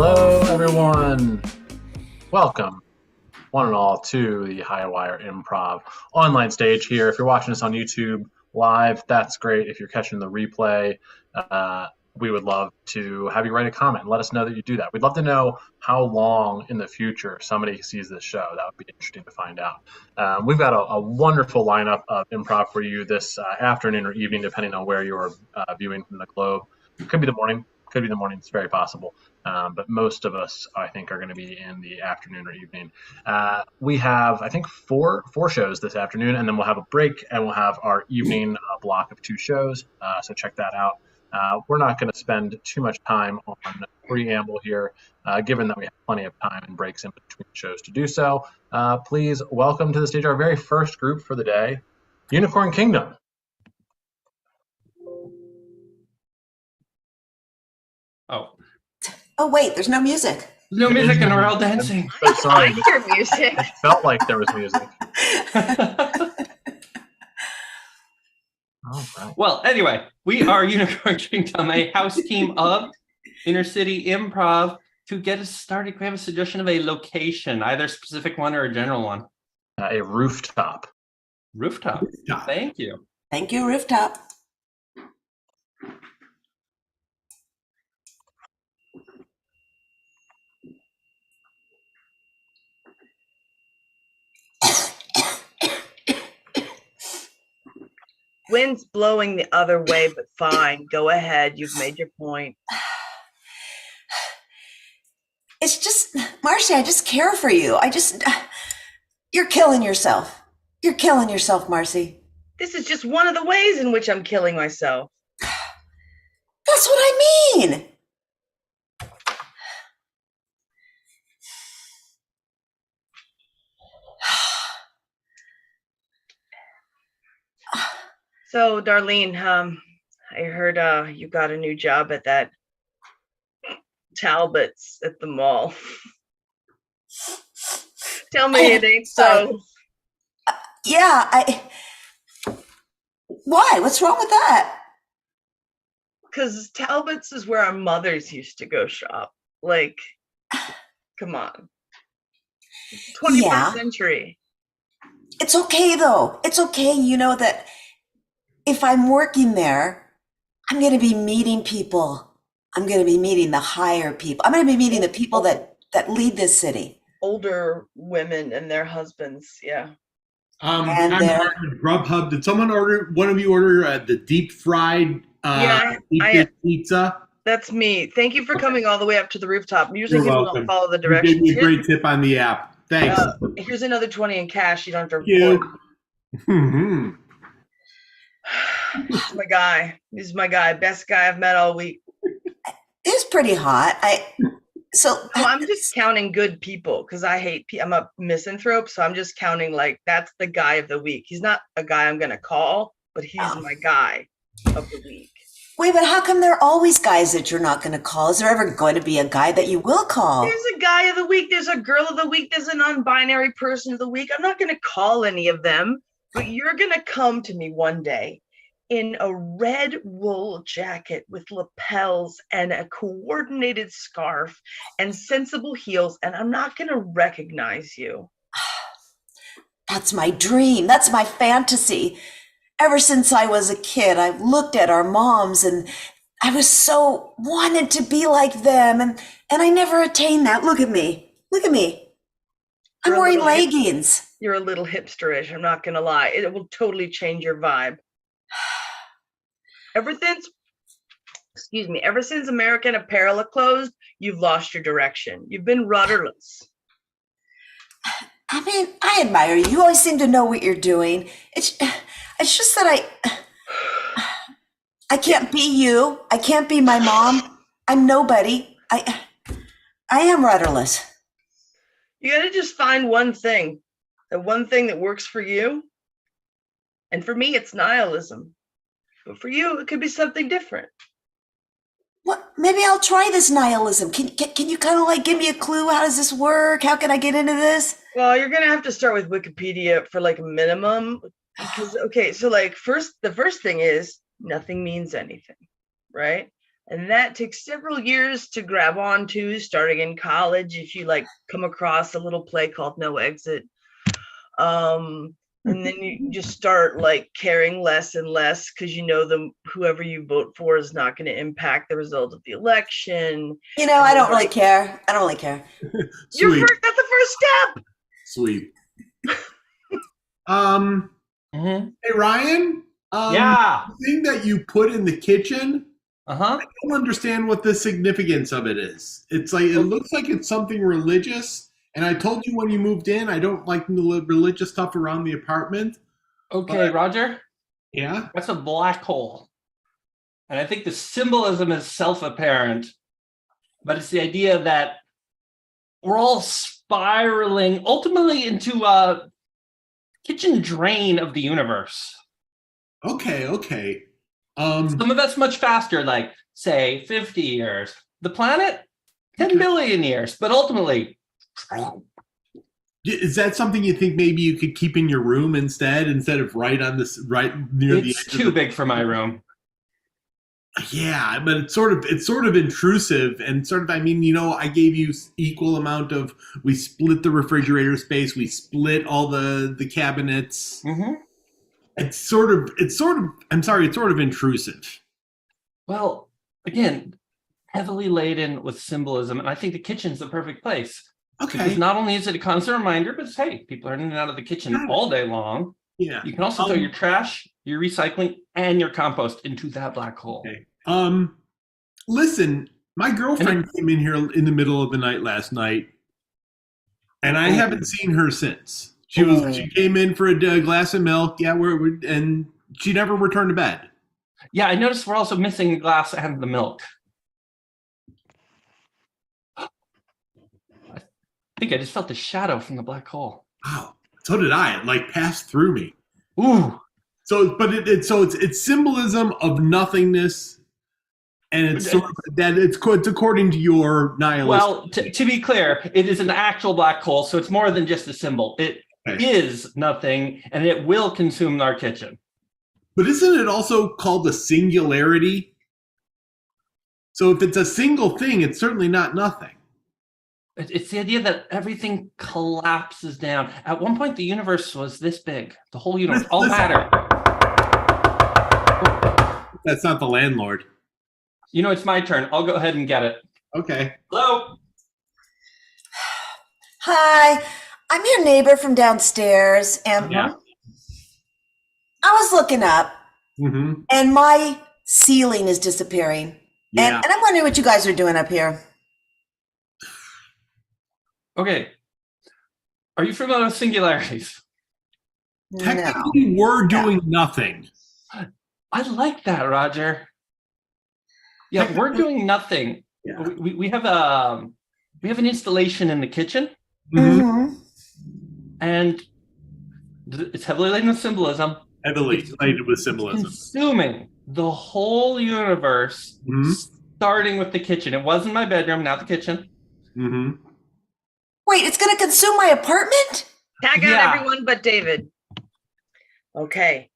Hello, everyone. Welcome, one and all, to the Highwire Improv online stage here. If you're watching us on YouTube live, that's great. If you're catching the replay, we would love to have you write a comment and let us know that you do that. We'd love to know how long in the future somebody sees this show. That would be interesting to find out. We've got a wonderful lineup of improv for you this afternoon or evening, depending on where you're viewing from the globe. Could be the morning. Could be the morning. It's very possible. But most of us, I think, are going to be in the afternoon or evening. We have, I think, four shows this afternoon, and then we'll have a break, and we'll have our evening block of 2 shows. So check that out. We're not going to spend too much time on preamble here, given that we have plenty of time and breaks in between shows to do so. Please welcome to the stage our very first group for the day, Unicorn Kingdom. Oh, wait, there's no music. No music and we're all dancing. I'm so sorry. I hear music. It felt like there was music. All right. Well, anyway, we are Unicorn Kingdom, a house team of Inner City Improv. To get us started, we have a suggestion of a location, either a specific one or a general one. A rooftop. Rooftop. Thank you. Thank you, rooftop. Wind's blowing the other way, but fine. Go ahead. You've made your point. It's just, Marcy, I just care for you. You're killing yourself. You're killing yourself, Marcy. This is just one of the ways in which I'm killing myself. That's what I mean. So, Darlene, I heard you got a new job at that Talbot's at the mall. Tell me it ain't so. Yeah, Why? What's wrong with that? Because Talbot's is where our mothers used to go shop. Like, come on. 21st century. It's okay, though. It's okay. You know that if I'm working there, I'm going to be meeting people. I'm going to be meeting the higher people. I'm going to be meeting the people that lead this city. Older women and their husbands, yeah. I'm ordering Grubhub. Did one of you order the deep fried pizza? That's me. Thank you for coming all the way up to the rooftop. Usually people don't follow the You directions. gave me a great tip on the app. Thanks. Here's another 20 in cash. You don't have to Thank you. report. This is my guy. This is my guy. Best guy I've met all week. It's pretty hot. I'm just counting good people because I hate I'm a misanthrope, so I'm just counting like that's the guy of the week. He's not a guy I'm gonna call, but he's my guy of the week. Wait, but how come there are always guys that you're not going to call? Is there ever going to be a guy that you will call? There's a guy of the week. There's a girl of the week. There's a non-binary person of the week. I'm not going to call any of them, but you're going to come to me one day in a red wool jacket with lapels and a coordinated scarf and sensible heels, and I'm not going to recognize you. That's my dream. That's my fantasy. Ever since I was a kid, I've looked at our moms and I was so wanted to be like them, and I never attained that. Look at me. Look at me. I'm wearing leggings. You're a little hipsterish, I'm not going to lie. It will totally change your vibe. Ever since American Apparel closed, you've lost your direction. You've been rudderless. I mean, I admire you. You always seem to know what you're doing. It's just that I can't be you. I can't be my mom. I'm nobody. I am rudderless. You got to just find one thing, the one thing that works for you. And for me, it's nihilism. But for you, it could be something different. What? Maybe I'll try this nihilism. Can you kind of like give me a clue? How does this work? How can I get into this? Well, you're going to have to start with Wikipedia for like a minimum. Because, okay, so like the first thing is nothing means anything, right? And that takes several years to grab onto, starting in college. If you like come across a little play called No Exit. And then you just start like caring less and less because you know whoever you vote for is not going to impact the result of the election. You know, I don't really care. I don't really care. That's the first step. Sweet. Hey Ryan. Yeah. The thing that you put in the kitchen. Uh-huh. I don't understand what the significance of it is. It's like, it looks like it's something religious. And I told you when you moved in, I don't like the religious stuff around the apartment. Okay, Roger. Yeah? That's a black hole. And I think the symbolism is self-apparent, but it's the idea that we're all spiraling ultimately into a kitchen drain of the universe. Okay. Some of us much faster, like, say, 50 years. The planet, 10 billion years. But ultimately... Is that something you think maybe you could keep in your room instead of right near the edge? It's too big for my room. Yeah, but it's sort of intrusive and sort of, I mean, you know, I gave you equal amount of, we split the refrigerator space, we split all the cabinets. Mm-hmm. It's sort of intrusive. Well, again, heavily laden with symbolism, and I think the kitchen's the perfect place. Okay. Because not only is it a constant reminder, but hey, people are in and out of the kitchen all day long. Yeah. You can also throw your trash, your recycling, and your compost into that black hole. Okay. Listen, my girlfriend came in here in the middle of the night last night, and I haven't seen her since. She came in for a glass of milk. Yeah, and she never returned to bed. Yeah, I noticed we're also missing the glass and the milk. I think I just felt the shadow from the black hole. Wow, so did I. It like passed through me. Ooh. So, but it's symbolism of nothingness, and it's sort of that it's according to your nihilism. Well, to be clear, it is an actual black hole, so it's more than just a symbol. It is nothing, and it will consume our kitchen. But isn't it also called a singularity? So if it's a single thing, it's certainly not nothing. It's the idea that everything collapses down. At one point, the universe was this big. The whole universe, all matter. That's not the landlord. You know, it's my turn. I'll go ahead and get it. Okay. Hello? Hi, I'm your neighbor from downstairs, and Yeah. I was looking up, and my ceiling is disappearing. Yeah. And I'm wondering what you guys are doing up here. Okay. Are you familiar with singularities? Technically, we're doing nothing. I like that, Roger. Yeah, we're doing nothing. Yeah. We have an installation in the kitchen, and it's heavily laden with symbolism. Heavily laden with symbolism. Consuming the whole universe, starting with the kitchen. It was in my bedroom, not the kitchen. Wait, it's going to consume my apartment? Tag out everyone but David. Okay,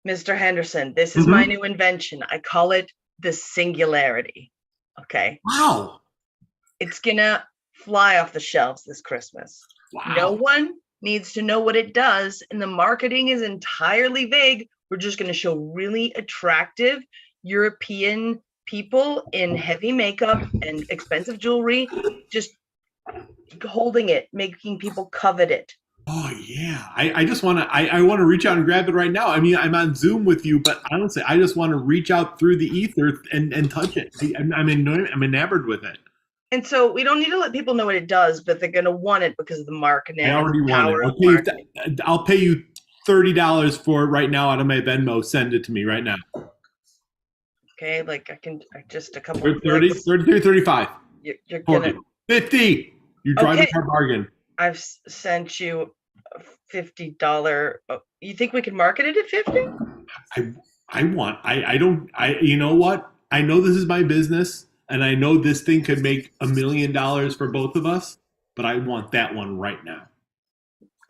Mr. Henderson, this is my new invention. I call it the singularity. Okay. Wow. It's gonna fly off the shelves this Christmas. Wow. No one needs to know what it does, and the marketing is entirely vague. We're just gonna show really attractive European people in heavy makeup and expensive jewelry, just holding it, making people covet it. Oh yeah, I just want to. I want to reach out and grab it right now. I mean, I'm on Zoom with you, but honestly, I just want to reach out through the ether and touch it. I'm enamored with it. And so we don't need to let people know what it does, but they're going to want it because of the marketing. I already want it. I'll pay you $30 for it right now out of my Venmo. Send it to me right now. Okay, like I can just a couple. 30, 33, 35. You're gonna 50. You drive a car bargain. I've sent you a $50. You think we can market it at 50? You know what? I know this is my business, and I know this thing could make $1 million for both of us, but I want that one right now.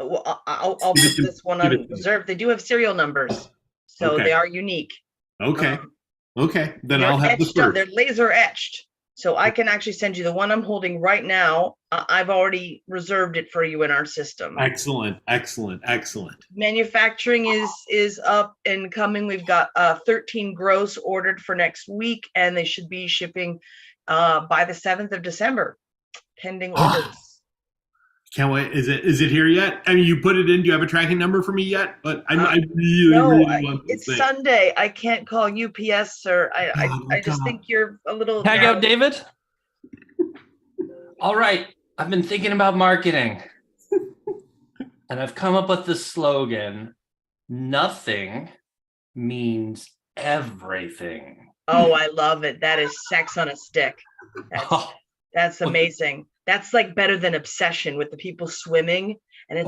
Well, I'll put this one on reserve. They do have serial numbers, so they are unique. Okay. Okay, then I'll have the first. They're laser etched. So I can actually send you the one I'm holding right now. I've already reserved it for you in our system. Excellent. Manufacturing is up and coming. We've got 13 gross ordered for next week, and they should be shipping by the 7th of December, pending orders. Can't wait. Is it here yet? I mean, you put it in. Do you have a tracking number for me yet? But I really want this thing. It's Sunday. I can't call UPS, sir. I just think you're a little... Tag out, David. All right. I've been thinking about marketing. And I've come up with the slogan, nothing means everything. Oh, I love it. That is sex on a stick. That's amazing. That's like better than obsession with the people swimming. And it's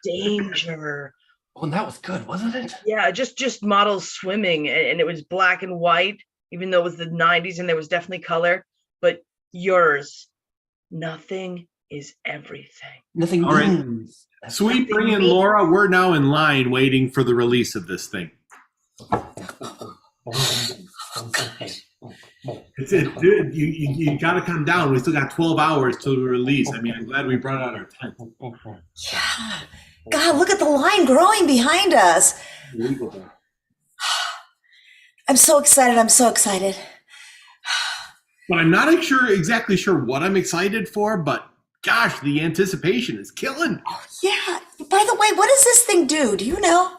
danger. Oh, and that was good, wasn't it? Yeah, just models swimming. And it was black and white, even though it was the 90s and there was definitely color. But yours, nothing is everything. Nothing All right. means. Sweet, bring in Laura. We're now in line waiting for the release of this thing. Dude, you got to come down. We still got 12 hours till the release. I mean, I'm glad we brought out our tent. Yeah. God, look at the line growing behind us. I'm so excited. But I'm not exactly sure what I'm excited for, but gosh, the anticipation is killing. Yeah. By the way, what does this thing do? Do you know?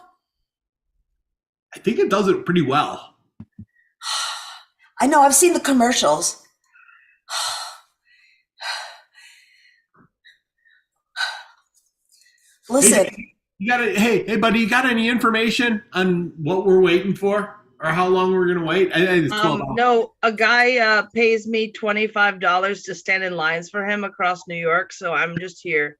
I think it does it pretty well. I know, I've seen the commercials. Listen. Hey, buddy, you got any information on what we're waiting for or how long we're going to wait? I think it's 12 hours. No, a guy pays me $25 to stand in lines for him across New York, so I'm just here.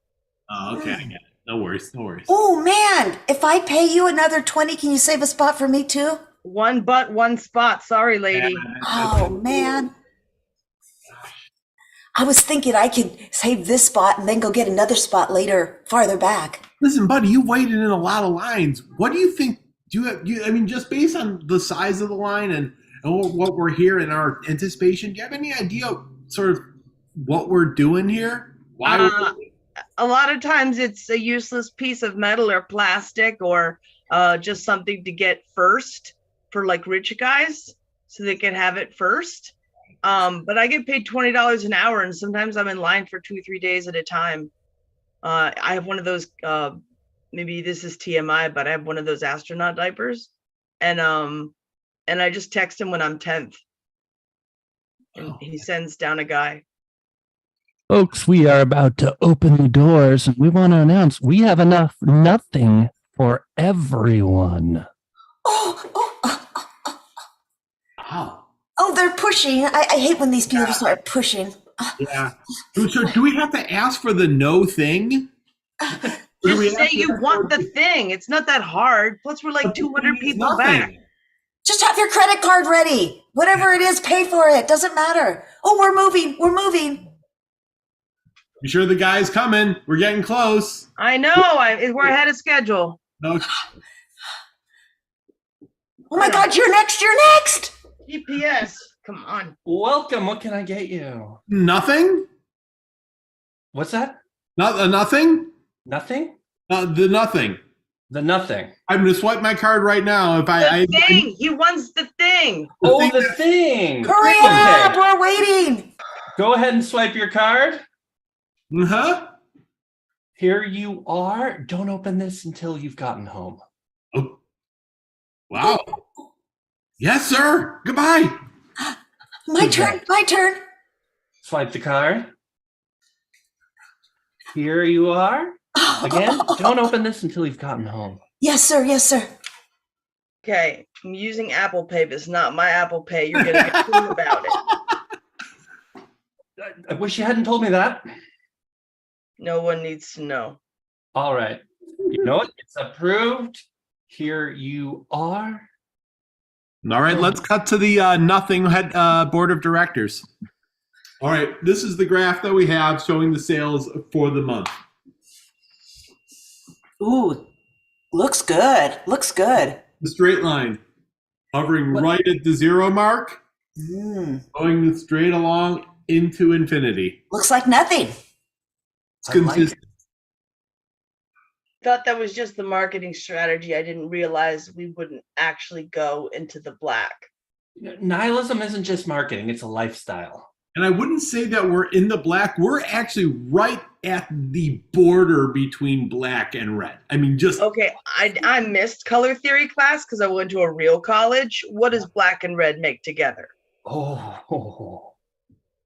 Oh, okay, I get it. No worries. Oh, man, if I pay you another 20, can you save a spot for me too? One butt, one spot. Sorry, lady. Oh, man. I was thinking I could save this spot and then go get another spot later, farther back. Listen, buddy, you waited in a lot of lines. What do you think? I mean, just based on the size of the line and what we're here in our anticipation, do you have any idea sort of what we're doing here? Why? A lot of times it's a useless piece of metal or plastic or just something to get first for like rich guys so they can have it first. But I get paid $20 an hour and sometimes I'm in line for 2-3 days at a time. I have one of those, maybe this is TMI, but I have one of those astronaut diapers and I just text him when I'm 10th and he sends down a guy. Folks, we are about to open the doors and we want to announce we have enough nothing for everyone. Oh, they're pushing. I hate when these people start pushing. Yeah. So do we have to ask for the no thing? Just say you want the thing. It's not that hard. Plus, we're like 200 people back. Just have your credit card ready. Whatever it is, pay for it. Doesn't matter. Oh, we're moving. You sure the guy's coming? We're getting close. I know. We're ahead of schedule. Okay. Oh my God, you're next. GPS. Come on. Welcome. What can I get you? Nothing? What's that? Nothing? Nothing? The nothing. The nothing. I'm going to swipe my card right now. He wants the thing. The thing. Hurry up. We're waiting. Go ahead and swipe your card. Uh-huh. Here you are. Don't open this until you've gotten home. Oh. Wow. Yes, sir. Goodbye. My turn. Swipe the card. Here you are. Again, don't open this until you've gotten home. Yes, sir. Okay, I'm using Apple Pay, but it's not my Apple Pay. You're going to get cool about it. I wish you hadn't told me that. No one needs to know. All right. You know what? It's approved. Here you are. All right, let's cut to the nothing head board of directors. All right, this is the graph that we have showing the sales for the month. Ooh, looks good. The straight line. hovering right at the 0 mark, going straight along into infinity. Looks like nothing. It's consistent. Thought that was just the marketing strategy. I didn't realize we wouldn't actually go into the black. Nihilism isn't just marketing, it's a lifestyle. And I wouldn't say that we're in the black. We're actually right at the border between black and red. I mean, just... Okay, I missed color theory class because I went to a real college. What does black and red make together? Oh.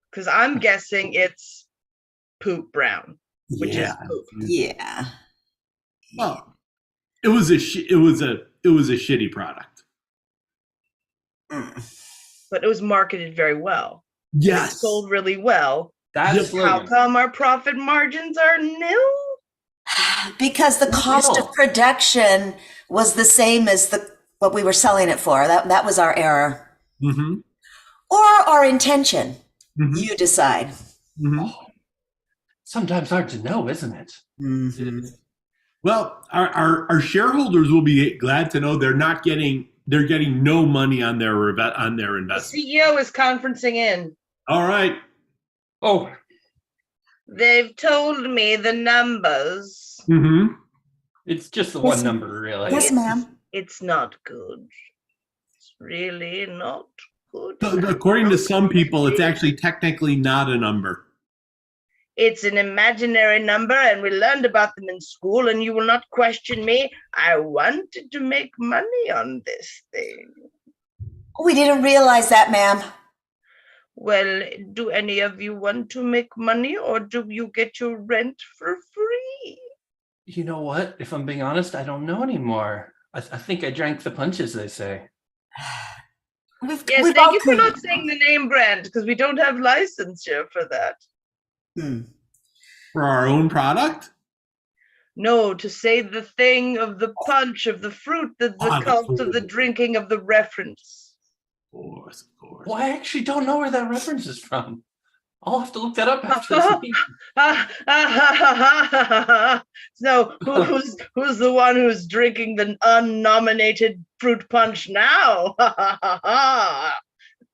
Because I'm guessing it's poop brown, which is poop. Yeah. Well, it was a shitty product. But it was marketed very well. Yes. It sold really well. That's How come our profit margins are nil? Because the cost of production was the same as what we were selling it for. That was our error. Mm-hmm. Or our intention. Mm-hmm. You decide. Mm-hmm. Sometimes hard to know, isn't it? Mm-hmm. Well, our shareholders will be glad to know they're getting no money on their investment. The CEO is conferencing in. All right. Oh. They've told me the numbers. Mm-hmm. It's just the one number, really. Yes, ma'am. It's not good. It's really not good. According to some people, it's actually technically not a number. It's an imaginary number, and we learned about them in school, and you will not question me. I wanted to make money on this thing. We didn't realize that, ma'am. Well, do any of you want to make money, or do you get your rent for free? You know what? If I'm being honest, I don't know anymore. I think I drank the punches, they say. Yes, thank you for not saying the name brand, because we don't have licensure for that. For our own product? No, to say the thing of the punch of the fruit, the cult of the drinking of the reference. Of course. Well, I actually don't know where that reference is from. I'll have to look that up after this meeting. So who's the one who's drinking the unnominated fruit punch now?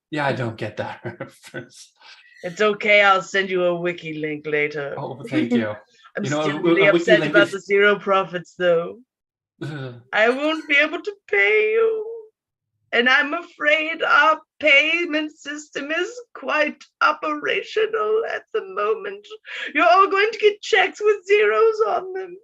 Yeah, I don't get that reference. It's okay. I'll send you a wiki link later. Oh, thank you. I'm You know, still a really wiki upset link about is- the zero profits, though. I won't be able to pay you. And I'm afraid our payment system is quite operational at the moment. You're all going to get checks with zeros on them.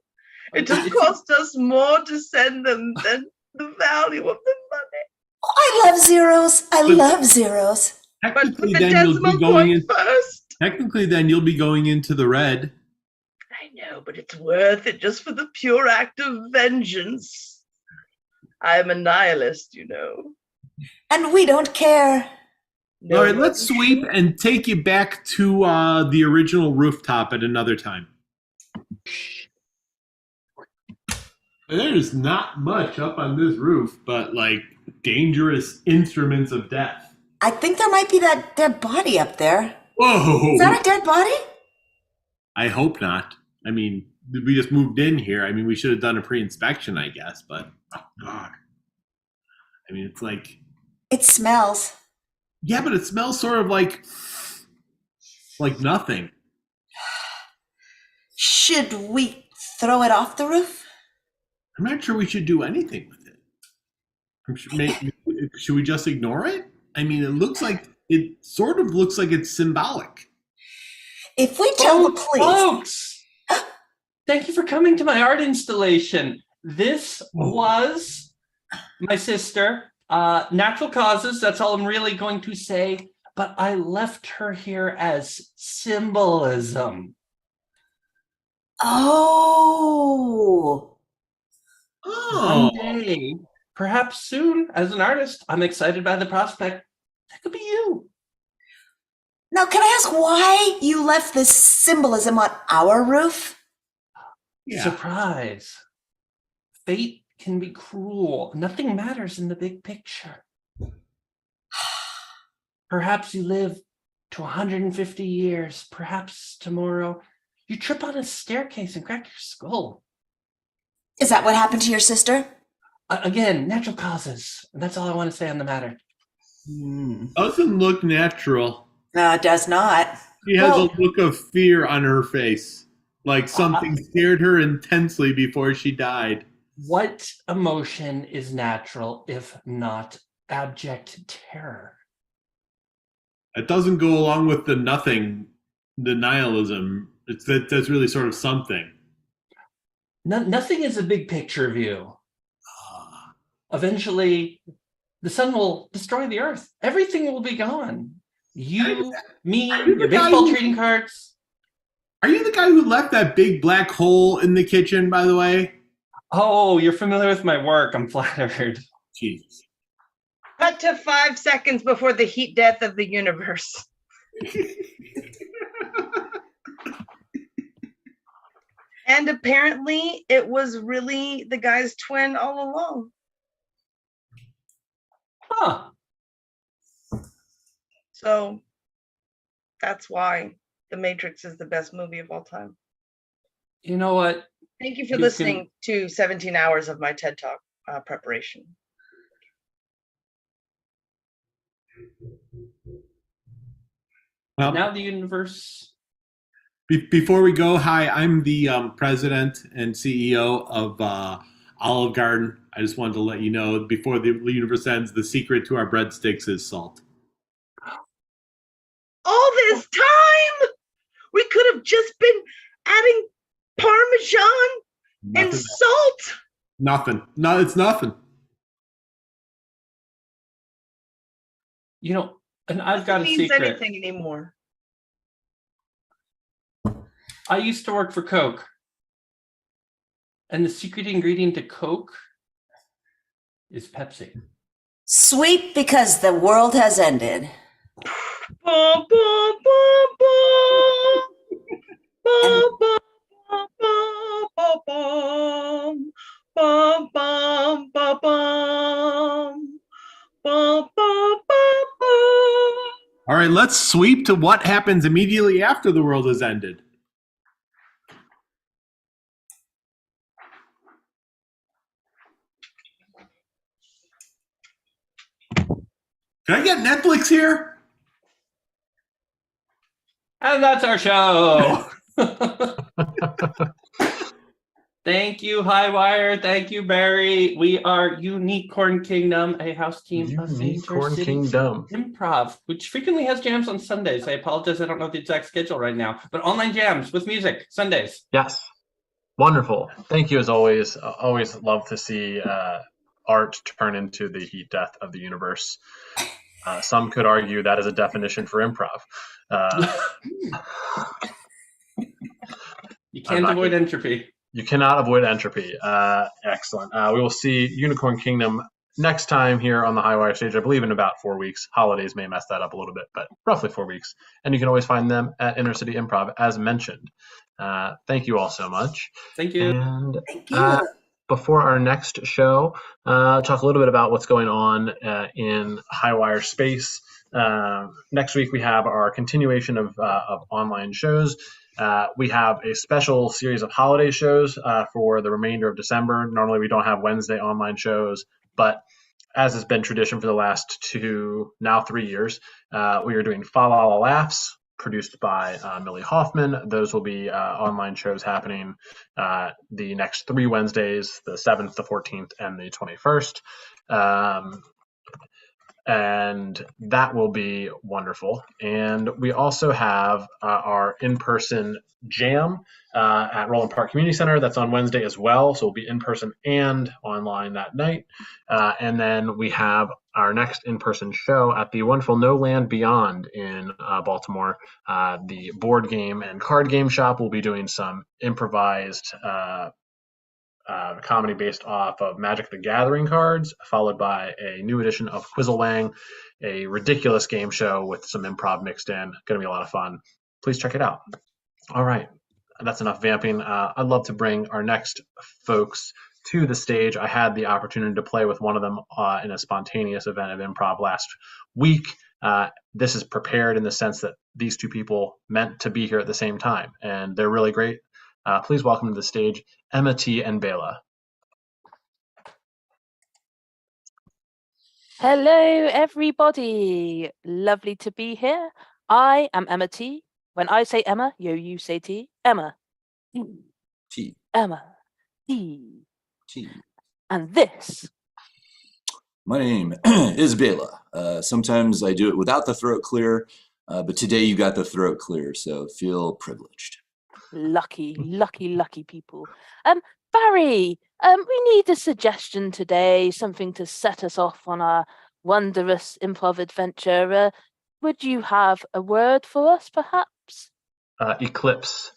It'll cost us more to send them than the value of the money. Oh, I love zeros. I love zeros. But put Technically, the then you'll decimal be going point first. Technically, then you'll be going into the red. I know, but it's worth it just for the pure act of vengeance. I'm a nihilist, you know. And we don't care. No, All right, let's sweep and take you back to the original rooftop at another time. There's not much up on this roof, but like dangerous instruments of death. I think there might be that dead body up there. Whoa! Is that a dead body? I hope not. I mean, we just moved in here. I mean, we should have done a pre-inspection, I guess, but oh God. I mean, it's like... It smells. Yeah, but it smells sort of like nothing. Should we throw it off the roof? I'm not sure we should do anything with it. Should we just ignore it? I mean, it sort of looks like it's symbolic. If we tell the police... Folks! Thank you for coming to my art installation. This was my sister. Natural causes, that's all I'm really going to say. But I left her here as symbolism. Oh. One day, perhaps soon, as an artist, I'm excited by the prospect. That could be you. Now, can I ask why you left this symbolism on our roof? Yeah. Surprise. Fate can be cruel. Nothing matters in the big picture. Perhaps you live to 150 years. Perhaps tomorrow you trip on a staircase and crack your skull. Is that what happened to your sister? Again, natural causes. And that's all I want to say on the matter. Doesn't look natural. No, it does not. She has Well, a look of fear on her face, like something scared her intensely before she died. What emotion is natural if not abject terror? It doesn't go along with the nihilism. That's really sort of something. Nothing is a big picture view. Eventually, the sun will destroy the earth. Everything will be gone. You, me, your baseball trading cards. Are you the guy who left that big black hole in the kitchen, by the way? Oh, you're familiar with my work. I'm flattered. Jesus. Cut to 5 seconds before the heat death of the universe. And apparently it was really the guy's twin all along. Huh. So that's why The Matrix is the best movie of all time. You know what? Thank you for listening to 17 hours of my TED Talk preparation. Now the universe. Before we go, hi, I'm the president and CEO of Olive Garden. I just wanted to let you know, before the universe ends, the secret to our breadsticks is salt. All this time, we could have just been adding Parmesan and salt. Nothing. No, it's nothing. You know, and I've got a Doesn't mean secret. anything anymore. I used to work for Coke. And the secret ingredient to Coke is Pepsi. sweet because the world has ended. Bum, bum, bum, bum. Bum, bum, bum, bum, bum. Bum, bum, bum, bum. Bum, bum, bum, bum. All right, let's sweep to what happens immediately after the world has ended. Can I get Netflix here? And that's our show. Thank you, Highwire. Thank you, Barry. We are Unicorn Kingdom, a house team of Unicorn Intercity Kingdom. Improv, which frequently has jams on Sundays. I apologize, I don't know the exact schedule right now, but online jams with music, Sundays. Yes. Wonderful. Thank you as always. Always love to see art turn into the heat death of the universe. Some could argue that is a definition for improv. You can't avoid entropy. You cannot avoid entropy. Excellent. We will see Unicorn Kingdom next time here on the Highwire stage, I believe in about 4 weeks. Holidays may mess that up a little bit, but roughly 4 weeks. And you can always find them at Intercity Improv, as mentioned. Thank you all so much. Thank you. And Thank you. before our next show, talk a little bit about what's going on in Highwire space. Next week, we have our continuation of online shows. We have a special series of holiday shows for the remainder of December. Normally, we don't have Wednesday online shows, but as has been tradition for the last 3 years, we are doing Fa La La Laughs, produced by Millie Hoffman. Those will be online shows happening the next 3 Wednesdays, the 7th, the 14th, and the 21st. And that will be wonderful. And we also have our in-person jam at Roland Park Community Center. That's on Wednesday as well. So we'll be in person and online that night. And then we have our next in-person show at the wonderful No Land Beyond in Baltimore. The board game and card game shop will be doing some improvised comedy based off of Magic the Gathering cards, followed by a new edition of Quizzlewang, a ridiculous game show with some improv mixed in. Going to be a lot of fun. Please check it out. All right. That's enough vamping. I'd love to bring our next folks to the stage. I had the opportunity to play with one of them in a spontaneous event of improv last week. This is prepared in the sense that these two people meant to be here at the same time, and they're really great. Please welcome to the stage Emma T and Bela. Hello, everybody. Lovely to be here. I am Emma T. When I say Emma, you say T. Emma. T. Emma. T. T. And this. My name is Bela. Sometimes I do it without the throat clear, but today you got the throat clear, so feel privileged. Lucky people. Barry, we need a suggestion today, something to set us off on our wondrous improv adventure. Would you have a word for us, perhaps? Eclipse.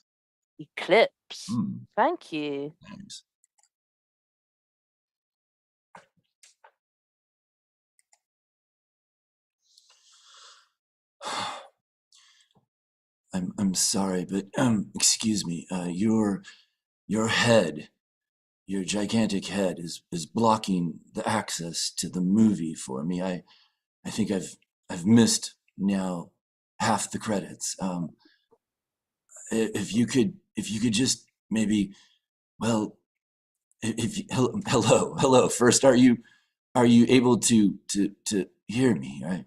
Eclipse. Thank you. Thanks. I'm sorry, but excuse me. Your head, your gigantic head, is blocking the access to the movie for me. I think I've missed now half the credits. If you could just maybe, well, hello. First, are you able to hear me? Right?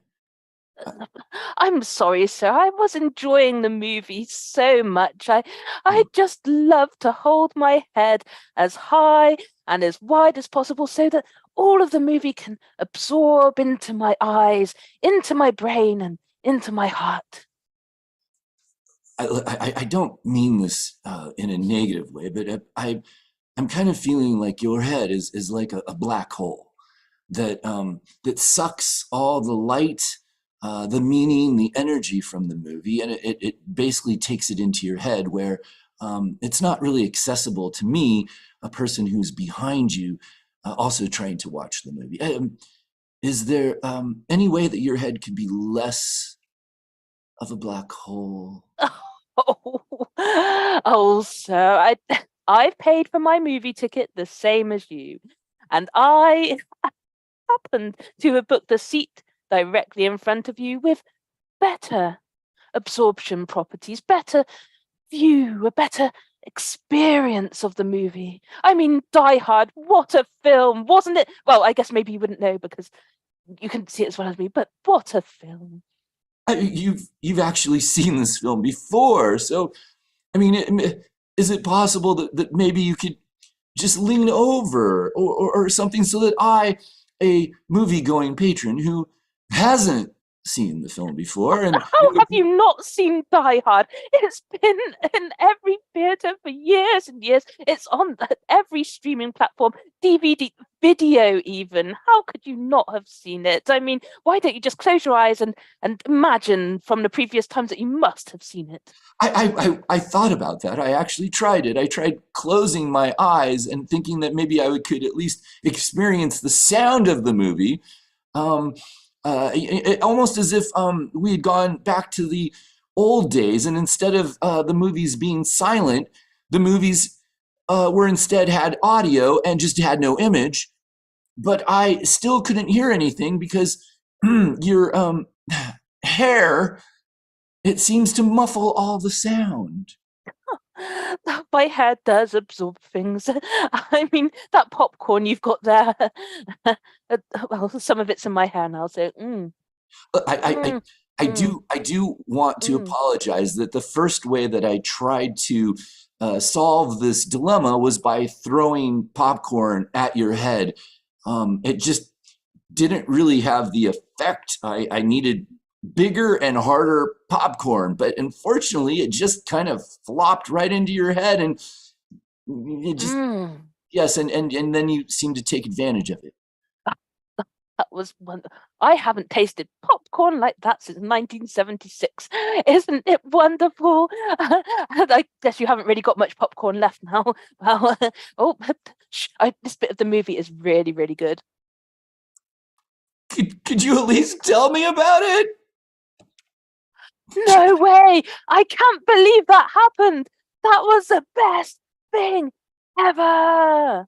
I'm sorry, sir. I was enjoying the movie so much. I just love to hold my head as high and as wide as possible so that all of the movie can absorb into my eyes, into my brain, and into my heart. I don't mean this in a negative way, but I'm kind of feeling like your head is like a black hole that sucks all the light, the meaning, the energy from the movie, and it basically takes it into your head where it's not really accessible to me, a person who's behind you, also trying to watch the movie. Is there any way that your head could be less of a black hole? Oh, sir, I've paid for my movie ticket the same as you, and I happened to have booked a seat directly in front of you with better absorption properties, better view, a better experience of the movie. I mean, Die Hard, what a film, wasn't it? Well, I guess maybe you wouldn't know because you couldn't see it as well as me, but what a film. You've actually seen this film before, so I mean, is it possible that maybe you could just lean over or something so that I, a movie-going patron who hasn't seen the film before, and how have you not seen Die Hard? It's been in every theater for years and years. It's on every streaming platform, DVD, video even. How could you not have seen it? I mean, why don't you just close your eyes and imagine from the previous times that you must have seen it? I thought about that. I actually tried it. I tried closing my eyes and thinking that maybe I could at least experience the sound of the movie. Almost as if we had gone back to the old days, and instead of the movies being silent, the movies were instead had audio and just had no image. But I still couldn't hear anything because your hair, it seems to muffle all the sound. My hair does absorb things. I mean, that popcorn you've got there. Well, some of it's in my hair now, so. I do want to apologize that the first way that I tried to solve this dilemma was by throwing popcorn at your head. It just didn't really have the effect I needed. Bigger and harder popcorn, but unfortunately it just kind of flopped right into your head, and it just yes, and then you seem to take advantage of it. That was one. I haven't tasted popcorn like that since 1976. Isn't it wonderful? I guess you haven't really got much popcorn left now. Well, this bit of the movie is really, really good. Could you at least tell me about it? No way! I can't believe that happened! That was the best thing ever!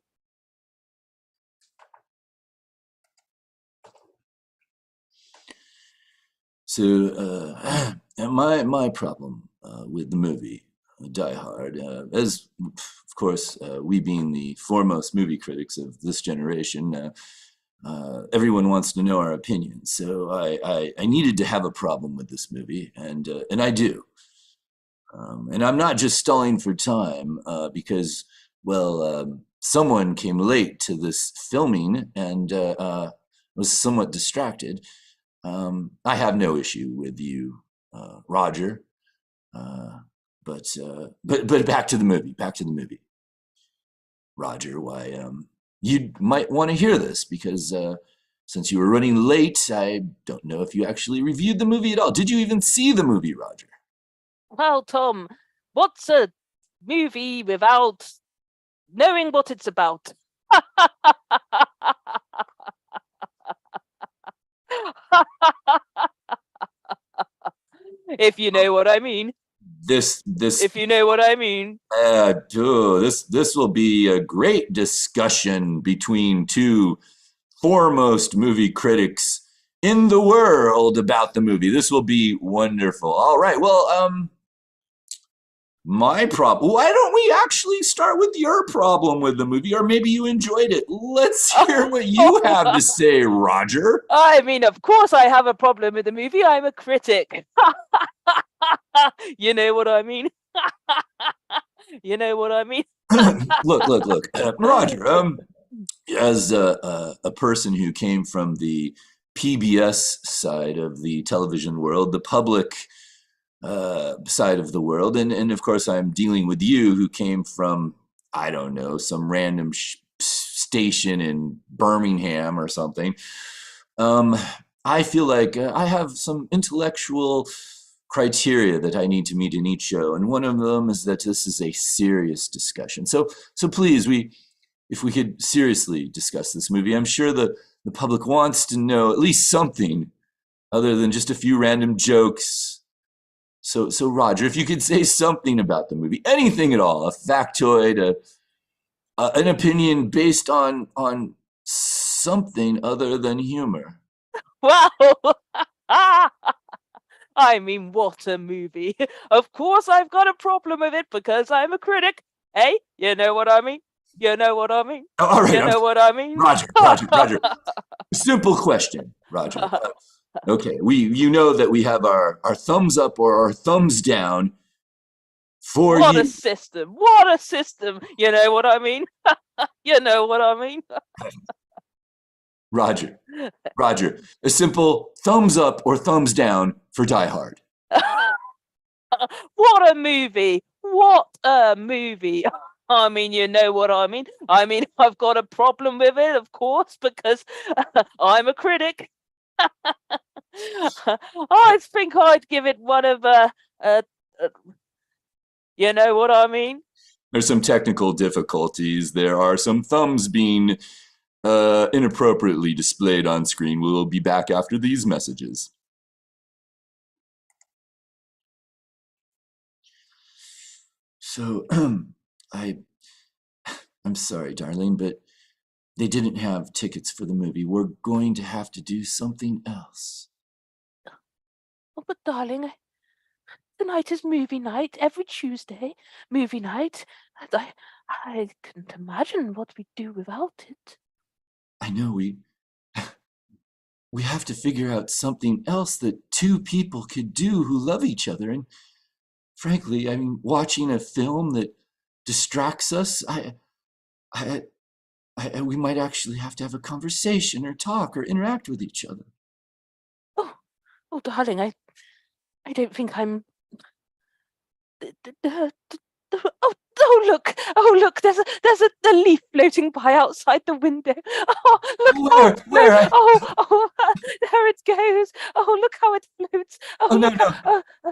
So, my problem with the movie Die Hard, as of course we being the foremost movie critics of this generation, everyone wants to know our opinions. So I needed to have a problem with this movie, and I do. And I'm not just stalling for time because, well, someone came late to this filming and was somewhat distracted. I have no issue with you, Roger. But back to the movie. Back to the movie. Roger, why? You might want to hear this because since you were running late, I don't know if you actually reviewed the movie at all. Did you even see the movie, Roger? Well, Tom, what's a movie without knowing what it's about? If you know what I mean. This If you know what I mean. This will be a great discussion between two foremost movie critics in the world about the movie. This will be wonderful. All right. Well, my problem. Why don't we actually start with your problem with the movie, or maybe you enjoyed it? Let's hear what you have to say, Roger. I mean, of course I have a problem with the movie. I'm a critic. You know what I mean? You know what I mean? Look. Roger, as a person who came from the PBS side of the television world, the public side of the world, and of course I'm dealing with you who came from, I don't know, some random station in Birmingham or something. I feel like I have some intellectual criteria that I need to meet in each show, and one of them is that this is a serious discussion. So please, if we could seriously discuss this movie. I'm sure the public wants to know at least something other than just a few random jokes. So Roger, if you could say something about the movie, anything at all, a factoid, an opinion based on something other than humor. Wow. I mean, what a movie. Of course I've got a problem with it because I'm a critic. Hey, you know what I mean? You know what I mean? Oh, all right, you know what I mean? Roger. Simple question, Roger. Okay, you know that we have our thumbs up or our thumbs down for what you. A system. What a system. You know what I mean? You know what I mean? Roger, a simple thumbs up or thumbs down for Die Hard. What a movie. What a movie. I mean, you know what I mean? I mean, I've got a problem with it, of course, because I'm a critic. I think I'd give it one of you know what I mean? There's some technical difficulties. There are some thumbs being inappropriately displayed on screen. We'll be back after these messages. So, I'm sorry, darling, but they didn't have tickets for the movie. We're going to have to do something else. Oh, but darling, tonight is movie night. Every Tuesday, movie night. And I couldn't imagine what we'd do without it. I know we have to figure out something else that two people could do who love each other. And frankly, I mean, watching a film that distracts us, we might actually have to have a conversation or talk or interact with each other. Oh, darling, I don't think I'm. Oh, look! There's a leaf floating by outside the window. Oh, look! Where? Oh, there it goes. Oh, look how it floats. Oh, no.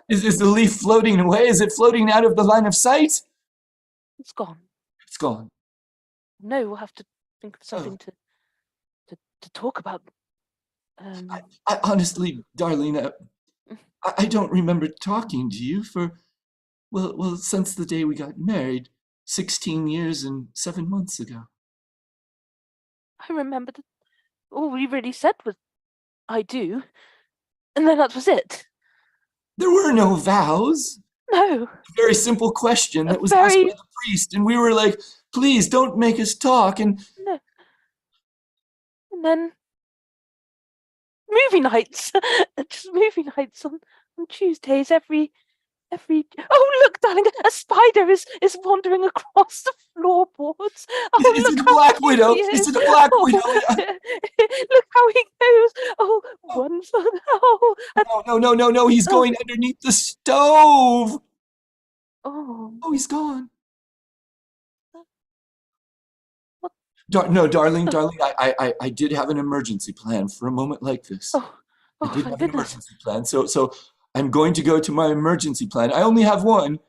Is the leaf floating away? Is it floating out of the line of sight? It's gone. It's gone. No, we'll have to think of something to talk about. I honestly, darling, I don't remember talking to you for, well, since the day we got married, 16 years and 7 months ago. I remember that all we really said was, I do, and then that was it. There were no vows. No. A very simple question that was asked by the priest, and we were like, please don't make us talk. And no. And then movie nights. Just movie nights on Tuesdays every. Oh, look, darling, a spider is wandering across the floorboards. Oh, Is look it a how black cute widow? he Is is. it a black Oh, widow? look how he goes. Oh, one for oh, No. He's oh, going underneath the stove. oh. Oh, he's gone. What? No, darling. I did have an emergency plan for a moment like this. Oh, I did thank have an goodness. emergency plan. So I'm going to go to my emergency plan. I only have one.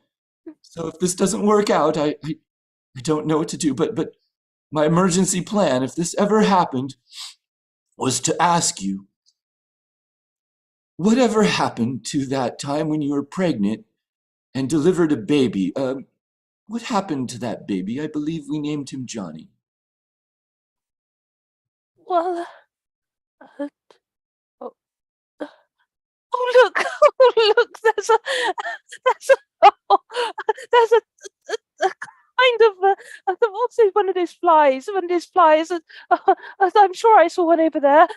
So if this doesn't work out, I don't know what to do. But my emergency plan, if this ever happened, was to ask you, whatever happened to that time when you were pregnant and delivered a baby? What happened to that baby? I believe we named him Johnny. Well, oh, oh, look! Oh, look! There's oh, there's a kind of also one of those flies. I'm sure I saw one over there.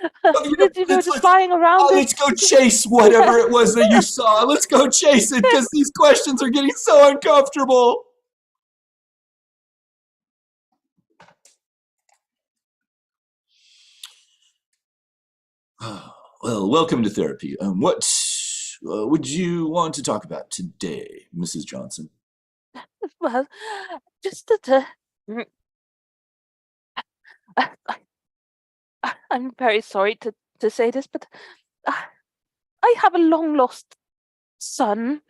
Just flying around. Let's go chase whatever it was that you saw. Let's go chase it because these questions are getting so uncomfortable. Well, welcome to therapy. What would you want to talk about today, Mrs. Johnson? Well, just that I'm very sorry to say this, but I have a long lost son,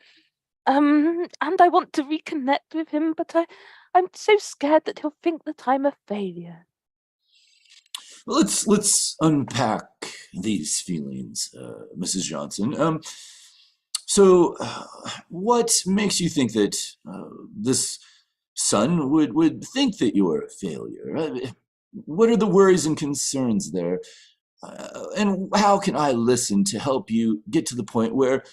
and I want to reconnect with him, but I'm so scared that he'll think that I'm a failure. Let's unpack these feelings, Mrs. Johnson. So, what makes you think that this son would think that you're a failure? What are the worries and concerns there? And how can I listen to help you get to the point where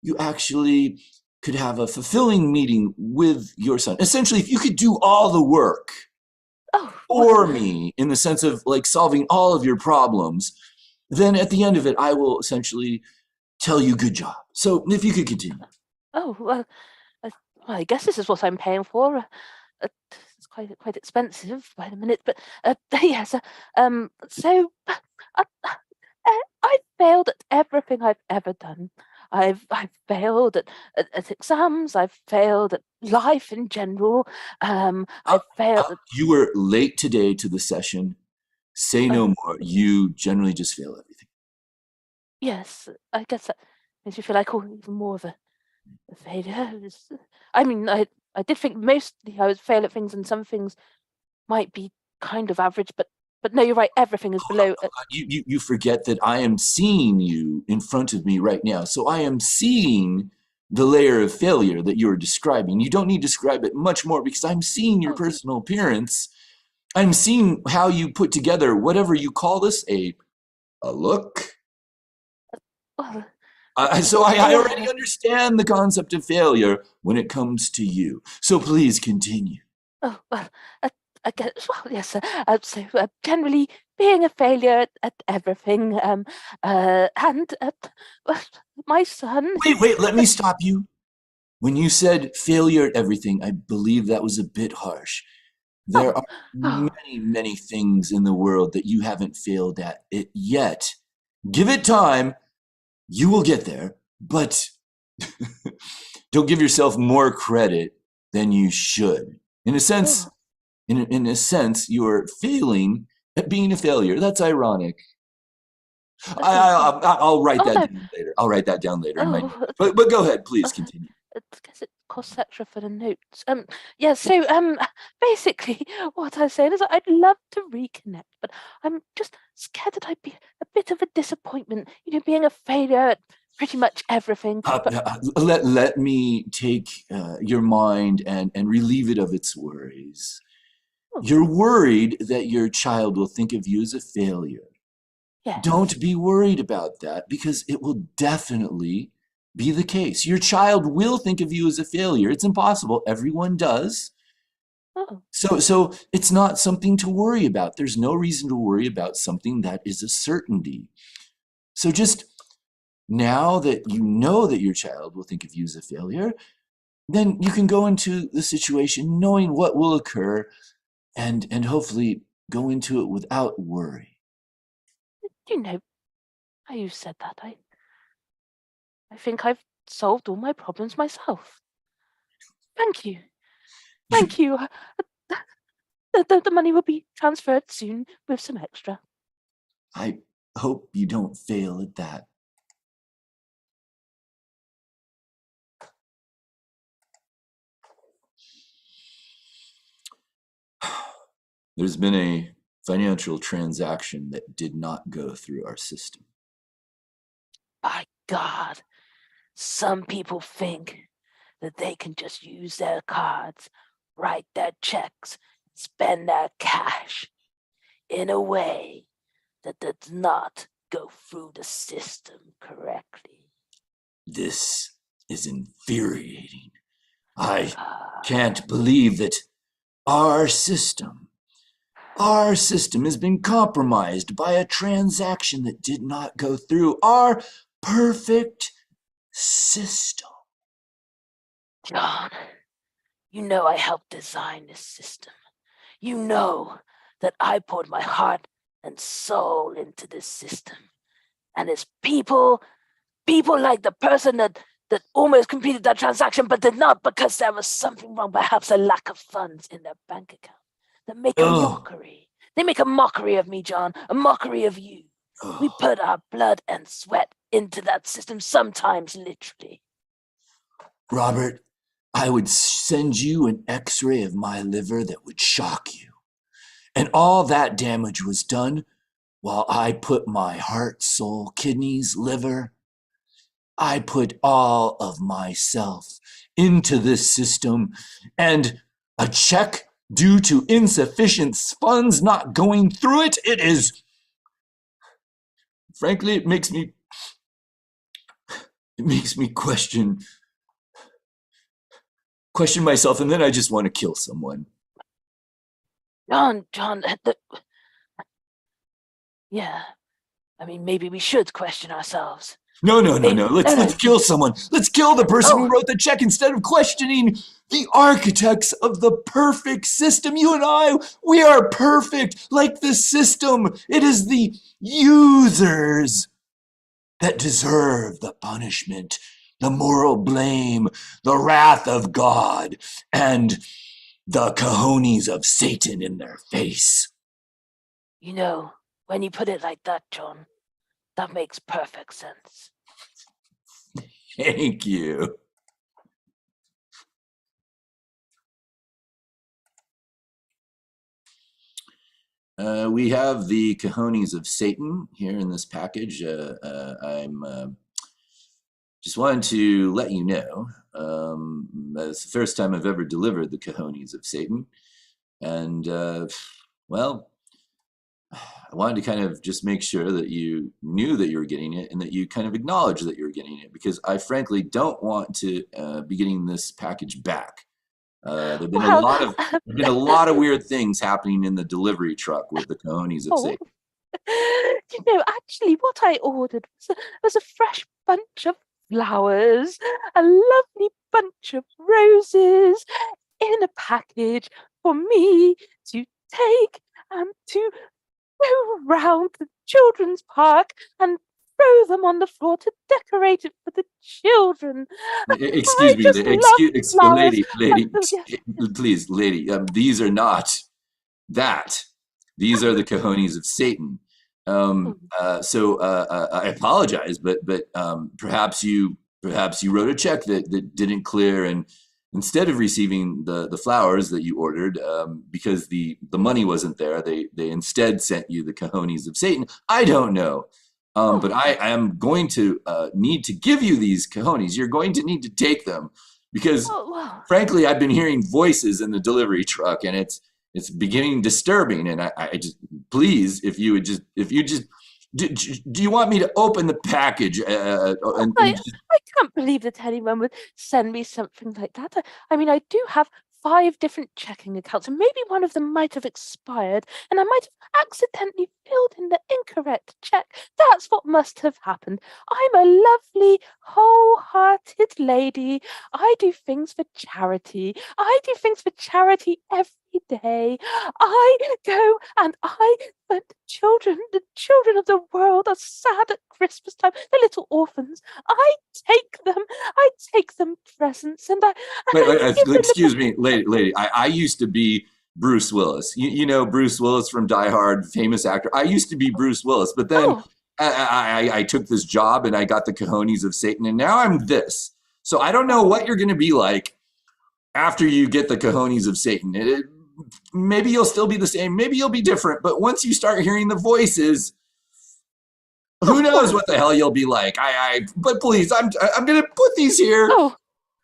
you actually could have a fulfilling meeting with your son? Essentially, if you could do all the work for me in the sense of like solving all of your problems, then at the end of it, I will essentially tell you good job. So if you could continue. Oh, well, I guess this is what I'm paying for. It's quite expensive by the minute, but yes. So I've failed at everything I've ever done. I've failed at exams. I've failed at life in general. I've failed. You were late today to the session. Say no more. You generally just fail everything. Yes, I guess that makes me feel like even more of a failure. I mean, I did think mostly I would fail at things, and some things might be kind of average, but no, you're right. Everything is below. You forget that I am seeing you in front of me right now. So I am seeing the layer of failure that you're describing. You don't need to describe it much more because I'm seeing your personal appearance. I'm seeing how you put together whatever you call this, a look. So I already understand the concept of failure when it comes to you. So please continue. Oh, well, I guess, well, yes. So generally being a failure at everything. And my son. Wait, let me stop you. When you said failure at everything, I believe that was a bit harsh. There are many things in the world that you haven't failed at it yet. Give it time. You will get there, but don't give yourself more credit than you should. In a sense, in a sense, you're failing at being a failure. That's ironic. I'll write that down later. I'll write that down later. In my notes. But go ahead, please continue. I guess it costs extra for the notes. Yeah. So basically, what I was saying is I'd love to reconnect, but I'm just scared that I'd be a bit of a disappointment. Being a failure at pretty much everything. Let me take your mind and relieve it of its worries. You're worried that your child will think of you as a failure. Yes. Don't be worried about that because it will definitely be the case. Your child will think of you as a failure. It's impossible. Everyone does. So it's not something to worry about. There's no reason to worry about something that is a certainty. So just now that you know that your child will think of you as a failure, then you can go into the situation knowing what will occur and hopefully go into it without worry. You know, how you said that, I think I've solved all my problems myself. Thank you. Thank you. The money will be transferred soon with some extra. I hope you don't fail at that. There's been a financial transaction that did not go through our system. By God, some people think that they can just use their cards, write their checks, spend their cash in a way that does not go through the system correctly. This is infuriating. I can't believe that our system has been compromised by a transaction that did not go through. Our perfect system. John, you know I helped design this system. You know that I poured my heart and soul into this system. And it's people like the person that almost completed that transaction but did not because there was something wrong, perhaps a lack of funds in their bank account, that make a mockery. They make a mockery of me, John, a mockery of you. We put our blood and sweat into that system, sometimes literally. Robert, I would send you an x-ray of my liver that would shock you. And all that damage was done while I put my heart, soul, kidneys, liver, I put all of myself into this system, and a check due to insufficient funds not going through it, it is, frankly, it makes me question myself, and then I just want to kill someone. John, yeah, I mean, maybe we should question ourselves. No. Let's kill someone. Let's kill the person who wrote the check instead of questioning the architects of the perfect system. You and I, we are perfect like the system. It is the users that deserve the punishment, the moral blame, the wrath of God, and the cojones of Satan in their face. You know, when you put it like that, John, that makes perfect sense. Thank you. We have the cojones of Satan here in this package. I'm just wanted to let you know, it's the first time I've ever delivered the cojones of Satan. And, well, I wanted to kind of just make sure that you knew that you were getting it and that you kind of acknowledged that you were getting it, because I frankly don't want to be getting this package back. There've been a lot of weird things happening in the delivery truck with the cojones of Satan. You know, actually, what I ordered was a fresh bunch of flowers, a lovely bunch of roses in a package for me to take and to go around the children's park and throw them on the floor to decorate it for the children. Excuse me, lady, please, lady. These are not that. These are the cojones of Satan. So I apologize, but perhaps you wrote a check that didn't clear, and instead of receiving the flowers that you ordered, because the money wasn't there, they instead sent you the cojones of Satan. I don't know. But I am going to need to give you these cojones. You're going to need to take them because, frankly, I've been hearing voices in the delivery truck, and it's beginning disturbing. And I just, please, if you do you want me to open the package? I can't believe that anyone would send me something like that. I mean, I do have 5 different checking accounts, and maybe one of them might have expired, and I might have accidentally filled in the incorrect check. That's what must have happened. I'm a lovely, wholehearted lady. I do things for charity. I do things for charity every day. I go and but the children of the world are sad at Christmas time. The little orphans. I take them presents, and I give them Excuse me, lady. I used to be Bruce Willis. You know Bruce Willis from Die Hard, famous actor. I used to be Bruce Willis, but then Oh. I took this job and I got the cojones of Satan, and now I'm this. So I don't know what you're going to be like after you get the cojones of Satan. Maybe you'll still be the same. Maybe you'll be different. But once you start hearing the voices, who knows what the hell you'll be like. But please, I'm going to put these here. Oh.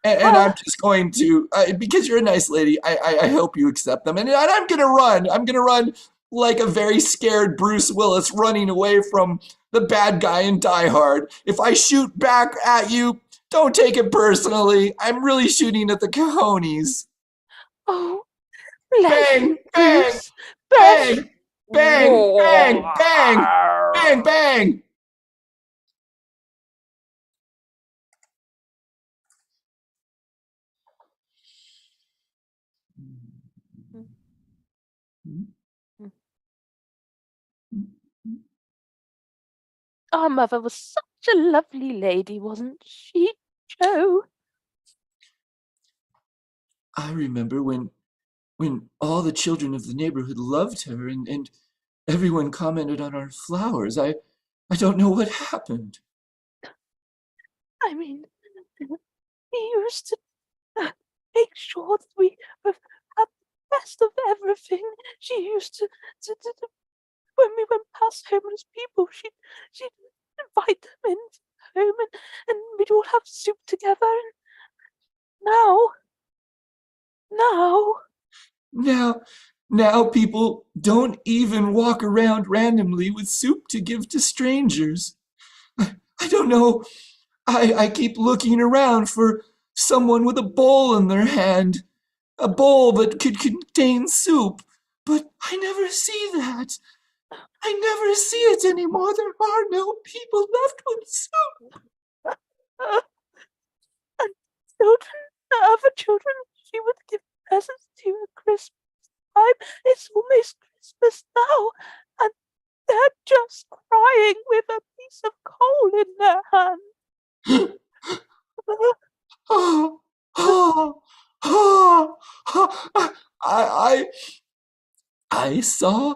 And I'm just going to, because you're a nice lady, I hope you accept them. And I'm going to run. I'm going to run like a very scared Bruce Willis running away from the bad guy in Die Hard. If I shoot back at you, don't take it personally. I'm really shooting at the cojones. Oh. Bang, bang, bang, bang, bang, bang, bang, bang. Our mother was such a lovely lady, wasn't she, Joe? I remember when all the children of the neighborhood loved her and everyone commented on our flowers. I don't know what happened. I mean, he used to make sure that we had the best of everything. She used to when we went past homeless people, she'd invite them into home and we'd all have soup together. And Now people don't even walk around randomly with soup to give to strangers. I don't know. I keep looking around for someone with a bowl in their hand, a bowl that could contain soup, but I never see that. I never see it anymore. There are no people left with soup. And other children, she would give presents to at Christmas time. It's almost Christmas now, and they're just crying with a piece of coal in their hand. I saw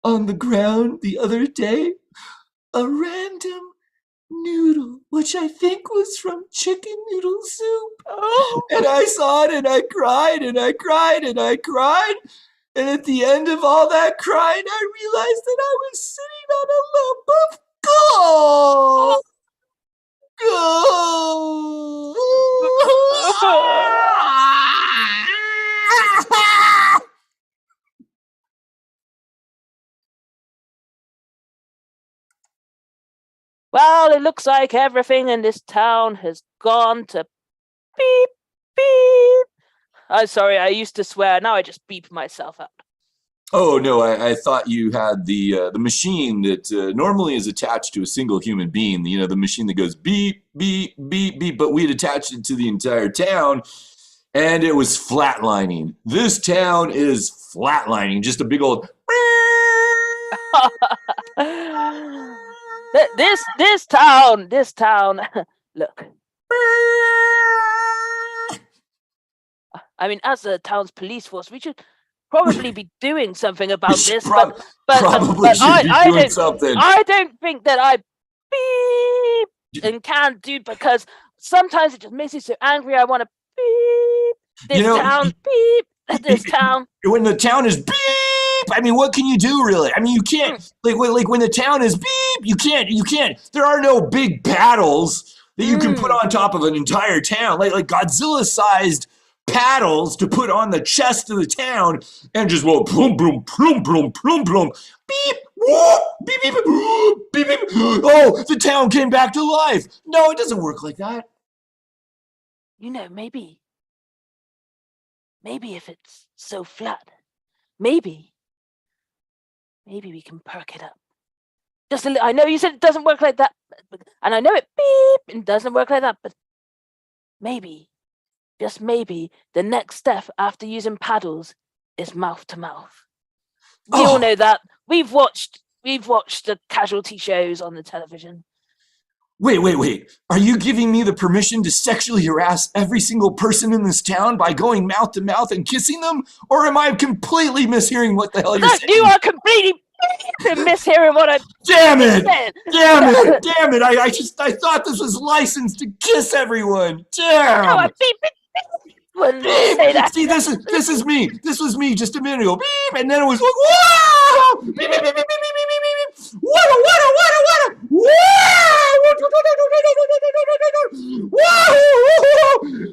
on the ground the other day a random noodle, which I think was from chicken noodle soup. Oh. And I saw it and I cried and I cried and I cried. And at the end of all that crying, I realized that I was sitting on a lump of gold. Gold. Well, it looks like everything in this town has gone to beep, beep. I'm sorry, I used to swear. Now I just beep myself out. Oh no, I thought you had the machine that normally is attached to a single human being. You know, the machine that goes beep, beep, beep, beep. But we'd attached it to the entire town, and it was flatlining. This town is flatlining. Just a big old. This town. Look. I mean, as the town's police force, we should probably be doing something about this. But Something. I don't think that I beep and can do, because sometimes it just makes me so angry. I want to beep. This town beep. This town. When the town is beep. I mean, what can you do, really? I mean, you can't, like when the town is beep, you can't. There are no big paddles that you can put on top of an entire town, like Godzilla-sized paddles to put on the chest of the town and just plum, plum, plum, plum, plum, plum, beep, whoop, beep, beep, beep, beep. Oh, the town came back to life. No, it doesn't work like that. You know, maybe maybe if it's so flat, maybe we can perk it up. Just a little. I know you said it doesn't work like that, and I know it beep and doesn't work like that, but maybe, just maybe, the next step after using paddles is mouth to mouth. We all know that. We've watched the casualty shows on the television. Wait. Are you giving me the permission to sexually harass every single person in this town by going mouth to mouth and kissing them? Or am I completely mishearing what the hell you're saying? You are completely mishearing what I'm Damn it! saying. Damn it! I thought this was licensed to kiss everyone. Damn! No, I beep. Wouldn't say that. See, this is me. This was me just a minute ago. Beep, and then it was like, whoa! Beep, beep, beep, beep, beep, beep, beep.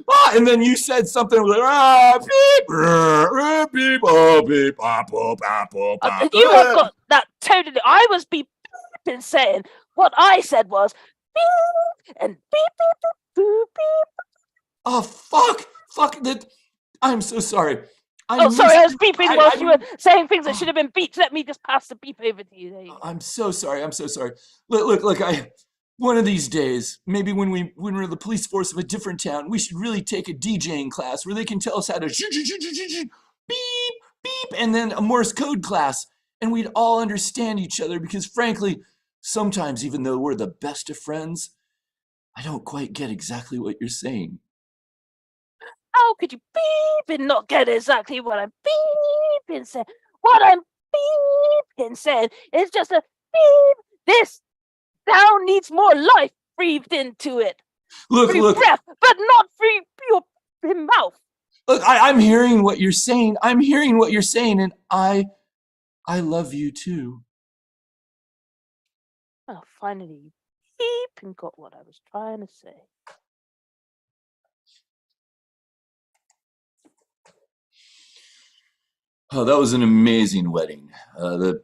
What? And then you said something like, beep, beep, You have got that totally. I was beeping saying what I said was beep and beep. Oh, fuck that. I'm so sorry. I was beeping whilst you were saying things that should have been beeped. Let me just pass the beep over to you. There you go. I'm so sorry. Look, one of these days, maybe when we're the police force of a different town, we should really take a DJing class where they can tell us how to beep, beep, and then a Morse code class, and we'd all understand each other, because frankly, sometimes even though we're the best of friends, I don't quite get exactly what you're saying. How could you beep and not get exactly what I'm beeping saying? What I'm beeping saying is just a beep. This sound needs more life breathed into it. Look, breath, but not through your mouth. Look, I'm hearing what you're saying. And I love you too. Well, finally, you beep and got what I was trying to say. Oh, that was an amazing wedding. The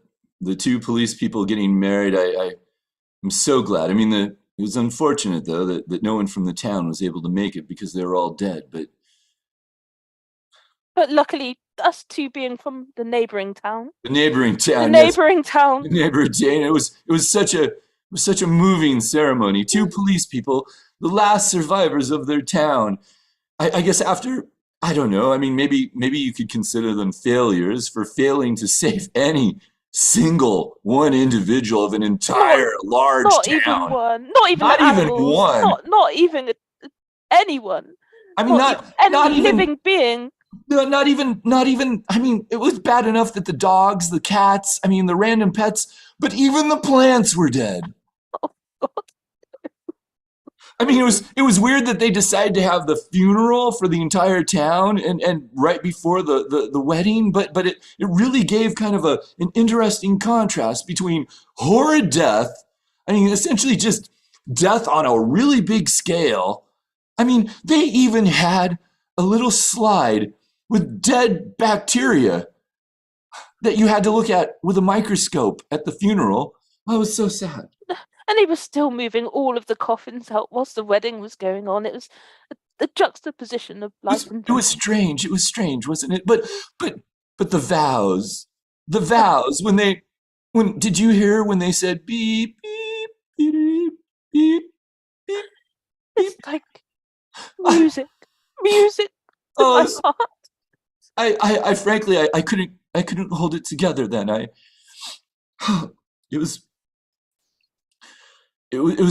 two police people getting married, I'm so glad. I mean, it was unfortunate, though, that no one from the town was able to make it because they were all dead. But luckily, us two being from the neighboring town. The neighboring town. It was such a moving ceremony. Two police people, the last survivors of their town. I guess after, I don't know. I mean, maybe you could consider them failures for failing to save any single one individual of an entire large town. Not even anyone. I mean, not even living being. Not even. I mean, it was bad enough that the dogs, the cats, I mean, the random pets, but even the plants were dead. Oh, God. I mean, it was weird that they decided to have the funeral for the entire town and right before the wedding, but it really gave kind of an interesting contrast between horrid death, I mean, essentially just death on a really big scale. I mean, they even had a little slide with dead bacteria that you had to look at with a microscope at the funeral. Oh, it was so sad. And he was still moving all of the coffins out whilst the wedding was going on. It was a juxtaposition of life and death. It was strange. It was strange, wasn't it? But the vows, when did you hear when they said beep beep beep beep beep? It's like music to my heart. I frankly I couldn't hold it together then. It was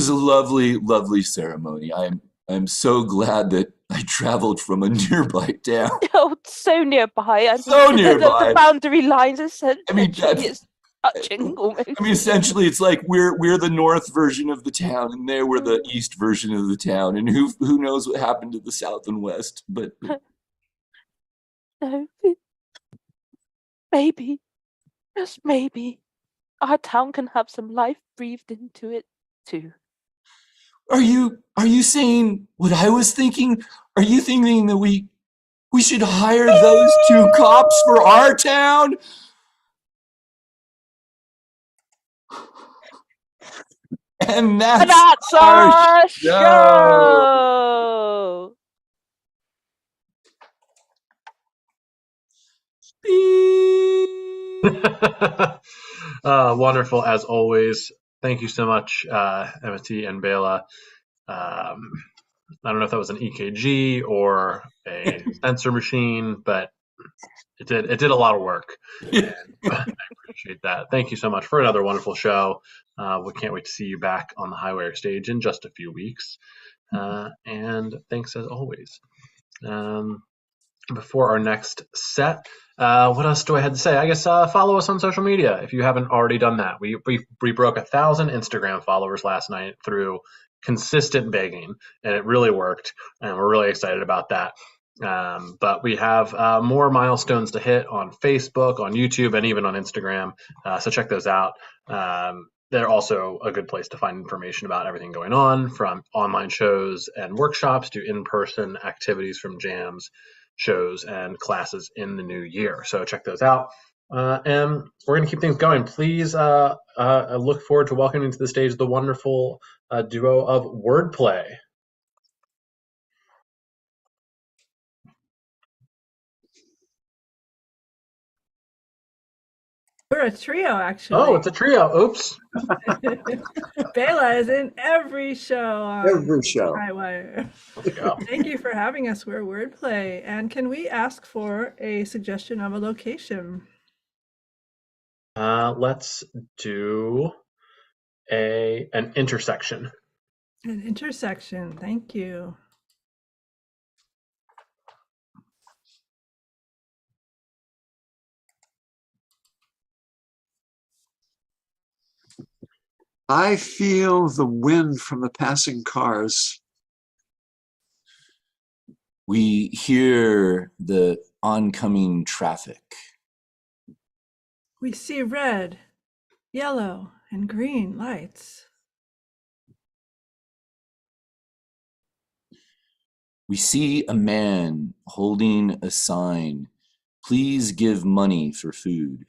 a lovely ceremony. I'm so glad that I traveled from a nearby town. Oh, so nearby. So nearby. The boundary lines are it's touching almost. I mean, essentially, it's like we're the north version of the town, and they were the east version of the town, and who knows what happened to the south and west? But no, maybe, just maybe, our town can have some life breathed into it too. Are you saying what I was thinking? Are you thinking that we should hire those two cops for our town? And that's our show. Wonderful as always. Thank you so much, Emma T and Bela. I don't know if that was an EKG or a sensor machine, but it did a lot of work. And I appreciate that. Thank you so much for another wonderful show. We can't wait to see you back on the Highwire stage in just a few weeks. And thanks as always. Before our next set, what else do I have to say? I guess follow us on social media if you haven't already done that. We broke 1,000 Instagram followers last night through consistent begging, and it really worked, and we're really excited about that. But we have more milestones to hit on Facebook, on YouTube, and even on Instagram. So check those out. They're also a good place to find information about everything going on, from online shows and workshops to in-person activities, from jams, shows, and classes in the new year. So check those out. And we're going to keep things going. Please look forward to welcoming to the stage the wonderful duo of Wordplay. We're a trio, actually. Oh, it's a trio. Oops. Bela is in every show on Every show. Highwire. Let's go. Thank you for having us. We're Wordplay. And can we ask for a suggestion of a location? Let's do an intersection. An intersection. Thank you. I feel the wind from the passing cars. We hear the oncoming traffic. We see red, yellow, and green lights. We see a man holding a sign. Please give money for food.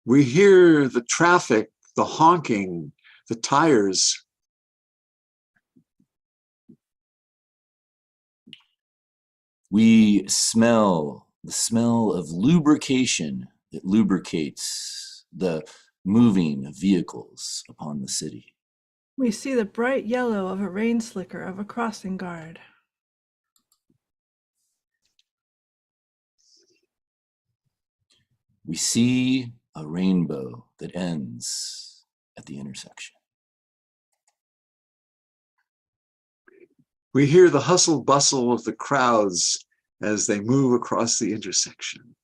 We hear the traffic, the honking, the tires. We smell the smell of lubrication that lubricates the moving of vehicles upon the city. We see the bright yellow of a rain slicker of a crossing guard. We see a rainbow that ends at the intersection. We hear the hustle bustle of the crowds as they move across the intersection.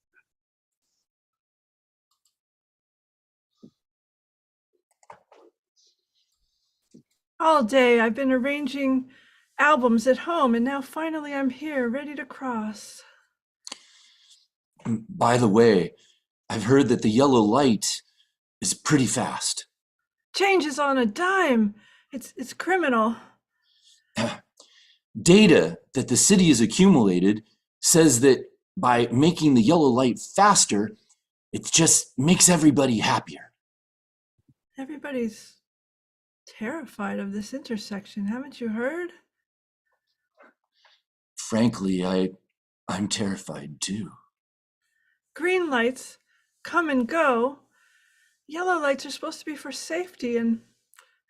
All day I've been arranging albums at home, and now finally I'm here, ready to cross. By the way, I've heard that the yellow light is pretty fast. Changes on a dime. It's criminal. Data that the city has accumulated says that by making the yellow light faster, it just makes everybody happier. Everybody's terrified of this intersection, haven't you heard? Frankly, I'm terrified too. Green lights come and go. Yellow lights are supposed to be for safety, and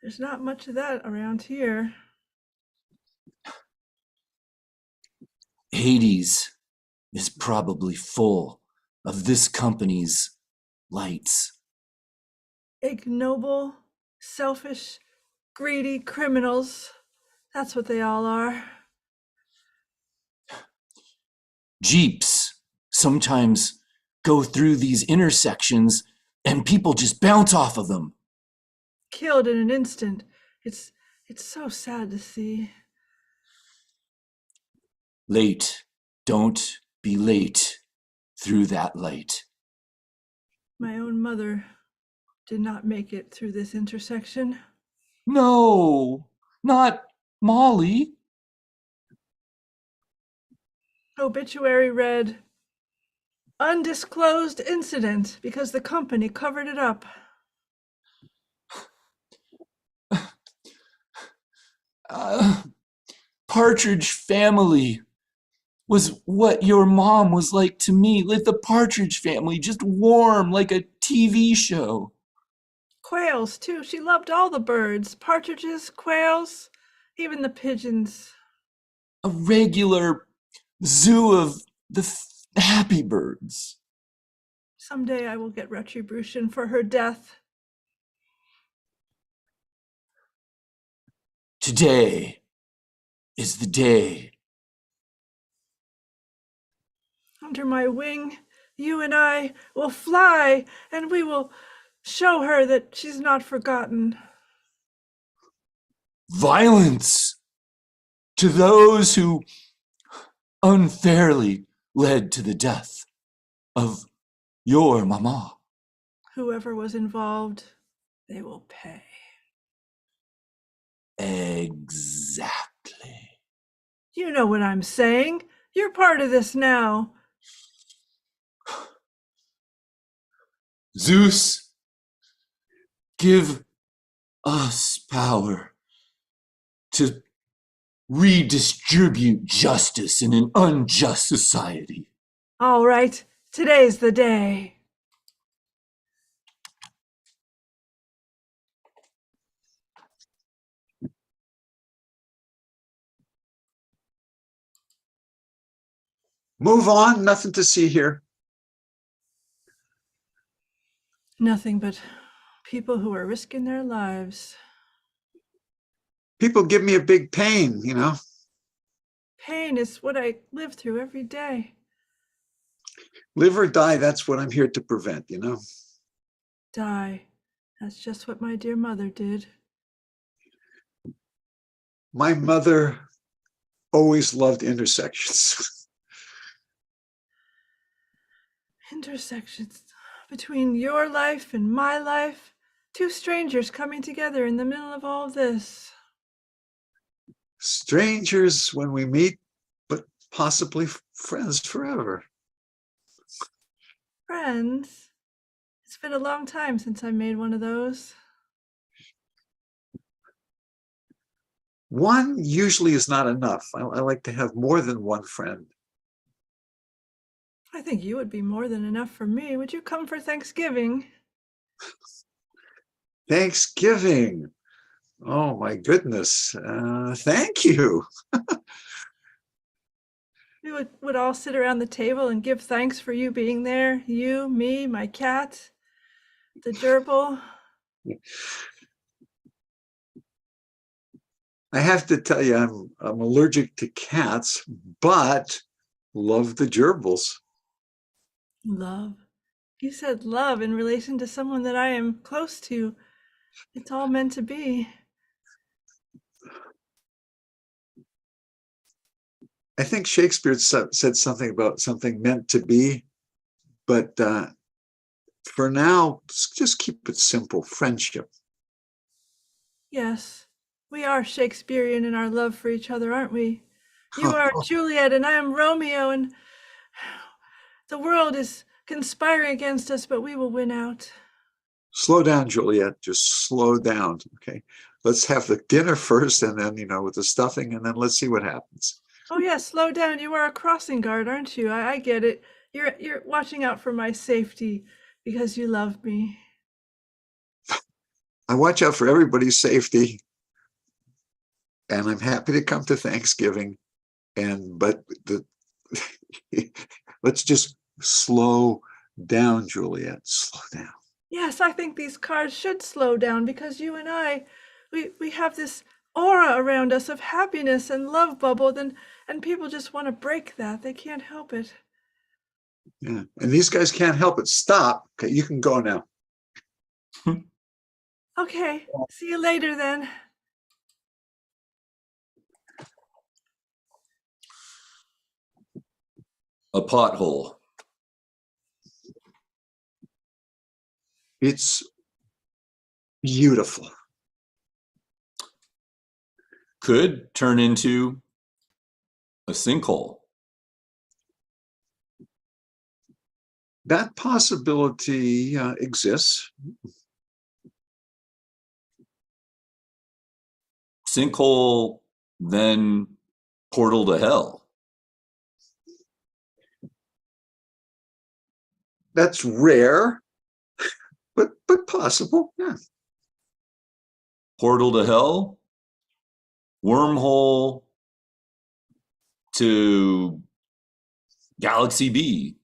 there's not much of that around here. Hades is probably full of this company's lights. Ignoble, selfish, greedy criminals. That's what they all are. Jeeps sometimes go through these intersections and people just bounce off of them. Killed in an instant. It's so sad to see. Late, don't be late through that light. My own mother did not make it through this intersection. No, not Molly. Obituary read, undisclosed incident because the company covered it up. Partridge family was what your mom was like to me, like the Partridge Family, just warm like a TV show. Quails, too. She loved all the birds. Partridges, quails, even the pigeons. A regular zoo of the happy birds. Someday I will get retribution for her death. Today is the day. Under my wing, you and I will fly, and we will show her that she's not forgotten. Violence to those who unfairly led to the death of your mama. Whoever was involved, they will pay. Exactly. You know what I'm saying. You're part of this now. Zeus, give us power to redistribute justice in an unjust society. All right, today's the day. Move on, nothing to see here. Nothing but people who are risking their lives. People give me a big pain, you know. Pain is what I live through every day. Live or die, that's what I'm here to prevent, you know. Die. That's just what my dear mother did. My mother always loved intersections. Intersections between your life and my life. Two strangers coming together in the middle of all this. Strangers when we meet, but possibly friends forever. Friends? It's been a long time since I made one of those. One usually is not enough. I like to have more than one friend. I think you would be more than enough for me. Would you come for Thanksgiving? Thanksgiving. Oh my goodness. Thank you. We would all sit around the table and give thanks for you being there. You, me, my cat, the gerbil. I have to tell you, I'm allergic to cats, but love the gerbils. Love. You said love in relation to someone that I am close to. It's all meant to be. I think Shakespeare said something about something meant to be, but for now, just keep it simple. Friendship. Yes, we are Shakespearean in our love for each other, aren't we? You are Juliet and I am Romeo, and the world is conspiring against us, but we will win out. Slow down, Juliet. Just slow down. Okay. Let's have the dinner first, and then, with the stuffing, and then let's see what happens. Oh yeah, slow down. You are a crossing guard, aren't you? I get it. You're watching out for my safety because you love me. I watch out for everybody's safety, and I'm happy to come to Thanksgiving. But let's just slow down, Juliet. Slow down. Yes, I think these cars should slow down because you and I, we have this aura around us of happiness and love bubble, and people just want to break that. They can't help it. Yeah, and these guys can't help it. Stop. Okay, you can go now. Okay, see you later then. A pothole. It's beautiful. Could turn into a sinkhole. That possibility exists. Sinkhole, then portal to hell. That's rare, but possible. Yeah. Portal to hell, wormhole to Galaxy B.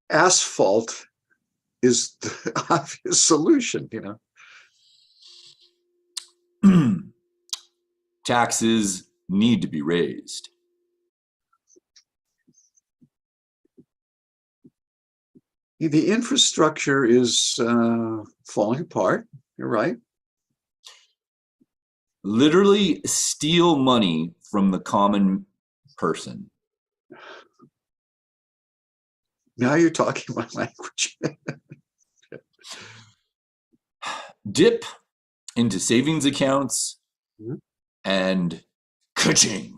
Asphalt is the obvious solution, Taxes need to be raised. The infrastructure is falling apart. You're right. Literally steal money from the common person. Now you're talking my language. Dip into savings accounts Mhm. and ka-ching.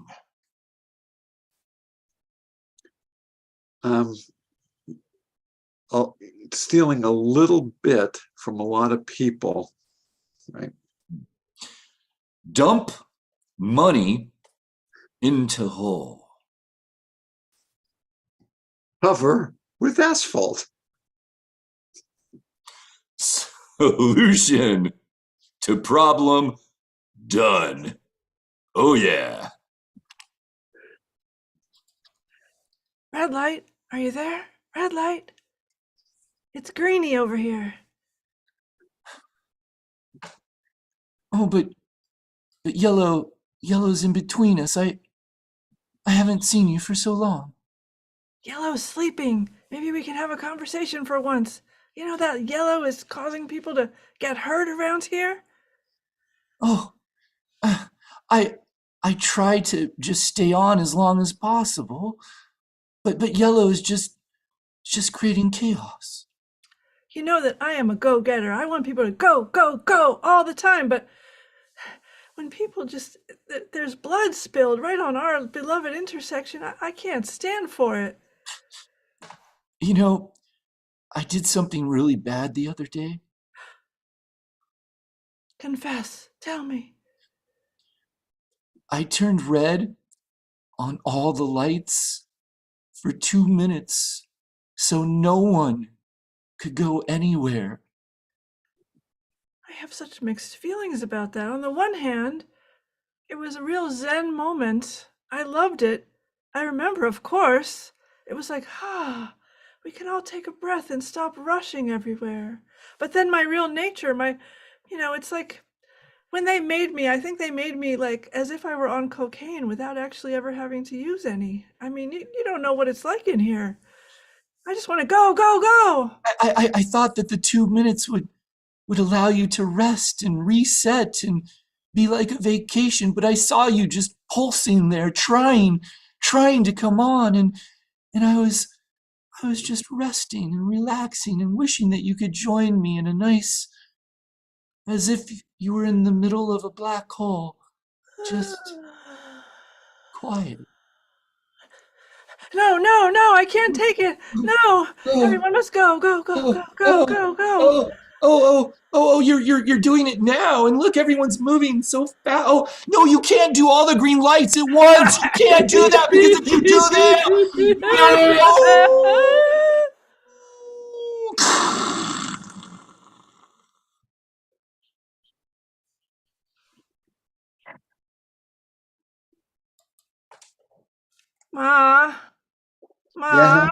Stealing a little bit from a lot of people, right? Dump money into hole. Cover with asphalt. Solution to problem done. Oh yeah. Red light, are you there? Red light. It's Greenie over here. Oh, but yellow's in between us. I haven't seen you for so long. Yellow's sleeping. Maybe we can have a conversation for once. You know that Yellow is causing people to get hurt around here? Oh, I try to just stay on as long as possible, but Yellow is just creating chaos. You know that I am a go-getter. I want people to go, go, go all the time, but when people there's blood spilled right on our beloved intersection, I can't stand for it. You know, I did something really bad the other day. Confess. Tell me. I turned red on all the lights for 2 minutes so no one could go anywhere. I have such mixed feelings about that. On the one hand, it was a real Zen moment. I loved it. I remember, of course, it was like, we can all take a breath and stop rushing everywhere. But then my real nature, it's like when they made me, I think they made me like as if I were on cocaine without actually ever having to use any. I mean, you don't know what it's like in here. I just want to go, go, go. I thought that the 2 minutes would allow you to rest and reset and be like a vacation, but I saw you just pulsing there, trying to come on, and I was just resting and relaxing and wishing that you could join me in a nice, as if you were in the middle of a black hole, just quiet. No, I can't take it. No, everyone must go, go, go, go, go, go, go. You're doing it now, and look, everyone's moving so fast. Oh, no, you can't do all the green lights at once. You can't do that, because if you do that, Ma, Yeah.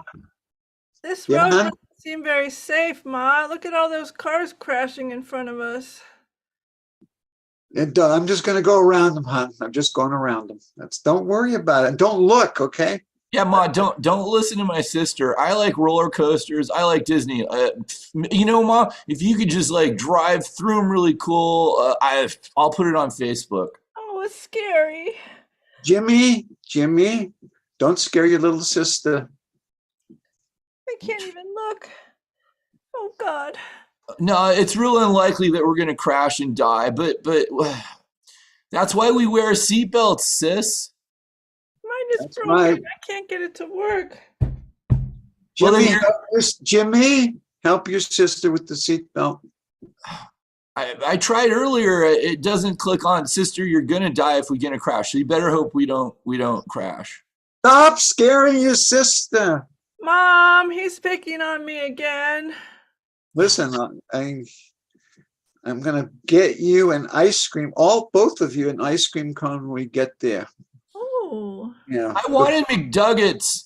this Yeah. road doesn't seem very safe, Ma. Look at all those cars crashing in front of us. And I'm just going to go around them, hon. I'm just going around them. Don't worry about it. Don't look, okay? Yeah, Ma, don't listen to my sister. I like roller coasters. I like Disney. Ma, if you could just like drive through them really cool, I'll put it on Facebook. Oh, it's scary. Jimmy, don't scare your little sister. I can't even look. Oh, God. No, it's real unlikely that we're gonna crash and die, but that's why we wear seatbelts, sis. Mine is That's broken. right. I can't get it to work. Jimmy, help your sister with the seatbelt. I tried earlier. It doesn't click on. Sister, you're gonna die if we get in a crash. So you better hope we don't crash. Stop scaring your sister. Mom, he's picking on me again. Listen, I'm gonna get you an ice cream, both of you an ice cream cone when we get there. Oh. Yeah. I wanted McDuggets.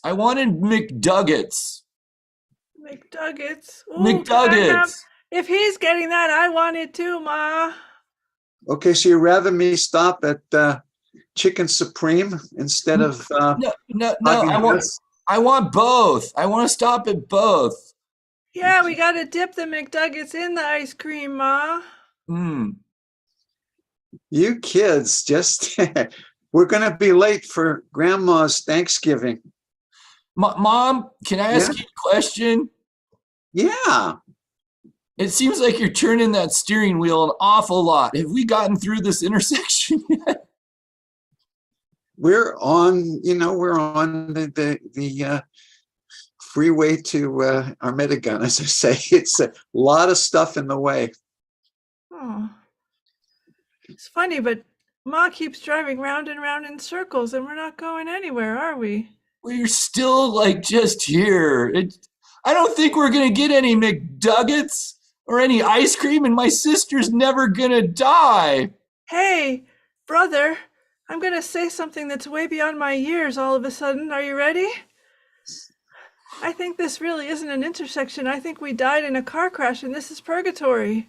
McDuggets. Ooh, McDuggets. If he's getting that, I want it too, Ma. Okay, so you'd rather me stop at Chicken Supreme instead of No. I want both. I want to stop at both. Yeah, we gotta dip the McDuggets in the ice cream, Ma. You kids just we're gonna be late for Grandma's Thanksgiving. Mom, can I ask you a question? Yeah. It seems like you're turning that steering wheel an awful lot. Have we gotten through this intersection yet? We're on the freeway to Armageddon, as I say. It's a lot of stuff in the way. Oh. It's funny, but Ma keeps driving round and round in circles, and we're not going anywhere, are we? We're still like just here. I don't think we're gonna get any McDuggets or any ice cream, and my sister's never gonna die. Hey, brother, I'm gonna say something that's way beyond my years all of a sudden. Are you ready? I think this really isn't an intersection. I think we died in a car crash, and this is purgatory.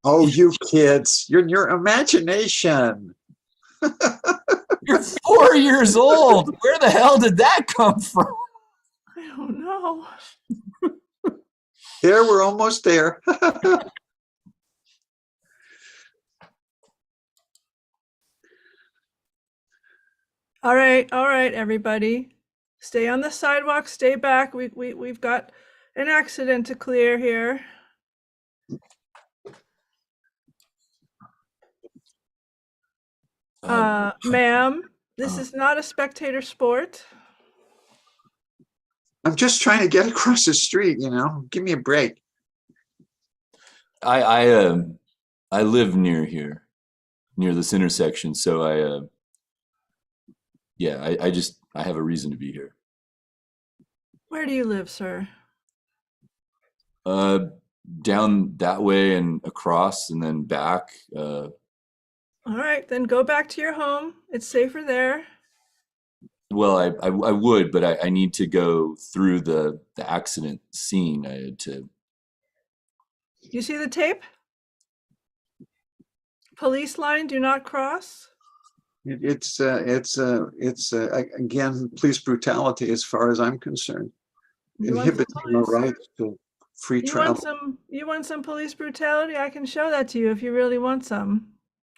Oh, you kids, you're in your imagination. You're 4 years old. Where the hell did that come from? I don't know. Here, we're almost there. All right, everybody. Stay on the sidewalk, stay back. We've got an accident to clear here. Ma'am, this is not a spectator sport. I'm just trying to get across the street, Give me a break. I live near here, near this intersection, so I have a reason to be here. Where do you live, sir? Down that way and across and then back. All right, then go back to your home. It's safer there. Well, I would, but I need to go through the accident scene. I had to. You see the tape? Police line, do not cross. It's again police brutality as far as I'm concerned. Inhibiting our rights to free travel. You want some police brutality? I can show that to you if you really want some.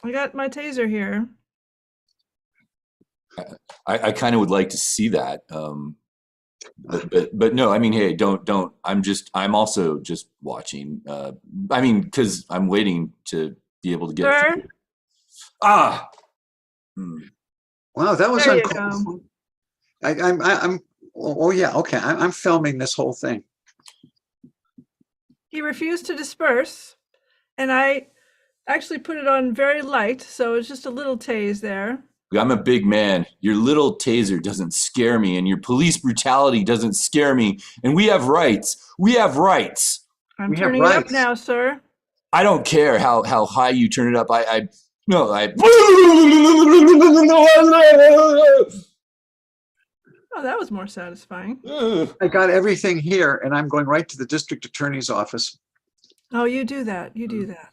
I got my taser here. I kind of would like to see that. But no, I mean, hey, don't. I'm also just watching. Because I'm waiting to be able to get. Sir? Ah. Wow, that was There you uncalled go. I'm. Oh yeah, okay. I'm filming this whole thing. He refused to disperse, and I actually put it on very light, so it's just a little tase there. I'm a big man. Your little taser doesn't scare me, and your police brutality doesn't scare me. And we have rights. We have rights. I'm turning it up now, sir. I don't care how high you turn it up. No. Oh, that was more satisfying. I got everything here, and I'm going right to the district attorney's office. Oh, you do that. You do that.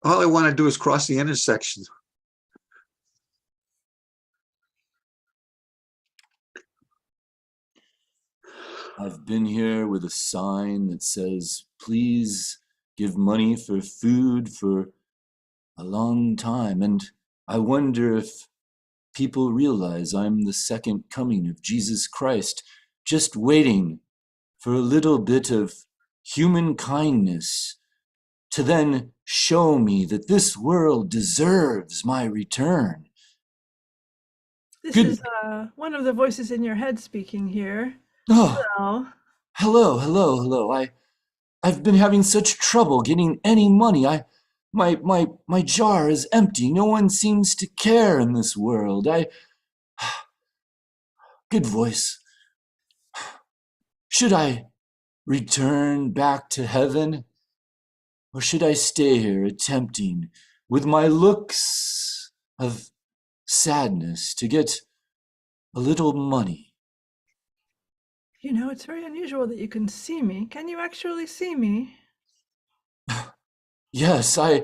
All I want to do is cross the intersection. I've been here with a sign that says, please give money for food for a long time. And I wonder if people realize I'm the second coming of Jesus Christ, just waiting for a little bit of human kindness to then show me that this world deserves my return. This is one of the voices in your head speaking here. Oh, Well, hello. I've been having such trouble getting any money. My jar is empty. No one seems to care in this world. Good voice. Should I return back to heaven? Or should I stay here attempting, with my looks of sadness, to get a little money? it's very unusual that you can see me. Can you actually see me? Yes, I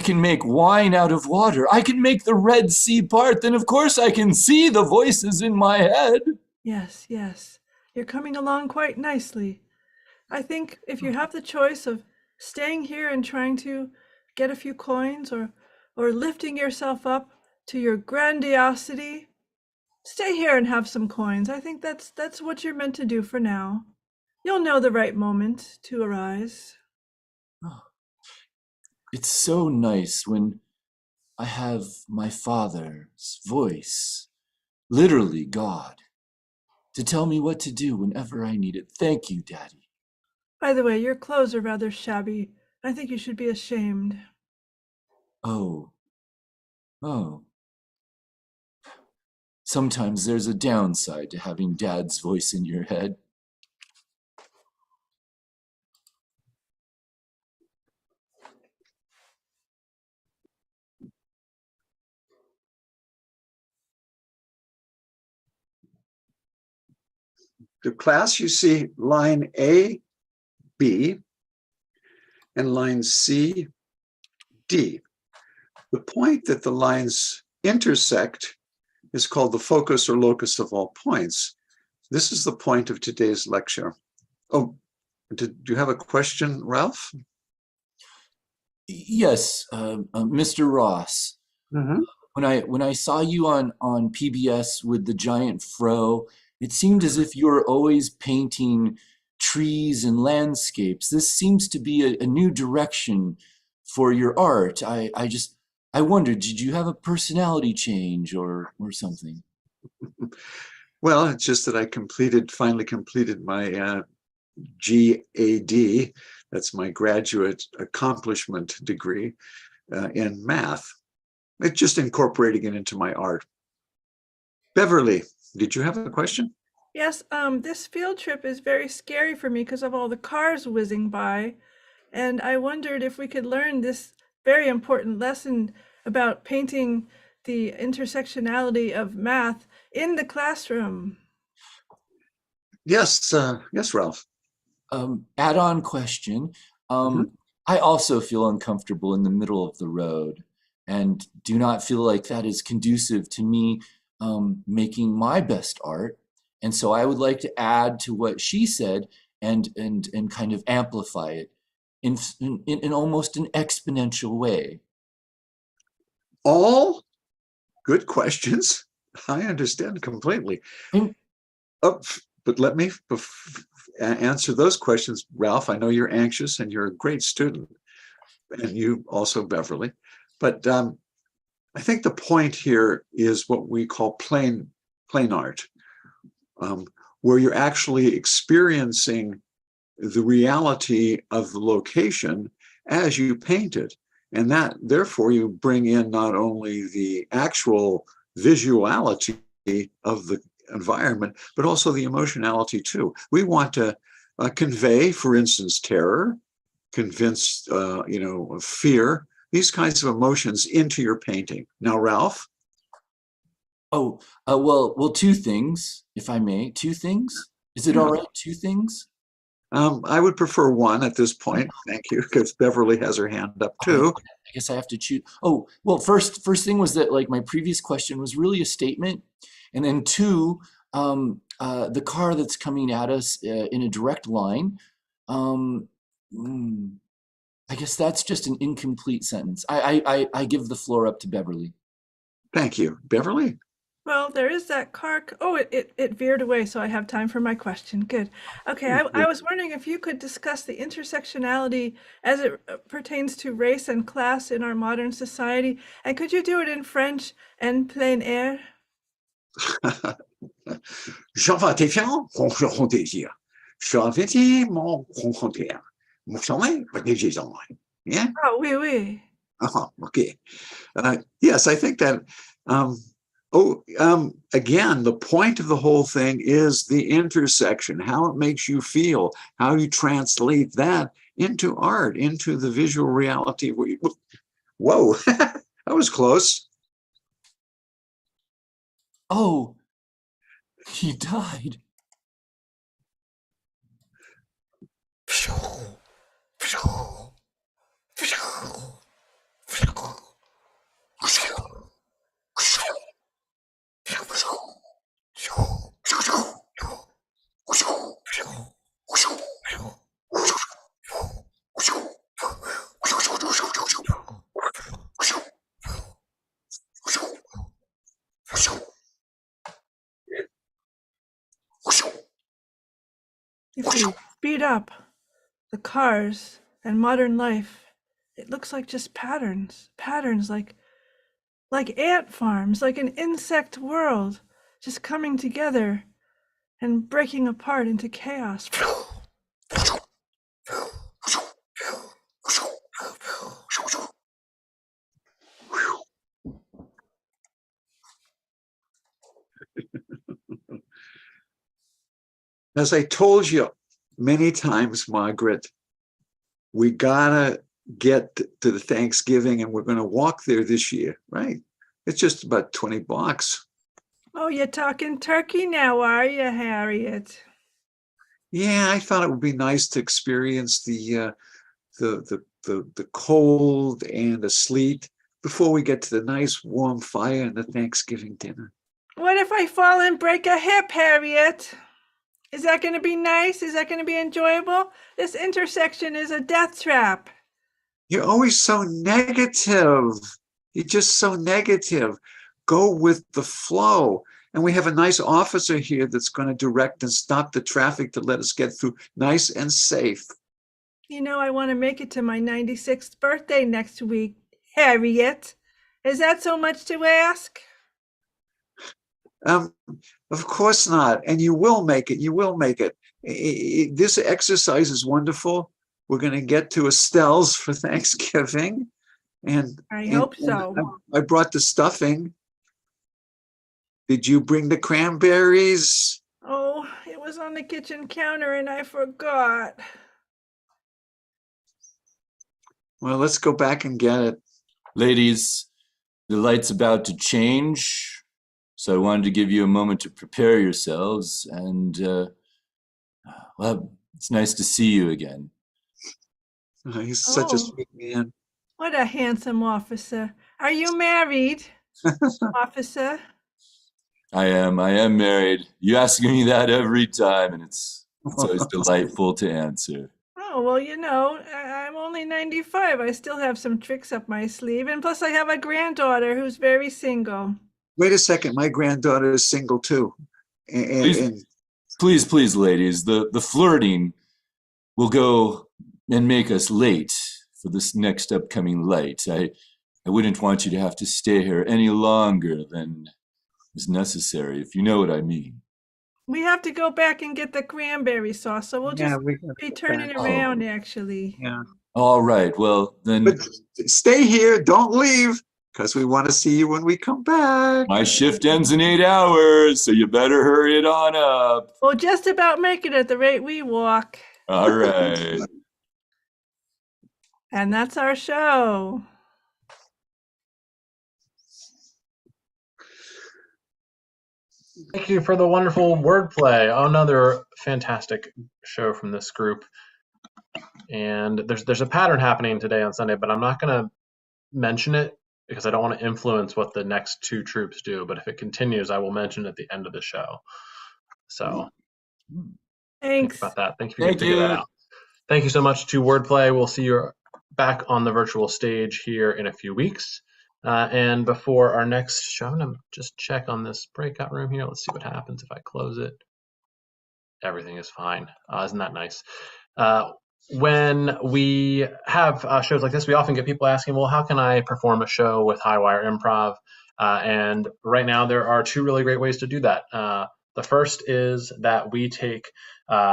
can make wine out of water. I can make the Red Sea part. Then, of course, I can see the voices in my head. Yes, yes. You're coming along quite nicely. I think if you have the choice of staying here and trying to get a few coins or lifting yourself up to your grandiosity, stay here and have some coins. I think that's what you're meant to do for now. You'll know the right moment to arise. It's so nice when I have my father's voice, literally God, to tell me what to do whenever I need it. Thank you, Daddy. By the way, your clothes are rather shabby. I think you should be ashamed. Oh. Sometimes there's a downside to having Dad's voice in your head. The class, you see line A, B, and line C, D. The point that the lines intersect is called the focus or locus of all points. This is the point of today's lecture. Oh, do you have a question, Ralph? Yes, Mr. Ross. Mm-hmm. When I saw you on PBS with the giant fro, it seemed as if you were always painting trees and landscapes. This seems to be a new direction for your art. I wondered, did you have a personality change or something? Well, it's just that I finally completed my GAD. That's my graduate accomplishment degree in math. It's just incorporating it into my art. Beverly, did you have a question? Yes, this field trip is very scary for me because of all the cars whizzing by. And I wondered if we could learn this very important lesson about painting the intersectionality of math in the classroom. Yes, yes, Ralph. Add-on question. I also feel uncomfortable in the middle of the road and do not feel like that is conducive to me making my best art. And so I would like to add to what she said and kind of amplify it in almost an exponential way. All good questions. I understand completely. But let me answer those questions, Ralph. I know you're anxious and you're a great student, and you also, Beverly. But I think the point here is what we call plain art, where you're actually experiencing the reality of the location as you paint it. And that, therefore, you bring in not only the actual visuality of the environment, but also the emotionality too. We want to convey, for instance, terror, convince, fear, these kinds of emotions into your painting. Now, Ralph? Well, two things, if I may. Two things? Is it all right? Two things? I would prefer one at this point. Thank you, because Beverly has her hand up too. I guess I have to choose. Oh, well, first thing was that like my previous question was really a statement. And then two, the car that's coming at us in a direct line, I guess that's just an incomplete sentence. I give the floor up to Beverly. Thank you. Beverly? Well, there is that car. Oh, it veered away, so I have time for my question. Good. Okay, I was wondering if you could discuss the intersectionality as it pertains to race and class in our modern society. And could you do it in French and plein air? J'en vais te faire mon désir. Je vais mon rencontrer. Mon sommeil, yeah? Oh, oui, oui. Okay. Yes, I think that, again, the point of the whole thing is the intersection, how it makes you feel, how you translate that into art, into the visual reality. Whoa, that was close. Oh, he died. If we speed up the cars and modern life, it looks like just patterns like ant farms, like an insect world, just coming together and breaking apart into chaos. As I told you many times, Margaret, we gotta get to the Thanksgiving, and we're going to walk there this year, right? It's just about 20 blocks. Oh, you're talking turkey now, are you, Harriet? Yeah, I thought it would be nice to experience the cold and the sleet before we get to the nice warm fire and the Thanksgiving dinner. What if I fall and break a hip, Harriet? Is that going to be nice? Is that going to be enjoyable? This intersection is a death trap. You're always so negative. You're just so negative. Go with the flow. And we have a nice officer here that's going to direct and stop the traffic to let us get through nice and safe. You know, I want to make it to my 96th birthday next week, Harriet. Is that so much to ask? Of course not. And you will make it. You will make it. This exercise is wonderful. We're going to get to Estelle's for Thanksgiving. And I hope so. I brought the stuffing. Did you bring the cranberries? Oh, it was on the kitchen counter and I forgot. Well, let's go back and get it. Ladies, the light's about to change. So I wanted to give you a moment to prepare yourselves. And, well, it's nice to see you again. He's such a sweet man. What a handsome officer. Are you married, officer? I am married. You ask me that every time, and it's always delightful to answer. Oh, well, you know, I'm only 95. I still have some tricks up my sleeve. And plus I have a granddaughter who's very single. Wait a second. My granddaughter is single too. Please, ladies, the flirting will go and make us late for this next upcoming light. I wouldn't want you to have to stay here any longer than is necessary, if you know what I mean. We have to go back and get the cranberry sauce, so we'll just be turning around, actually. Yeah. All right, well, then... But stay here, don't leave, because we want to see you when we come back. My shift ends in 8 hours, so you better hurry it on up. We'll just about make it at the rate we walk. All right. And that's our show. Thank you for the wonderful wordplay. Another fantastic show from this group. And there's a pattern happening today on Sunday, but I'm not going to mention it because I don't want to influence what the next two troops do. But if it continues, I will mention it at the end of the show. So thanks think about that. Thank you for figuring that out. Thank you so much to Wordplay. We'll see you back on the virtual stage here in a few weeks. And before our next show, I'm going to just check on this breakout room here. Let's see what happens if I close it. Everything is fine. Isn't that nice? When we have shows like this, we often get people asking, well, how can I perform a show with Highwire Improv? And right now there are two really great ways to do that. The first is that we take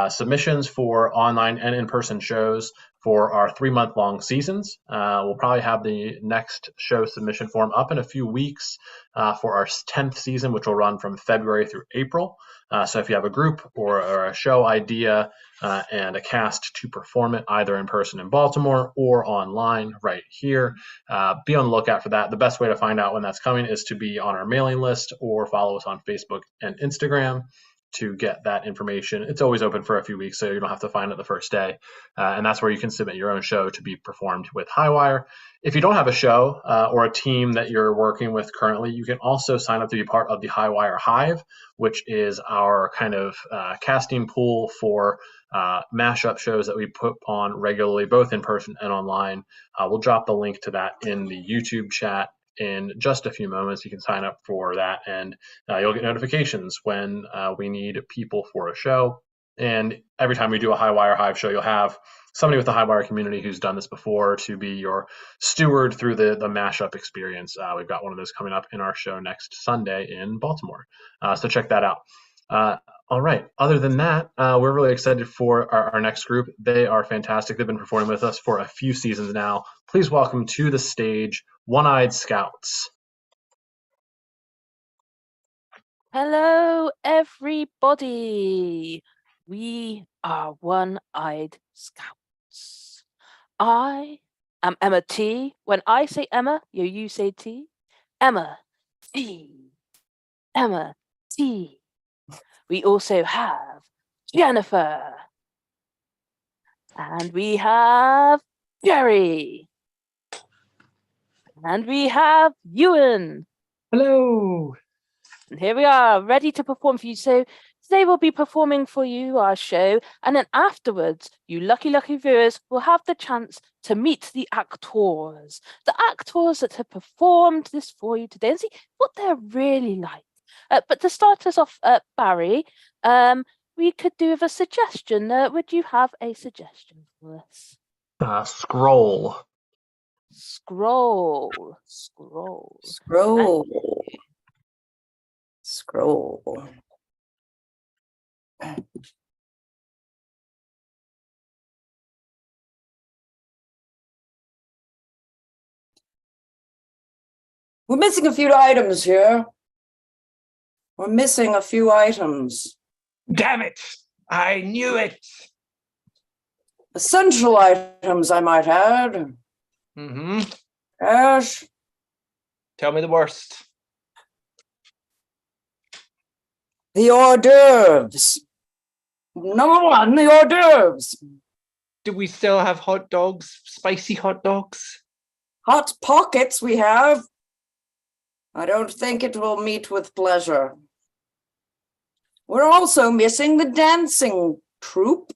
submissions for online and in-person shows for our 3-month-long seasons. We'll probably have the next show submission form up in a few weeks for our 10th season, which will run from February through April. So if you have a group or a show idea and a cast to perform it either in person in Baltimore or online right here, be on the lookout for that. The best way to find out when that's coming is to be on our mailing list or follow us on Facebook and Instagram to get that information. It's always open for a few weeks, so you don't have to find it the first day. And that's where you can submit your own show to be performed with Highwire. If you don't have a show or a team that you're working with currently, you can also sign up to be part of the Highwire Hive, which is our kind of casting pool for mashup shows that we put on regularly, both in person and online. We'll drop the link to that in the YouTube chat in just a few moments. You can sign up for that, and you'll get notifications when we need people for a show. And every time we do a Highwire Hive show, you'll have somebody with the Highwire community who's done this before to be your steward through the mashup experience. We've got one of those coming up in our show next Sunday in Baltimore. So check that out. All right. Other than that, we're really excited for our next group. They are fantastic. They've been performing with us for a few seasons now. Please welcome to the stage One-Eyed Scouts. Hello, everybody. We are One-Eyed Scouts. I am Emma T. When I say Emma, you say T. Emma T. Emma T. We also have Jennifer. And we have Jerry. And we have Ewan. Hello. And here we are, ready to perform for you. So today we'll be performing for you our show, and then afterwards, you lucky viewers will have the chance to meet the actors that have performed this for you today and see what they're really like. But to start us off, Barry, we could do with a suggestion. Would you have a suggestion for us? Scroll. Scroll. We're missing a few items here. Damn it! I knew it. Essential items, I might add. Mm-hmm. Ash. Tell me the worst. The hors d'oeuvres. Number one, the hors d'oeuvres. Do we still have hot dogs? Spicy hot dogs? Hot pockets we have. I don't think it will meet with pleasure. We're also missing the dancing troupe.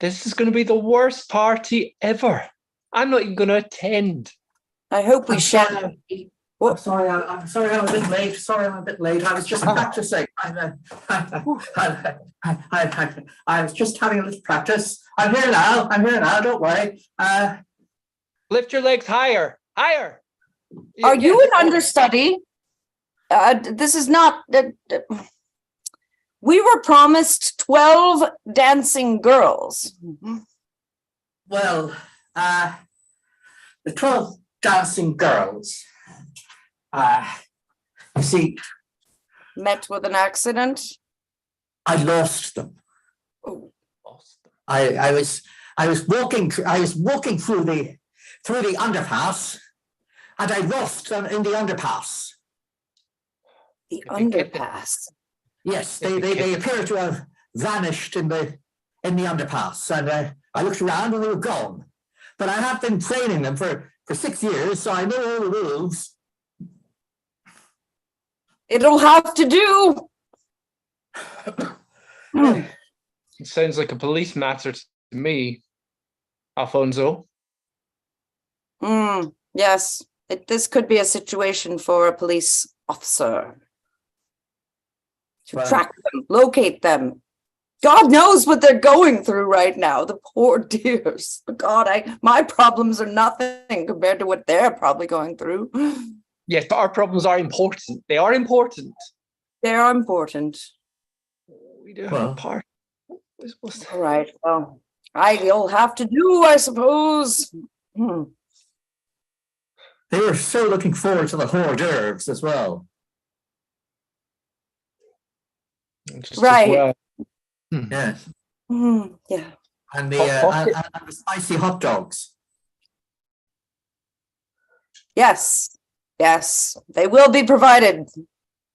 This is going to be the worst party ever. I'm not even going to attend. I hope we shall. I'm sorry I'm a bit late. I was just practicing. I was just having a little practice. I'm here now. Don't worry. Lift your legs higher. Higher. Are you an understudy? This is not. We were promised 12 dancing girls. Well, the 12 dancing girls. You see, met with an accident. I lost them. Oh. I was walking through the underpass, and I lost them in the underpass. The underpass. Yes, they appear to have vanished in the underpass, and I looked around and they were gone. But I have been training them for 6 years, so I know all the rules. It'll have to do. It sounds like a police matter to me, Alfonso. Yes, this could be a situation for a police officer. To track them, locate them. God knows what they're going through right now. The poor dears. God, my problems are nothing compared to what they're probably going through. Yes, but our problems are important. They are important. They are important. We do have Well. a party. All right. Well, you'll have to do, I suppose. They were so looking forward to the hors d'oeuvres as well. Just Right. as well. Yes. Yeah. And Hot the spicy hot dogs. Yes. Yes. They will be provided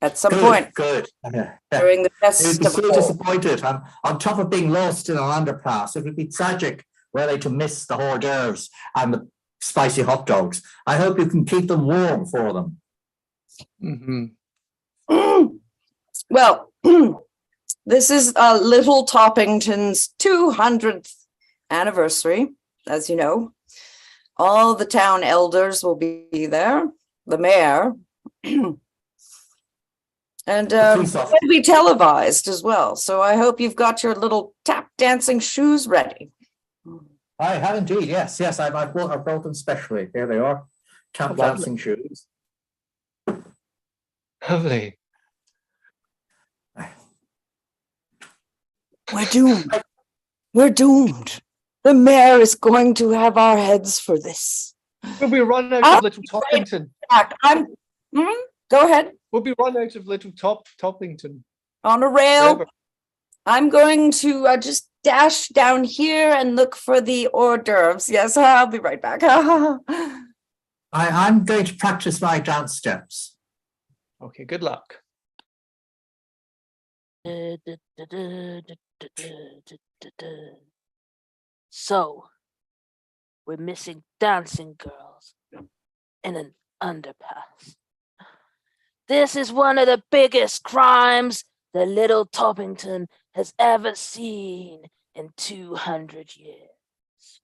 at some point Good. during the They would be so festival. disappointed. On top of being lost in an underpass, it would be tragic were they to miss the hors d'oeuvres and the spicy hot dogs. I hope you can keep them warm for them. Well, this is Little Toppington's 200th anniversary, as you know. All the town elders will be there, the mayor, and it'll be televised as well. So I hope you've got your little tap dancing shoes ready. I have indeed, yes. I brought them specially. Here they are, tap dancing shoes. Lovely. We're doomed. We're doomed. The mayor is going to have our heads for this. Will we run out of Little Toppington? Go ahead. We'll be run out of Little Toppington. On a rail. Forever. I'm going to just dash down here and look for the hors d'oeuvres. Yes, I'll be right back. I'm going to practice my dance steps. Okay, good luck. So, we're missing dancing girls in an underpass. This is one of the biggest crimes the Little Toppington has ever seen in 200 years.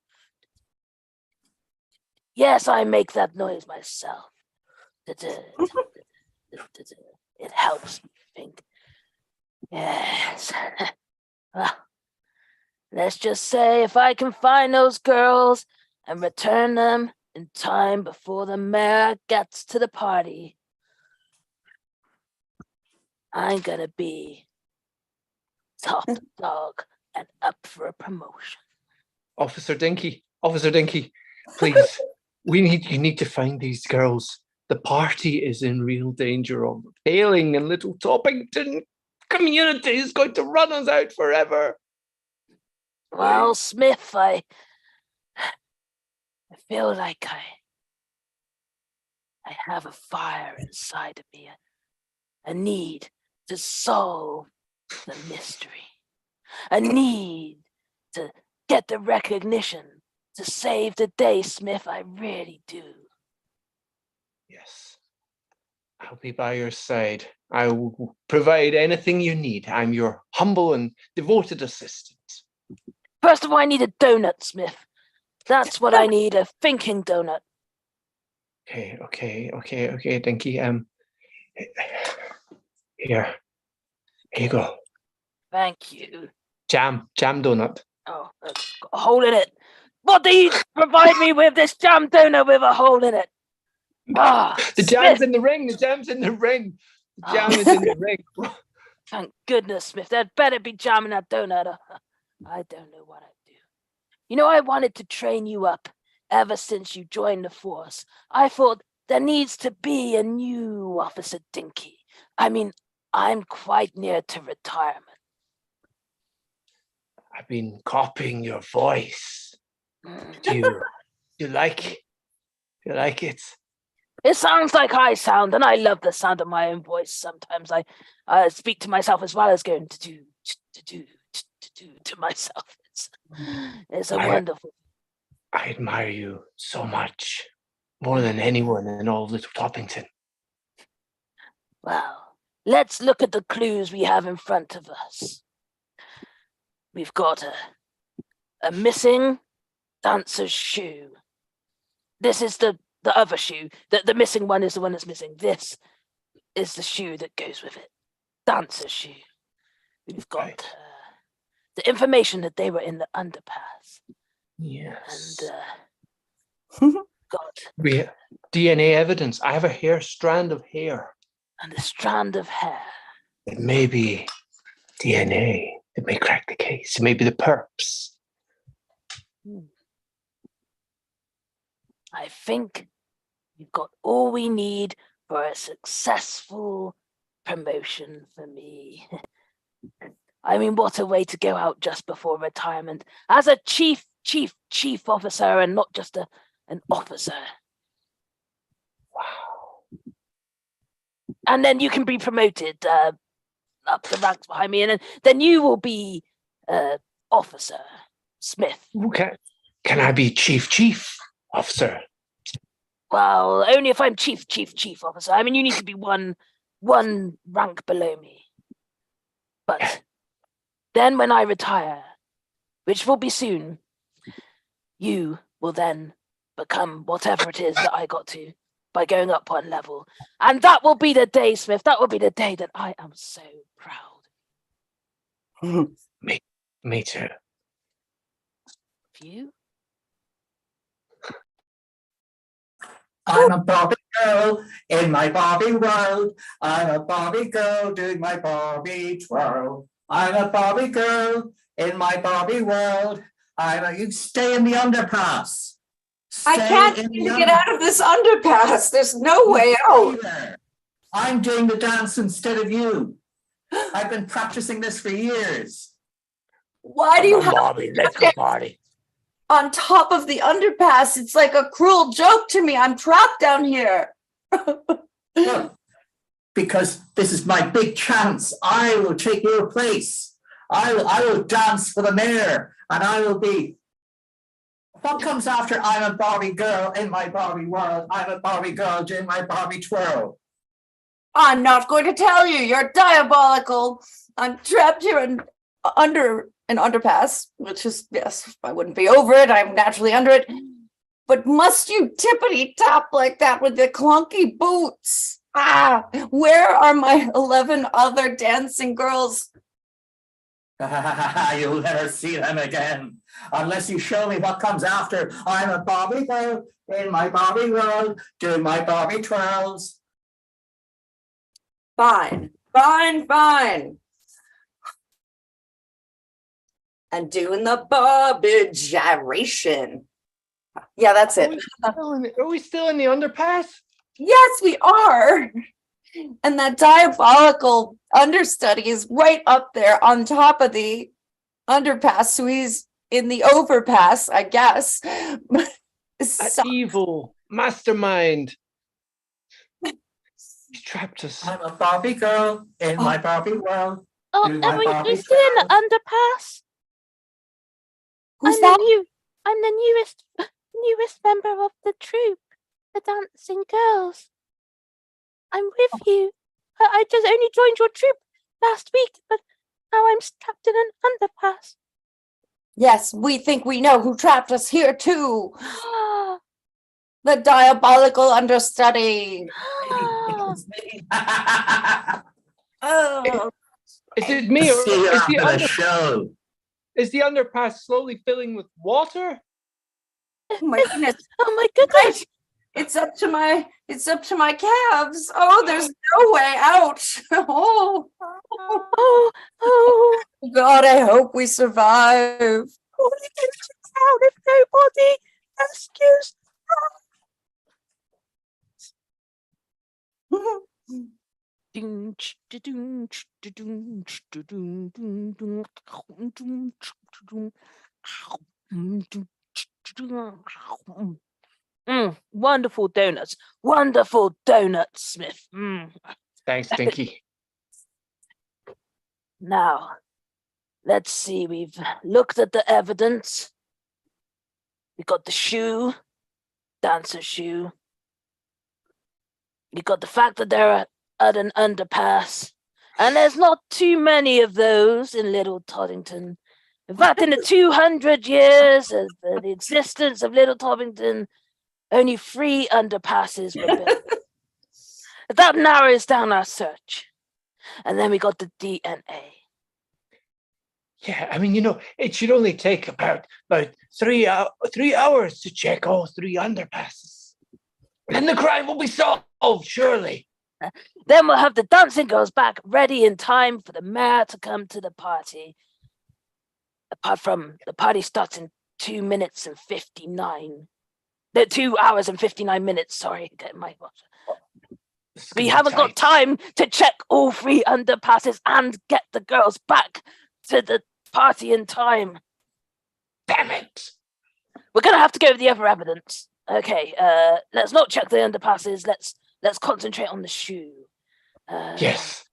Yes, I make that noise myself. It helps me think. Yes. Well, let's just say if I can find those girls and return them in time before the mayor gets to the party, I'm gonna be top dog and up for a promotion. Officer Dinky, please, you need to find these girls. The party is in real danger of failing, and Little Toppington community is going to run us out forever. Well, Smith, I feel like I have a fire inside of me, a need to solve the mystery, a need to get the recognition, to save the day, Smith. I really do. Yes, I'll be by your side. I will provide anything you need. I'm your humble and devoted assistant. First of all, I need a donut, Smith. That's what I need, a thinking donut. Okay, Dinky. Here you go. Thank you. Jam donut. Oh, it's got a hole in it. What do you provide me with, this jam donut with a hole in it? The jam's in the ring. The jam's in the ring. The jam is in the ring. Thank goodness, Smith. There'd better be jam in that donut. I don't know what I'd do. You know, I wanted to train you up ever since you joined the force. I thought there needs to be a new Officer Dinky. I mean, I'm quite near to retirement. I've been copying your voice. Do you like it? You like it? It sounds like I sound, and I love the sound of my own voice. Sometimes I speak to myself as well as going to do to myself. It's a wonderful. I admire you so much, more than anyone in all of Little Toppington. Well, let's look at the clues we have in front of us. We've got a missing dancer's shoe. This is the other shoe. The missing one is the one that's missing. This is the shoe that goes with it. Dancer's shoe. We've got the information that they were in the underpass. Yes. And we have DNA evidence. I have a strand of hair. And a strand of hair. It may be DNA. It may crack the case. It may be the perps. I think we've got all we need for a successful promotion for me. I mean, what a way to go out just before retirement as a chief officer and not just an officer. Wow. And then you can be promoted up the ranks behind me, and then you will be Officer Smith. Okay. Can I be chief officer? Well, only if I'm chief officer. I mean, you need to be one rank below me. But then when I retire, which will be soon, you will then become whatever it is that I got to by going up one level. And that will be the day, Smith. That will be the day that I am so proud. Me too. Of you? I'm a Barbie girl in my Barbie world. I'm a Barbie girl doing my Barbie twirl. I'm a Barbie girl in my Barbie world. You stay in the underpass. I can't seem to get out of this underpass. There's no way out. I'm doing the dance instead of you. I've been practicing this for years. Why do you have Barbie? Let's go party. on top of the underpass? It's like a cruel joke to me. I'm trapped down here. Well, because this is my big chance. I will take your place. I will dance for the mayor, and I will be. What comes after I'm a Barbie girl in my Barbie world? I'm a Barbie girl doing my Barbie twirl. I'm not going to tell you. You're diabolical. I'm trapped here under an underpass, which is, yes, I wouldn't be over it. I'm naturally under it. But must you tippity tap like that with the clunky boots? Ah, where are my 11 other dancing girls? You'll never see them again unless you show me what comes after. I'm a Barbie girl in my Barbie world doing my Barbie twirls. Fine, fine, fine. And doing the Barbie gyration. Yeah, that's it. Are we still in the underpass? Yes, we are. And that diabolical understudy is right up there on top of the underpass. So he's in the overpass, I guess. That evil mastermind. He trapped us. I'm a Barbie girl in my Barbie world. Oh, doing my are Barbie you still in the underpass? Who's that? I'm the newest member of the troupe, the Dancing Girls. I'm with you. I just only joined your troupe last week, but now I'm trapped in an underpass. Yes, we think we know who trapped us here too. The diabolical understudy. Oh. Is it me or See you is after the show. is the underpass slowly filling with water? Oh my goodness. Oh my goodness. It's up to my calves. Oh, there's no way out. Oh God, I hope we survive. Only out if nobody rescues. Wonderful donuts. Wonderful donuts, Smith. Thanks, Dinky. Now, let's see. We've looked at the evidence. We got the shoe, dancer shoe. You got the fact that they're at an underpass. And there's not too many of those in Little Toddington. In fact, in the 200 years of the existence of Little Toddington, only 3 underpasses were built. That narrows down our search. And then we got the DNA. Yeah, I mean, it should only take about 3 hours to check all 3 underpasses. And the crime will be solved, surely. Then we'll have the dancing girls back ready in time for the mayor to come to the party. Apart from the party starts in 2 minutes and 59. 2 hours and 59 minutes, sorry. Get my watch. We haven't got time to check all 3 underpasses and get the girls back to the party in time. Damn it. We're gonna have to go with the other evidence. Okay, let's not check the underpasses. Let's concentrate on the shoe. Yes.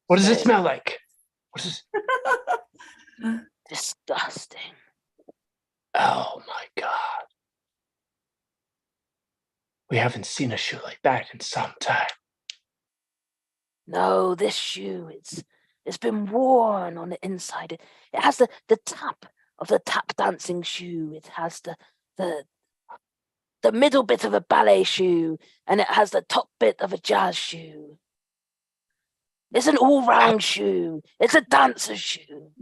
What does it smell like? What is disgusting? Oh my God. We haven't seen a shoe like that in some time. No, this shoe, it's been worn on the inside. It has the tap of the tap dancing shoe. It has the middle bit of a ballet shoe, and it has the top bit of a jazz shoe. It's an all-round shoe. It's a dancer's shoe.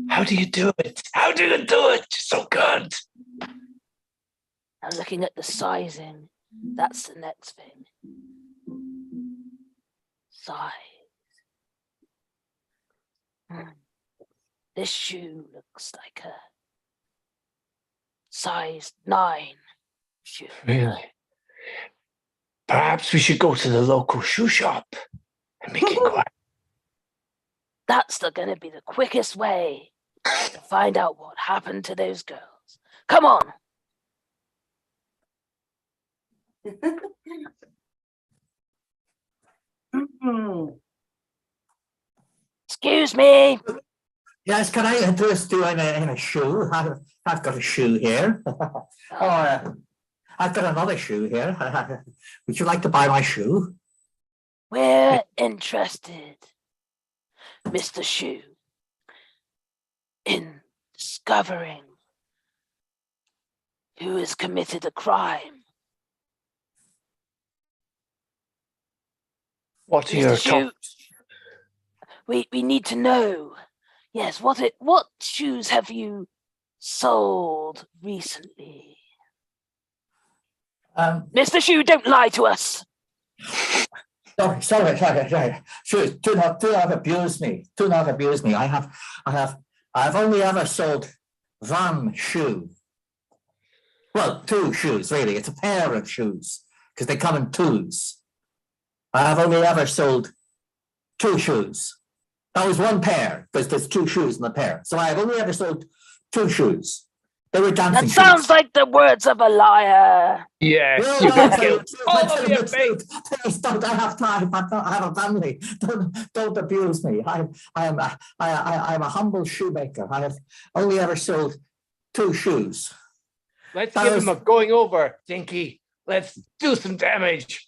How do you do it? How do you do it? So good. I'm looking at the sizing. That's the next thing. Size. This shoe looks like a size 9 shoe. Really? Perhaps we should go to the local shoe shop and make inquiry. That's going to be the quickest way to find out what happened to those girls. Come on. Excuse me. Yes, can I interest you in a shoe? I've got a shoe here. I've got another shoe here. Would you like to buy my shoe? We're interested, Mr. Shoe, in discovering who has committed a crime. What are your top? We need to know. Yes, what shoes have you sold recently? Mr. Shoe, don't lie to us. Sorry. Shoes, do not abuse me. Do not abuse me. I've only ever sold one shoe. Well, 2 shoes, really. It's a pair of shoes because they come in 2s. I have only ever sold 2 shoes. That was 1 pair because there's 2 shoes in the pair. So I have only ever sold 2 shoes. They were dancing shoes. That sounds like the words of a liar. Yes, No, you can kill all of your face. Please don't. I have time. I have a family. Don't abuse me. I am a humble shoemaker. I have only ever sold 2 shoes. Let's give him a going over, Dinky. Let's do some damage.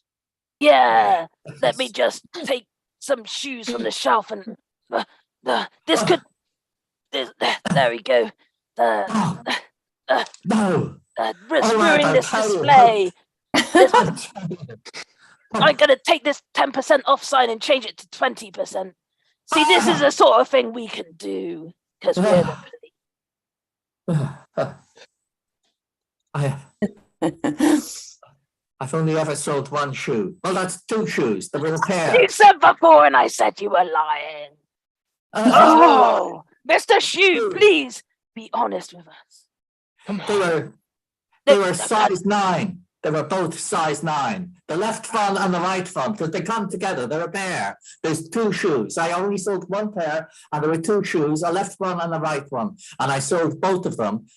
Yeah, let me just take some shoes from the shelf and this could. There we go. No. Ruin this display. I'm going to take this 10% off sign and change it to 20%. See, this is the sort of thing we can do because we're the police. I've only ever sold 1 shoe. Well, that's 2 shoes. There were a pair. You said before, and I said you were lying. Mr. Shoe, please be honest with us. They were size 9. They were both size 9. The left one and the right one, because they come together. They're a pair. There's 2 shoes. I only sold 1 pair, and there were 2 shoes, a left one and a right one. And I sold both of them,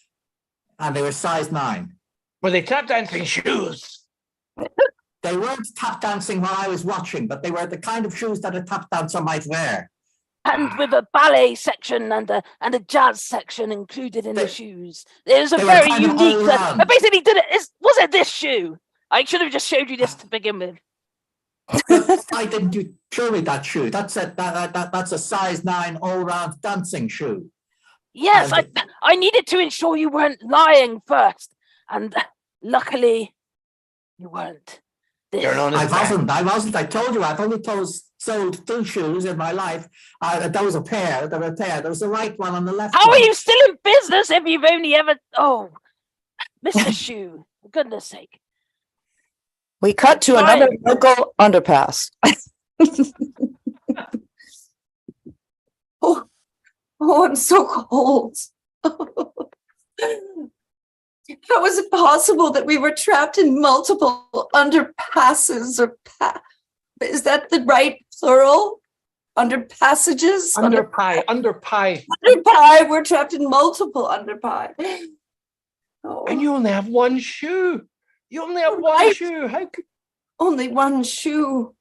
and they were size 9. Were they tap dancing shoes? They weren't tap dancing while I was watching, but they were the kind of shoes that a tap dancer might wear. And with a ballet section and a jazz section included in the shoes. It was a very unique. I basically did it. Was it this shoe? I should have just showed you this to begin with. Why didn't you show me that shoe? That's a size 9 all-round dancing shoe. Yes, I needed to ensure you weren't lying first, and luckily, you weren't. I wasn't. I told you I've only sold 2 shoes in my life. There was a pair. There was the right one on the left. How are you still in business if you've only ever? Oh, Mr. Shoe, for goodness sake. We cut to another local underpass. Oh, I'm so cold. How is it possible that we were trapped in multiple underpasses or is that the right plural? Underpassages? Underpie. Underpie. We're trapped in multiple underpie. Oh. And you only have one shoe. You only have one shoe. How could... Only one shoe.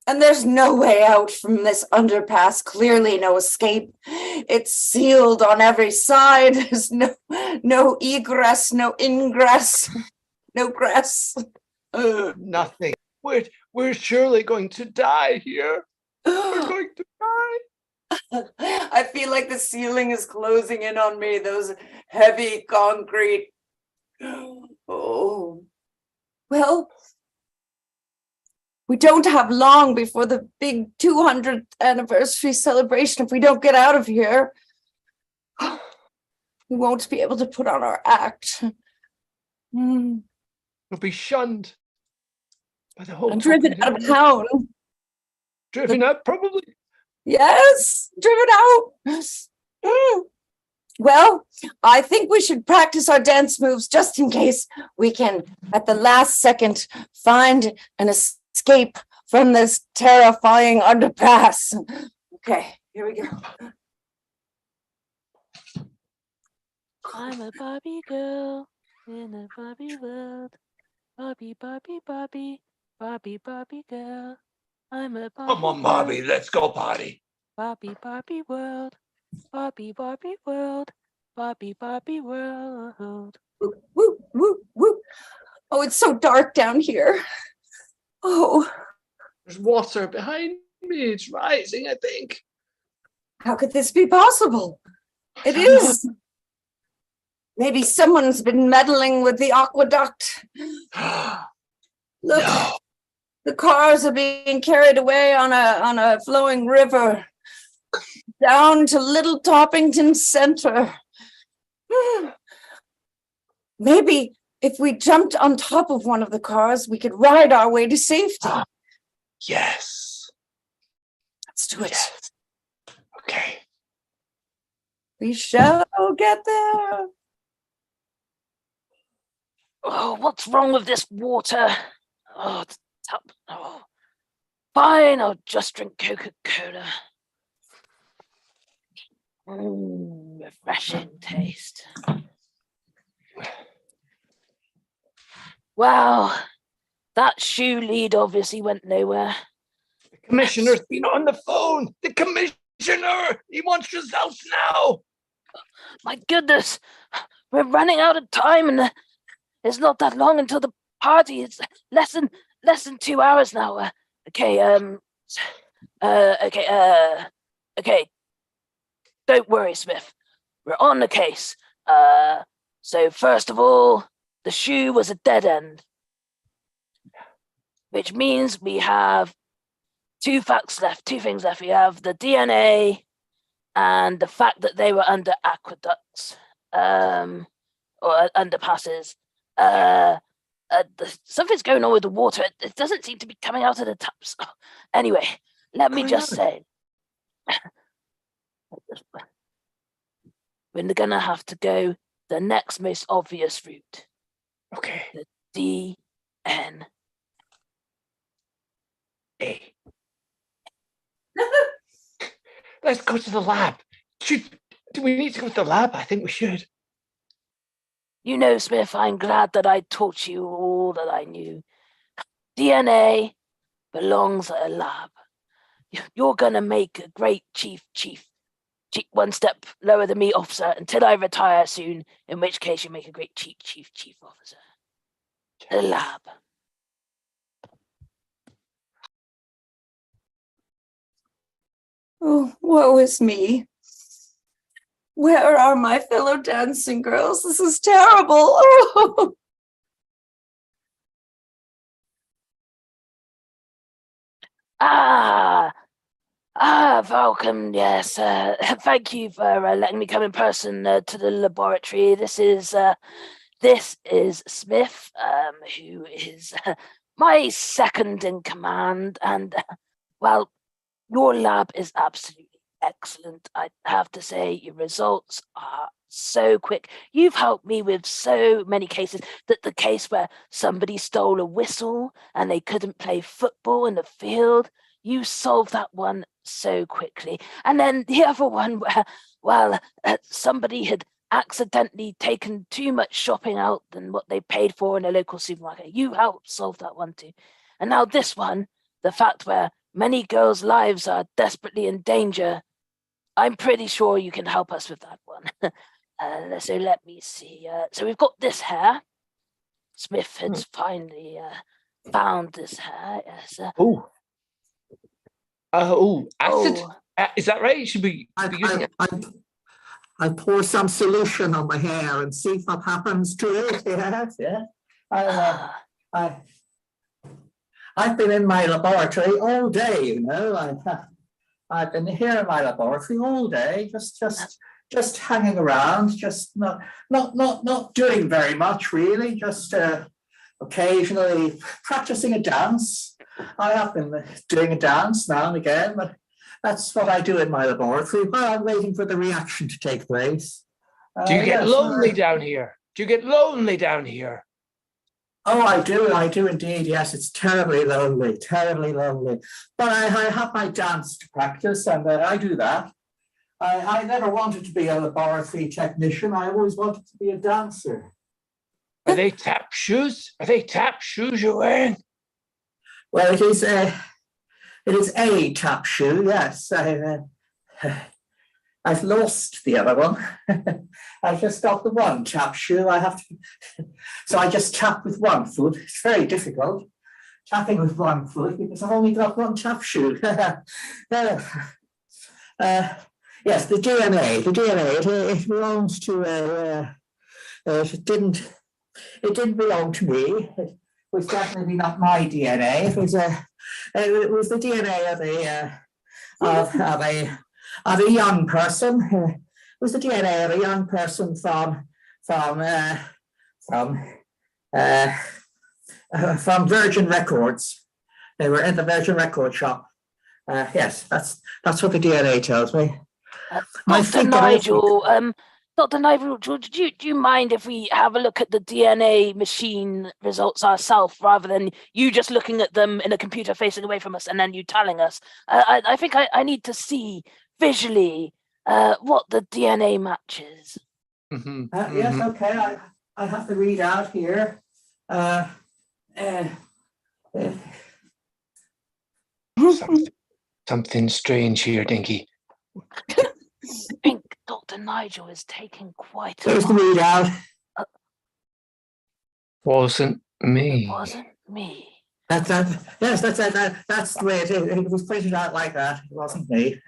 And there's no way out from this underpass. Clearly no escape. It's sealed on every side. There's no egress, no ingress, no grass. Nothing. We're surely going to die here. We're going to die. I feel like the ceiling is closing in on me. Those heavy concrete. Oh. Well, we don't have long before the big 200th anniversary celebration. If we don't get out of here, we won't be able to put on our act. We'll be shunned by the whole. I'm driven out of town. Driven out, probably. Yes, driven out. Well, I think we should practice our dance moves just in case we can, at the last second, find an escape from this terrifying underpass. Okay, here we go. I'm a Barbie girl in a Barbie world. Barbie, Barbie, Barbie, Barbie, Barbie girl. I'm a Barbie. Come on, Barbie, let's go party. Barbie, Barbie world. Barbie, Barbie world. Barbie, Barbie world. Woo, woo, woo, woo. Oh, it's so dark down here. Oh. There's water behind me. It's rising, I think. How could this be possible? It is. Maybe someone's been meddling with the aqueduct. Look, no. The cars are being carried away on a flowing river down to Little Toppington Center. Maybe if we jumped on top of one of the cars, we could ride our way to safety. Yes. Let's do it. Yes. Okay. We shall get there. Oh, what's wrong with this water? Oh, it's tough. Oh. Fine, I'll just drink Coca-Cola. Refreshing taste. Wow, that shoe lead obviously went nowhere. The commissioner's been on the phone. The commissioner, he wants results now. My goodness, we're running out of time, and it's not that long until the party. It's less than 2 hours now. Okay. Don't worry, Smith. We're on the case. So first of all, the shoe was a dead end, which means we have two things left. We have the DNA and the fact that they were under aqueducts, or underpasses. Something's going on with the water. It doesn't seem to be coming out of the taps. Oh, anyway, let me just say, we're gonna have to go the next most obvious route. Okay. The DNA. Let's go to the lab. Do we need to go to the lab? I think we should. You know, Smith, I'm glad that I taught you all that I knew. DNA belongs at a lab. You're gonna make a great chief, one step lower than me officer until I retire soon, in which case you make a great chief officer. The lab. Oh, woe is me. Where are my fellow dancing girls? This is terrible. Oh. Welcome. Yes. Thank you for letting me come in person to the laboratory. This is Smith, who is my second in command, and well, your lab is absolutely excellent. I have to say, your results are so quick. You've helped me with so many cases. That the case where somebody stole a whistle and they couldn't play football in the field, you solved that one so quickly. And then the other one where, well, somebody had accidentally taken too much shopping out than what they paid for in a local supermarket. You helped solve that one too. And now this one, the fact where many girls' lives are desperately in danger, I'm pretty sure you can help us with that one. So let me see. So we've got this hair. Smith has finally found this hair. Yes. Acid. Is that right? Should be using it. I pour some solution on my hair and see what happens to it. Yes, yeah. I've been in my laboratory all day, you know. I've been here in my laboratory all day, just hanging around, just not doing very much really, just occasionally practicing a dance. I have been doing a dance now and again, but that's what I do in my laboratory while I'm waiting for the reaction to take place. Do you get lonely down here? Do you get lonely down here? Oh, I do indeed. Yes, it's terribly lonely. But I have my dance to practice, and I do that. I never wanted to be a laboratory technician. I always wanted to be a dancer. Are they tap shoes? Are they tap shoes you're wearing? Well, it is a tap shoe. Yes, I've lost the other one. I've just got the one tap shoe. So I just tap with one foot. It's very difficult tapping with one foot because I've only got one tap shoe. Yes, the DNA. It belongs to. It didn't belong to me. It was definitely not my DNA. It was the DNA of a young person. It was the DNA of a young person from Virgin Records. They were in the Virgin Record shop. Yes, that's what the DNA tells me. Dr. Nigel, do you mind if we have a look at the DNA machine results ourselves rather than you just looking at them in a computer facing away from us and then you telling us? I think I need to see visually what the DNA matches. Yes, okay. I have to read out here. Something strange here, Dinky. I think Dr. Nigel is taking quite a There's the readout. Wasn't me. It wasn't me. That's the way it is. It was printed out like that. It wasn't me.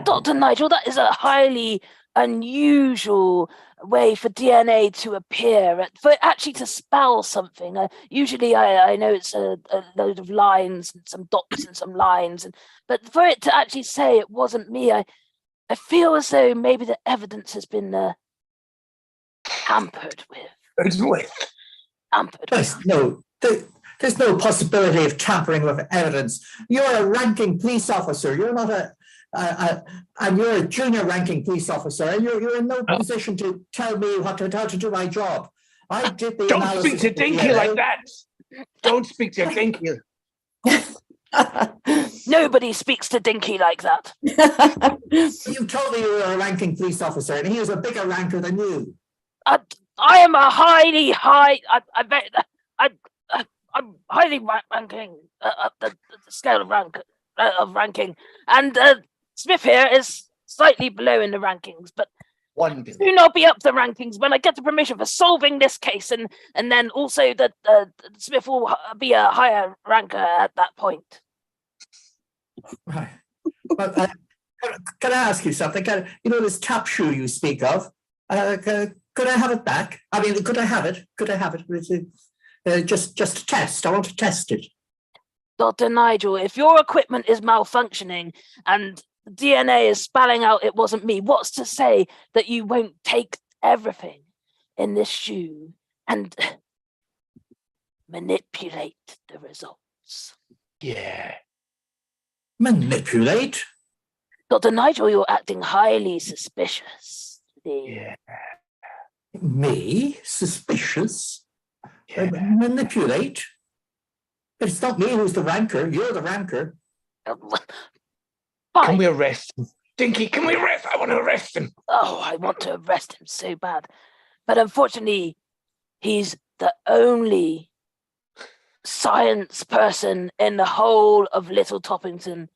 Dr. Nigel, that is a highly unusual way for DNA to appear, for it actually to spell something. Usually I know it's a load of lines and some dots and some lines, but for it to actually say it wasn't me, I feel as though maybe the evidence has been tampered with. There's no possibility of tampering with evidence. You're a ranking police officer. You're not and you're a junior ranking police officer, and you're in no position to tell me how to do my job. I did the Don't speak to Dinky like that. Don't speak to Dinky. Nobody speaks to Dinky like that. You told me you were a ranking police officer, and he was a bigger ranker than you. I am a highly high. I'm highly ranking up the scale of ranking, and Smith here is slightly below in the rankings, but do not be up the rankings when I get the permission for solving this case, and then also that Smith will be a higher ranker at that point. Right. But can I ask you something? You know this tap shoe you speak of? Could I have it back? I mean, could I have it? Just a test. I want to test it. Dr. Nigel, if your equipment is malfunctioning and DNA is spelling out it wasn't me, what's to say that you won't take everything in this shoe and manipulate the results. Yeah. Manipulate? Dr. Nigel, you're acting highly suspicious. Yeah. Me? Suspicious? Yeah. Manipulate? It's not me who's the ranker. You're the ranker. Can we arrest him? Dinky, can we arrest? I want to arrest him. Oh, I want to arrest him so bad. But unfortunately, he's the only science person in the whole of Little Toppington.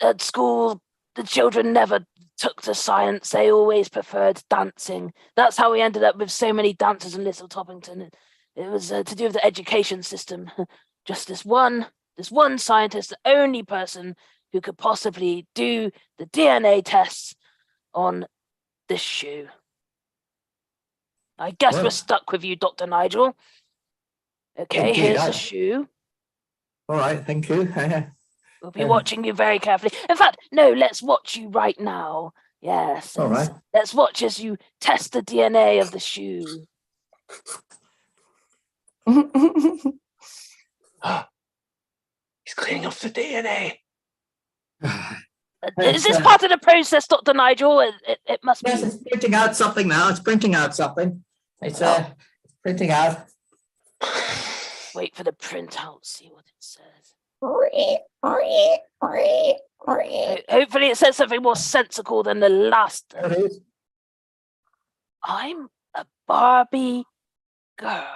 At school, the children never took to science. They always preferred dancing. That's how we ended up with so many dancers in Little Toppington. It was to do with the education system. Just this one scientist, the only person who could possibly do the DNA tests on this shoe. I guess we're stuck with you, Dr. Nigel. Okay, Indeed, here's the shoe. All right, thank you. We'll be watching you very carefully. In fact, no, let's watch you right now. Yes. All right. Let's watch as you test the DNA of the shoe. He's cleaning off the DNA. Is this part of the process, Dr. Nigel? It must be. Yes, it's printing out something now. It's printing out something. It's printing out. Wait for the printout, see what it says. Hopefully it says something more sensible than the last. There it is. I'm a Barbie girl.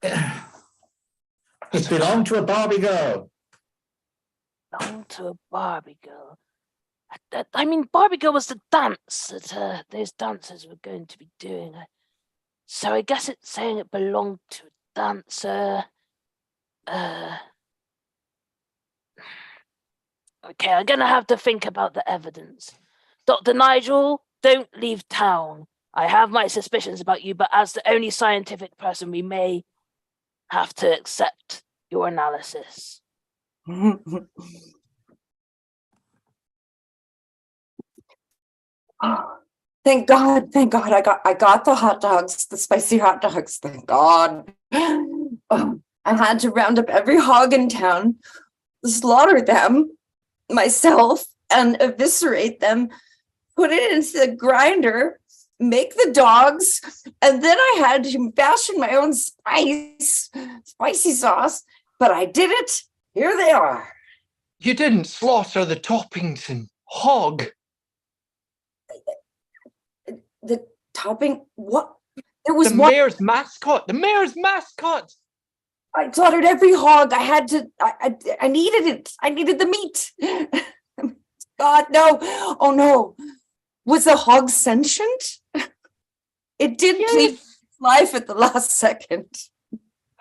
It belonged to a Barbie girl. Belonged to a Barbie girl. I mean, Barbie girl was the dance that those dancers were going to be doing. So I guess it's saying it belonged to a dancer. Okay, I'm gonna have to think about the evidence. Dr. Nigel, don't leave town. I have my suspicions about you, but as the only scientific person, we may have to accept your analysis. Thank God, I got the hot dogs, the spicy hot dogs, thank God. Oh, I had to round up every hog in town, slaughter them myself, and eviscerate them, put it into the grinder, make the dogs, and then I had to fashion my own spicy sauce, but I did it. Here they are. You didn't slaughter the Toppington hog. The topping, what? There was the one. mayor's mascot. The mayor's mascot. I slaughtered every hog. I had to. I needed it. I needed the meat. God, no. Oh no. Was the hog sentient? It did plead its life at the last second.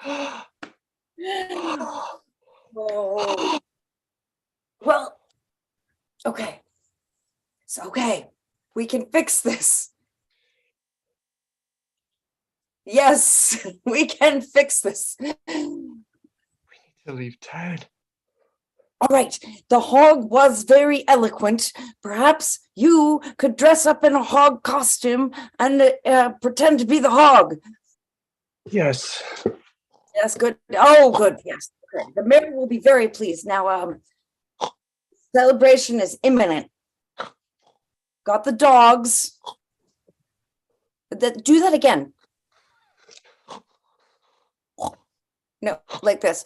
Oh. Well, okay. It's okay. We can fix this. Yes, we can fix this. We need to leave town. All right, the hog was very eloquent. Perhaps you could dress up in a hog costume and pretend to be the hog. Yes. Yes, good. Oh, good. Yes, good. The mayor will be very pleased. Now, celebration is imminent. Got the dogs. Do that again. No, like this.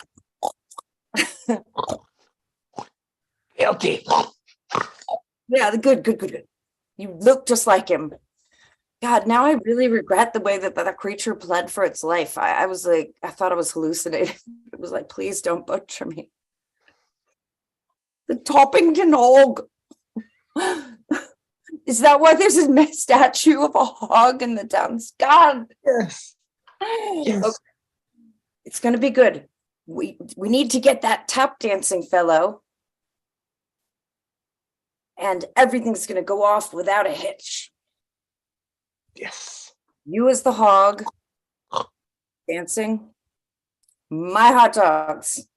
Guilty. Yeah, good. You look just like him. God, now I really regret the way that the creature pled for its life. I was like, I thought I was hallucinating. It was like, please don't butcher me. The Toppington hog. Is that why there's a statue of a hog in the dance? God. Yes. Yes. Okay. It's going to be good. We need to get that tap dancing fellow. And everything's going to go off without a hitch. Yes. You as the hog. Dancing. My hot dogs.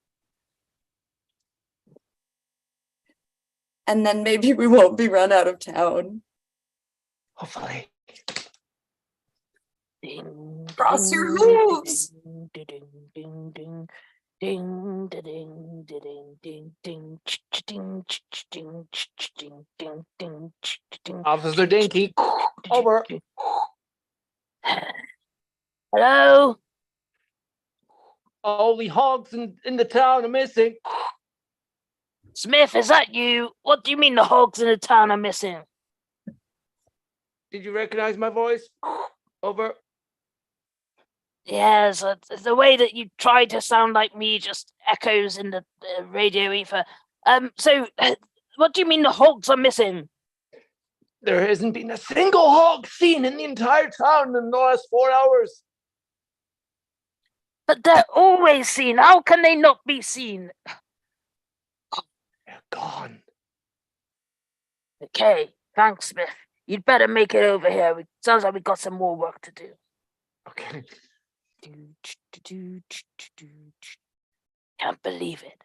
And then maybe we won't be run out of town. Hopefully. Cross your hooves. ding, ding, ding. Ding, ding, ding, ding, ding, ding, ding, ding, ding, ding, ding, ding. Officer Dinky, over. Hello? All the hogs in the town are missing. Smith, is that you? What do you mean the hogs in the town are missing? Did you recognize my voice? Over. Yes, the way that you try to sound like me just echoes in the radio ether. So, what do you mean the hogs are missing? There hasn't been a single hog seen in the entire town in the last 4 hours. But they're always seen. How can they not be seen? They're gone. Okay, thanks, Smith. You'd better make it over here. Sounds like we've got some more work to do. Okay. Can't believe it.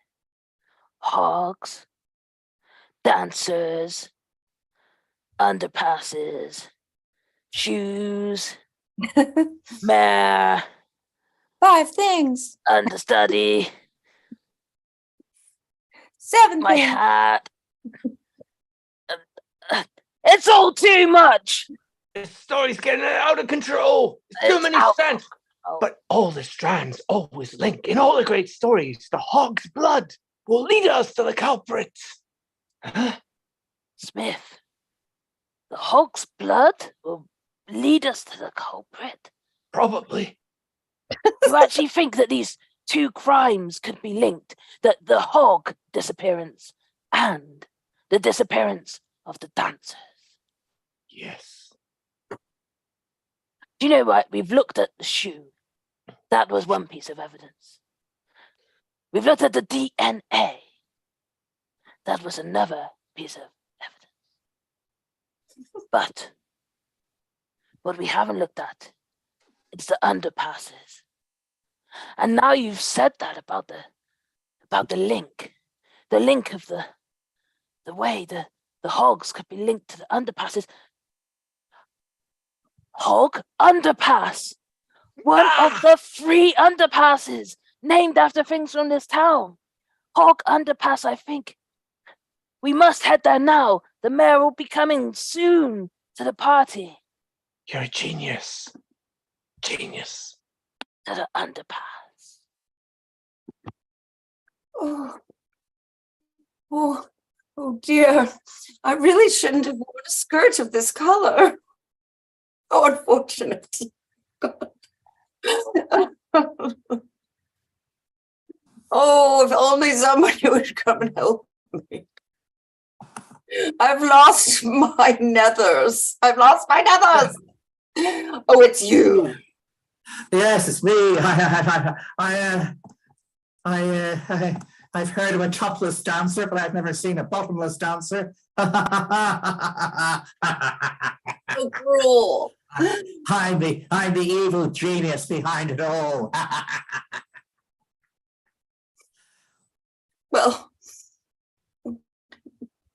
Hogs, dancers, underpasses, shoes, mare, 5 things. understudy, 7 my things. hat. It's all too much. This story's getting out of control. There's too many strands. But all the strands always link. In all the great stories, the hog's blood will lead us to the culprits. Smith, the hog's blood will lead us to the culprit? Probably. You actually think that these two crimes could be linked? That the hog disappearance and the disappearance of the dancers? Yes. Do you know what? We've looked at the shoe. That was one piece of evidence. We've looked at the DNA. That was another piece of evidence. But what we haven't looked at is the underpasses. And now you've said that about the link of the way the hogs could be linked to the underpasses. Hog underpass. One of the 3 underpasses named after things from this town. Hog underpass, I think. We must head there now. The mayor will be coming soon to the party. You're a genius. Genius. To the underpass. Oh dear. I really shouldn't have worn a skirt of this color. Oh, unfortunate. Oh, if only somebody would come and help me. I've lost my nethers. Oh, it's you. Yes, it's me. I've heard of a topless dancer, but I've never seen a bottomless dancer. So cruel. I'm the evil genius behind it all. Well,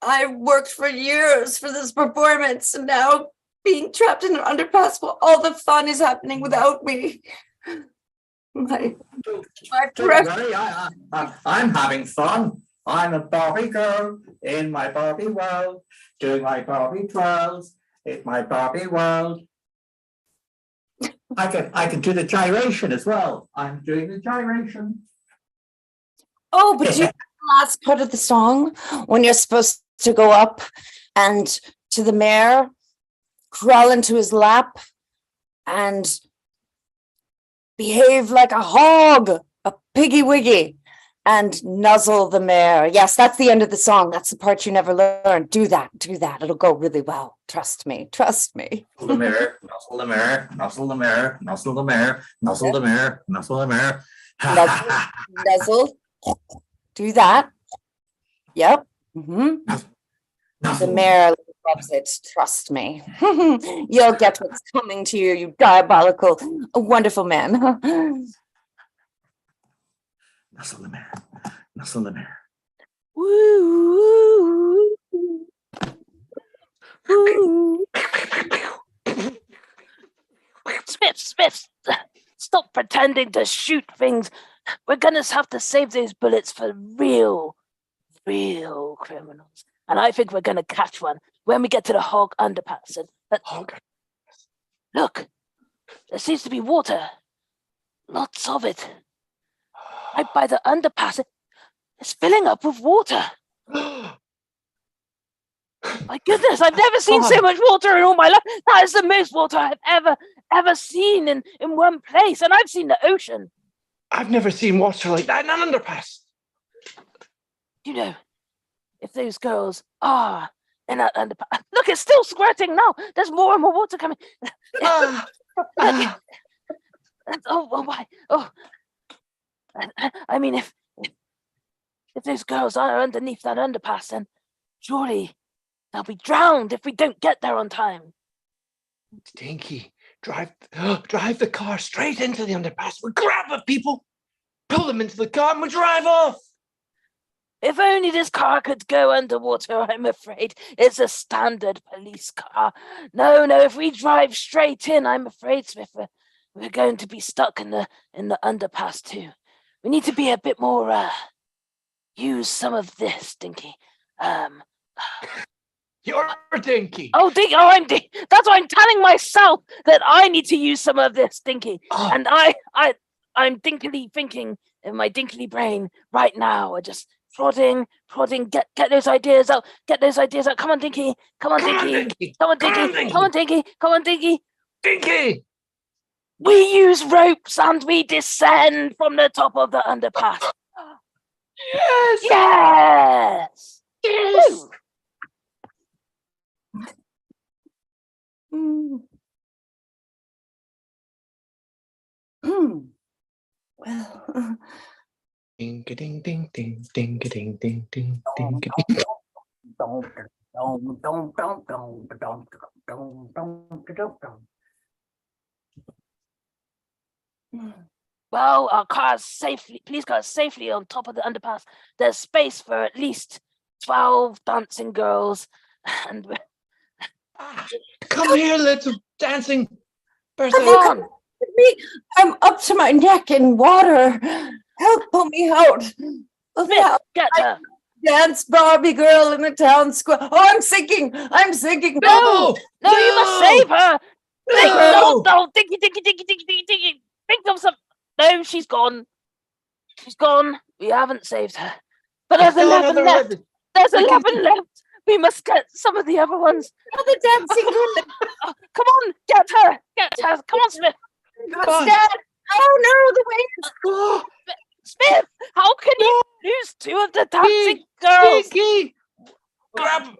I worked for years for this performance, and now being trapped in an underpass while all the fun is happening without me. My Don't worry, I'm having fun. I'm a Barbie girl in my Barbie world, doing my Barbie twirls in my Barbie world. I can do the gyration as well. I'm doing the gyration. Oh, but you the last part of the song when you're supposed to go up and to the mayor, crawl into his lap, and behave like a hog, a piggy wiggy, and nuzzle the mayor. Yes, that's the end of the song. That's the part you never learned. Do that. It'll go really well. Trust me. Nuzzle the mayor, nuzzle the mayor, nuzzle the mayor, nuzzle the mayor, nuzzle the mayor, nuzzle the mayor. Nuzzle. Do that. Yep. The mayor loves it. Trust me. You'll get what's coming to you, you diabolical, wonderful man. Nuzzle the mayor. Nuzzle the mayor. Woo! Woo! Stop pretending to shoot things. We're gonna have to save those bullets for real criminals. And I think we're gonna catch one when we get to the Hog Underpass. And look, there seems to be water. Lots of it. Right by the underpass. It's filling up with water. My goodness, I've never seen so much water in all my life. That is the most water I've ever seen in one place. And I've seen the ocean. I've never seen water like that in an underpass. You know, if those girls are in that underpass. Look, it's still squirting now. There's more and more water coming. Why? Oh, I mean, if those girls are underneath that underpass, then surely they'll be drowned if we don't get there on time. Dinky, drive the car straight into the underpass. We grab the people, pull them into the car, and we drive off. If only this car could go underwater, I'm afraid. It's a standard police car. No, if we drive straight in, I'm afraid, Smith, we're going to be stuck in the underpass too. We need to be a bit more, use some of this, Dinky. You're Dinky. Oh, Dinky, I'm Dinky. That's why I'm telling myself that I need to use some of this, Dinky. Oh. And I'm dinkily thinking in my dinkily brain right now. We're just prodding, get those ideas out. Get those ideas out. Come on, Dinky. Come on, Dinky. Come on, Dinky. Come on, Dinky. Come on, Dinky. Dinky. We use ropes and we descend from the top of the underpass. Yes. Yes. Yes. Well, Ding ding ding ding ding ding ding ding ding. Well, our car's safely, police car is safely on top of the underpass. There's space for at least 12 dancing girls, and Come here, little dancing person. come with me. I'm up to my neck in water. Help pull me out. Smith, get her. Dance Barbie girl in the town square. Oh, I'm sinking. No, you must save her. No, Dinky. Think of some. No, she's gone. We haven't saved her. But there's 11 left. There's 11 left. We must get some of the other ones. Another dancing girl. Come on, get her. Come on, Smith. Dad. Oh no, the way. Smith, how can you lose two of the dancing girls? Dinky. Grab.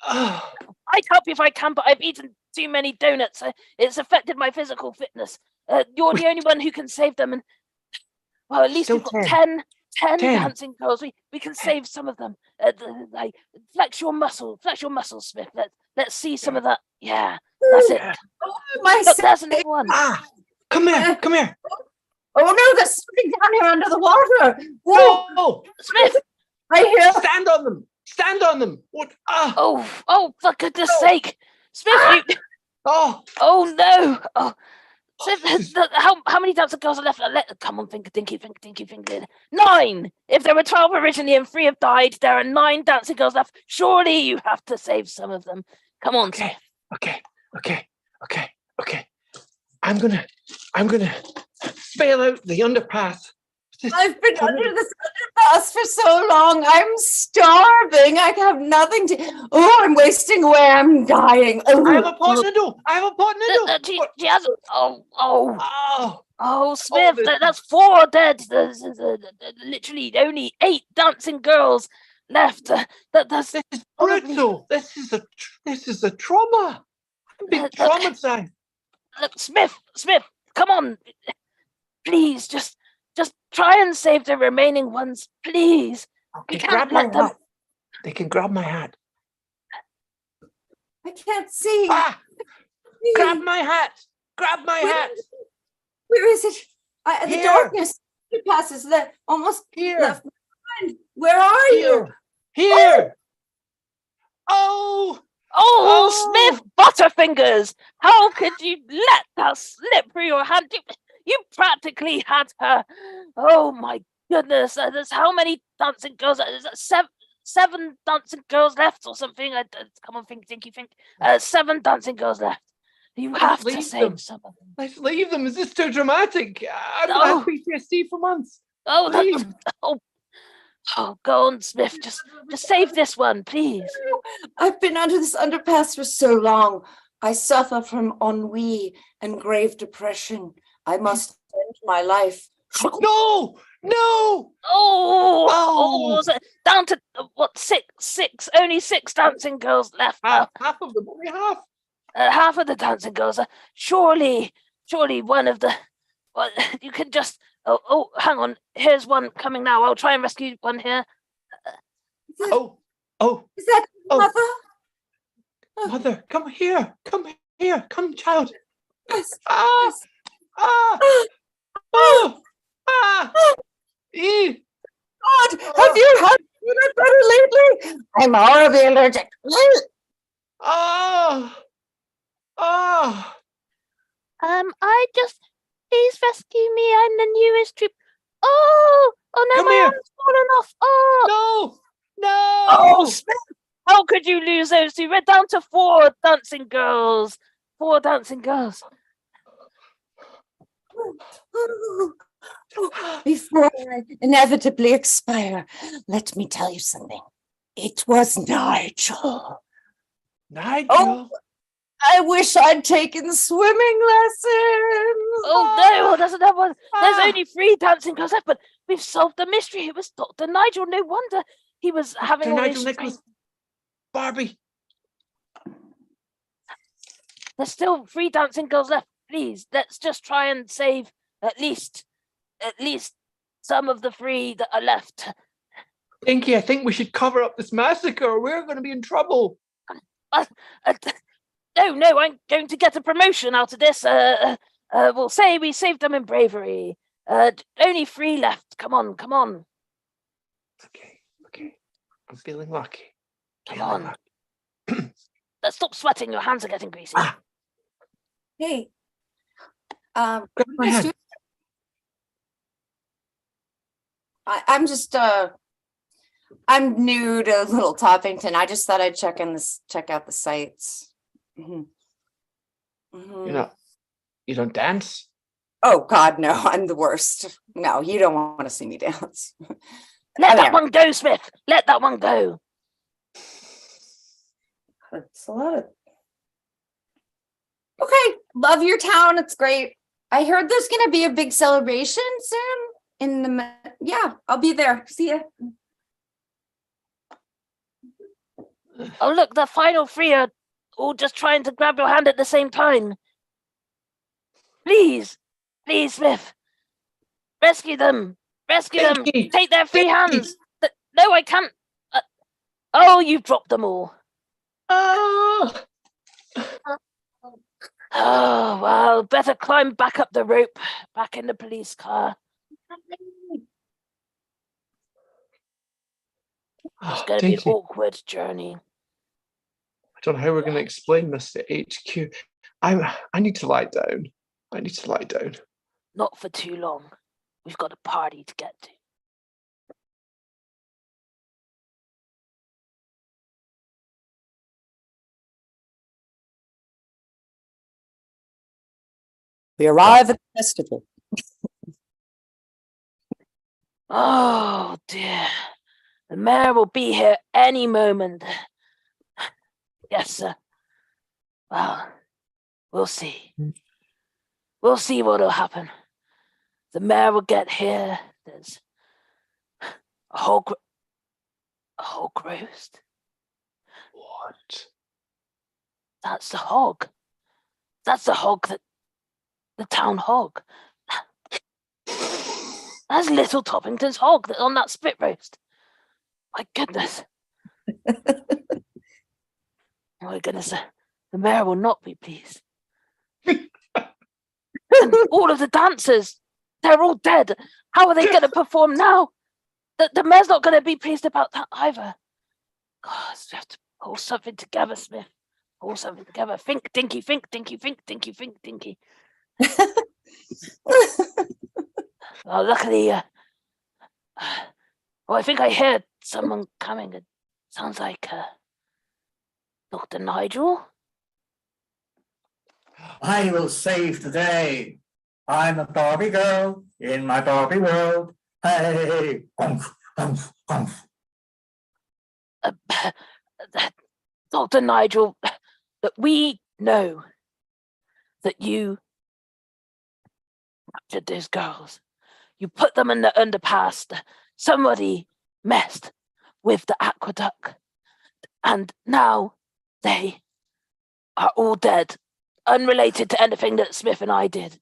I'd help you if I can, but I've eaten too many donuts. It's affected my physical fitness. You're the only one who can save them, and well, at least we've got 10 dancing girls. We can save some of them. Flex your muscles, Smith. Let's see some of that. Yeah, that's it. Look, there's another one. Come here. Oh no, there's something down here under the water. Whoa, Smith! I hear. Stand on them. What? Oh, for goodness sake, Smith! Oh no! Oh. Smith, how many dancing girls are left? Come on, Dinky. 9! If there were 12 originally and 3 have died, there are 9 dancing girls left. Surely you have to save some of them. Come on. Okay. I'm gonna bail out the underpass. I've been under this underpass for so long. I'm starving. I have nothing to. Oh, I'm wasting away. I'm dying. Oh, I have a pot noodle. She hasn't. Oh, Smith, that's 4 dead. There's literally only 8 dancing girls left. This is brutal. This is a trauma. I'm being traumatized. Look, Smith, come on, please, just try and save the remaining ones, please. Okay, grab my hat. They can grab my hat. I can't see. Grab my hat. Where is it? The darkness passes. Almost here. Left behind. Where are you? Here. Oh, Smith Butterfingers! How could you let that slip through your hand? You practically had her. Oh my goodness! There's how many dancing girls? Is that seven dancing girls left or something? Come on, think. 7 dancing girls left. You have to save some of them. Let's leave them. Is this too dramatic? I'm gonna have PTSD for months. Oh, go on, Smith. Just save this one, please. I've been under this underpass for so long. I suffer from ennui and grave depression. I must end my life. No! Down to what? Six? Only 6 dancing girls left. Half of them, only half. Half of the dancing girls. Surely one of the. Well, you can just. Oh, hang on. Here's one coming now. I'll try and rescue one here. Is that Mother? Mother, come here. Come, child. Yes. God, have you had peanut butter lately? I'm horribly allergic. Please rescue me. I'm the newest troop. Oh no, my arm's fallen off. No. Oh, Smith, how could you lose those 2? We're down to 4 dancing girls. 4 dancing girls. Before I inevitably expire, let me tell you something. It was Nigel. Nigel? I wish I'd taken swimming lessons. Oh no, there's another one. There's only 3 dancing girls left, but we've solved the mystery. It was Dr. Nigel. No wonder he was having all Nigel those Nicholas. Barbie. There's still 3 dancing girls left. Please, let's just try and save at least some of the 3 that are left. Dinky, I think we should cover up this massacre. We're going to be in trouble. No, I'm going to get a promotion out of this. We'll say we saved them in bravery. Only 3 left. Come on. Okay. I'm feeling lucky. Come on. Let's stop sweating. Your hands are getting greasy. Hey. Grab my hand. I'm just I'm new to Little Toppington. I just thought I'd check out the sites. You don't dance? Oh God, no! I'm the worst. No, you don't want to see me dance. Let that one go, Smith. Let that one go. It's a lot of. Okay, love your town. It's great. I heard there's gonna be a big celebration soon. I'll be there. See ya. Oh look, the final 3 are all just trying to grab your hand at the same time. Please, Smith. Rescue them. Take their 3 hands. No, I can't. You've dropped them all. Oh, well, better climb back up the rope, back in the police car. It's going to be an awkward journey. I don't know how we're going to explain this to HQ. I need to lie down. Not for too long. We've got a party to get to. We arrive at the festival. Oh dear. The mayor will be here any moment. Yes, sir. Well, we'll see. We'll see what'll happen. The mayor will get here. There's a hog roast. What? That's the hog. That's the hog the town hog. That's Little Toppington's hog that's on that spit roast. My goodness. My goodness. The mayor will not be pleased. And all of the dancers, they're all dead. How are they going to perform now? The mayor's not going to be pleased about that either. God, we have to pull something together, Smith. Pull something together. Think, Dinky, think, Dinky, think, Dinky, think, Dinky. Well, luckily, I think I heard someone coming. It sounds like Dr. Nigel. I will save the day. I'm a Barbie girl in my Barbie world. Hey, umph, umph, umph. Dr. Nigel, that we know that you captured those girls. You put them in the underpass. Somebody messed with the aqueduct. And now they are all dead, unrelated to anything that Smith and I did.